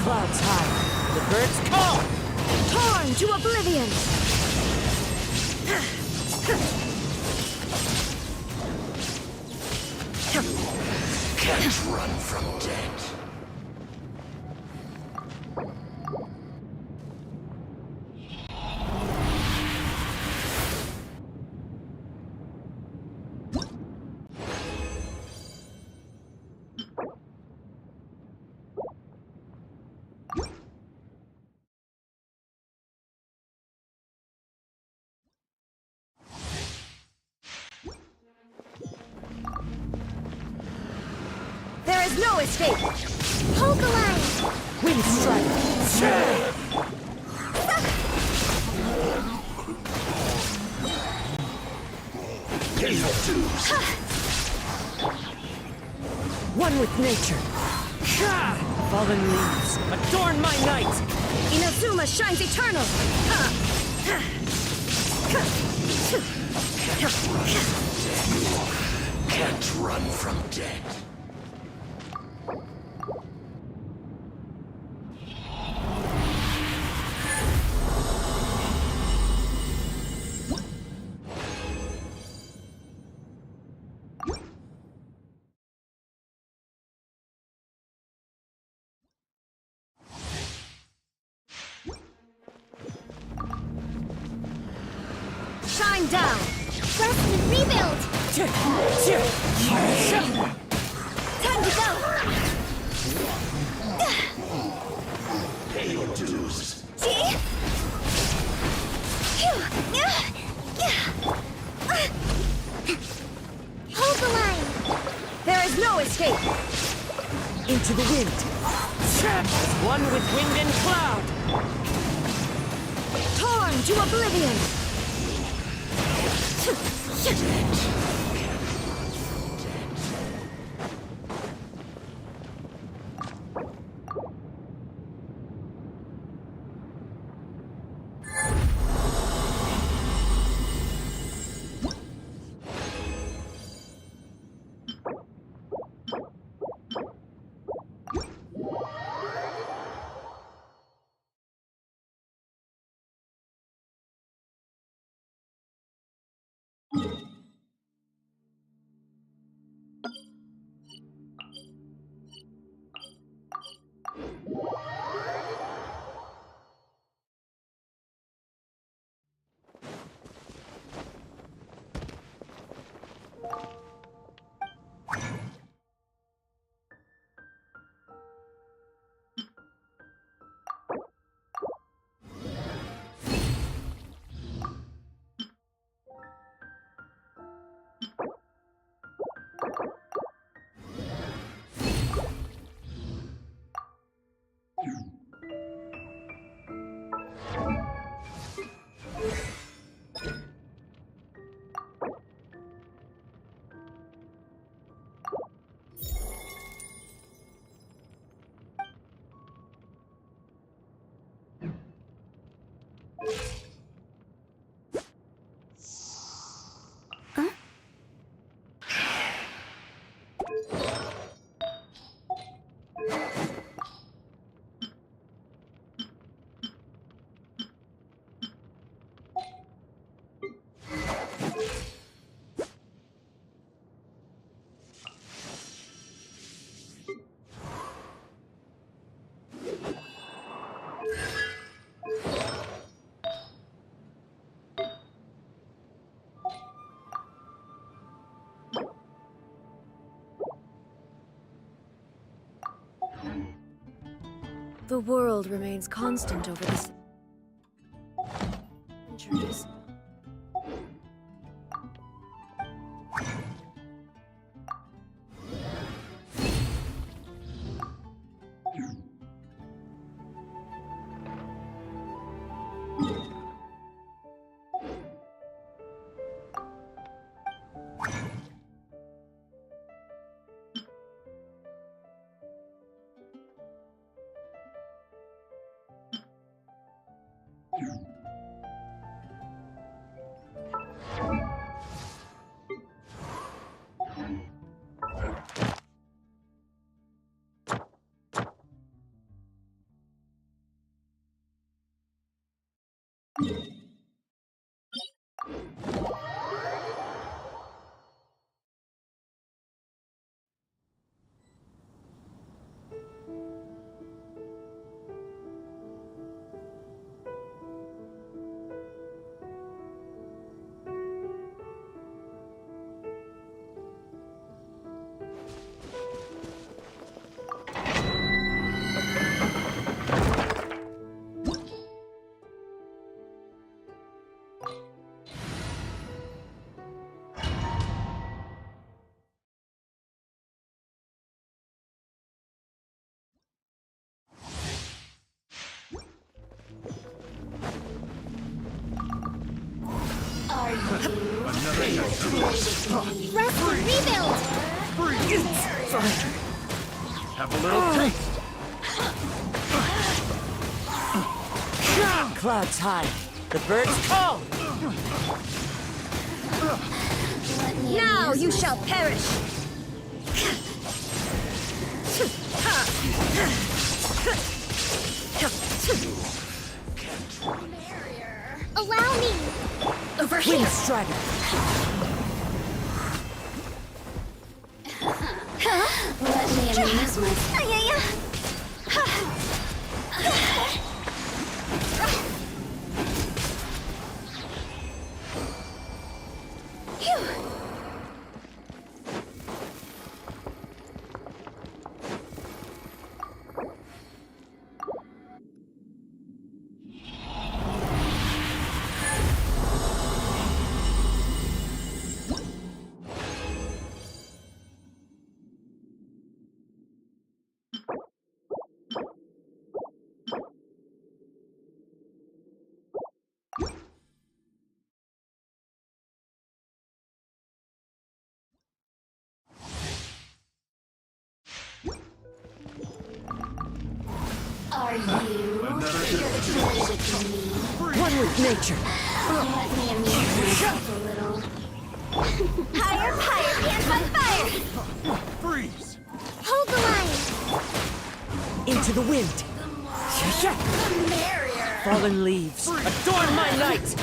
Clouds high, the birds call! Torn to oblivion! Can't run from death. There is no escape! Hold the line! Wind strike! One with nature. Fallen leaves, adorn my night! Inazuma shines eternal! Can't run from death. Shine down! Rest and rebuild! Time to go! Pay your dues. Hold the line! There is no escape! Into the wind. One with wind and cloud. Torn to oblivion! The world remains constant over the centuries. Rest and rebuild! Have a little taste. Clouds high. The birds call. Now you shall perish! Allow me! Over here! Wind Strider. Let me amuse myself. Are you related to me? One with nature. Let me amuse myself a little. Higher, higher, hands on fire! Freeze! Hold the line! Into the wind. Fallen leaves. Adorn my night.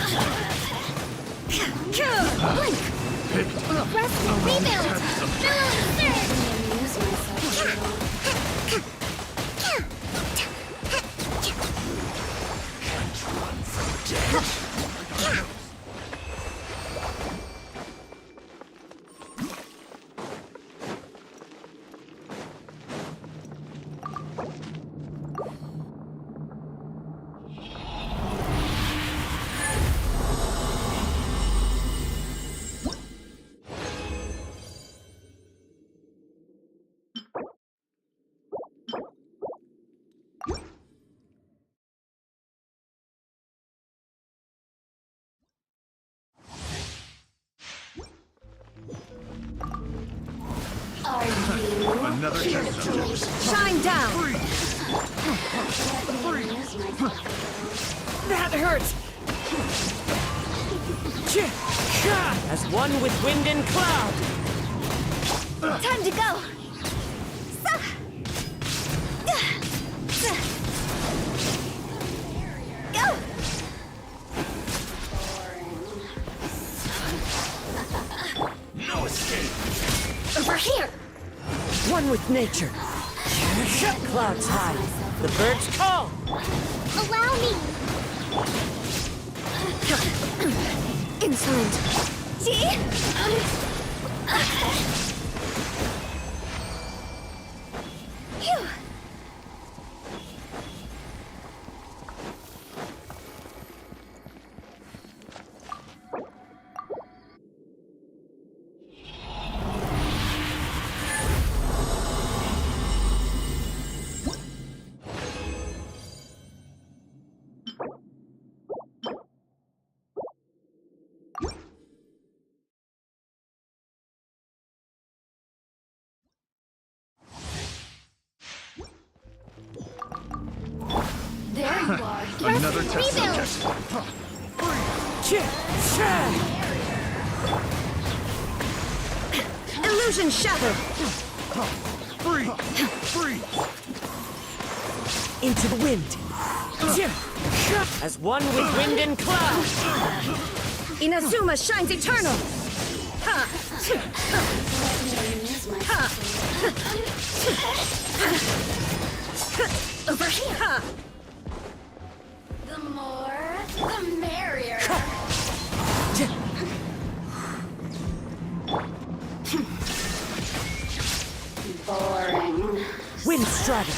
Blink! Rest and rebuild! Billowing surge! Let me amuse myself a little. Can't run from death. Are you Another test subject. Shine down! That hurts. As one with wind and cloud. Time to go! Go! No escape. Over here! One with nature. Clouds high. The birds call. Allow me! Insolent! See? Phew! There you are. Another test Rebuild. subject. Illusion shattered! Freeze! Freeze! Into the wind. As one with wind and cloud. Inazuma shines eternal! Ha! Ha! Over here! Ha! The more, the merrier. Boring. Wind Strider.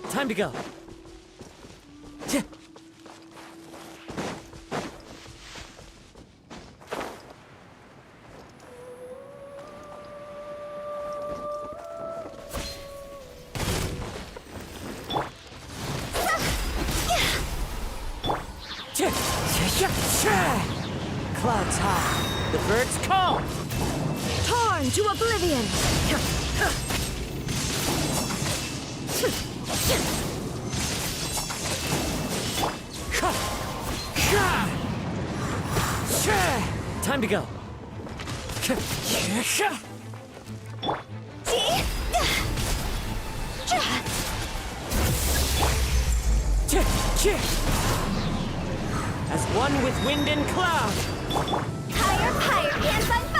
Time to go. Tch. Clouds high, the birds call. Torn to oblivion! Time to go. As one with wind and cloud. Higher, hands on fire!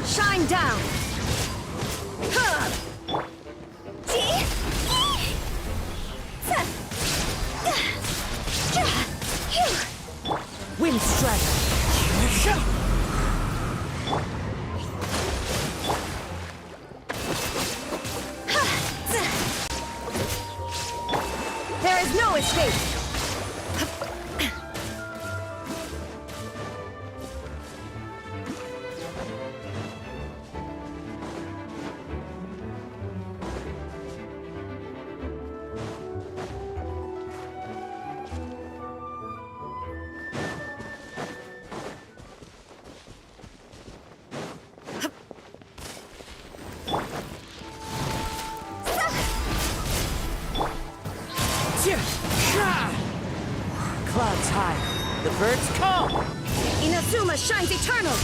Shine down! Wind strike! There is no escape! Clouds high, the birds call! Inazuma shines eternal!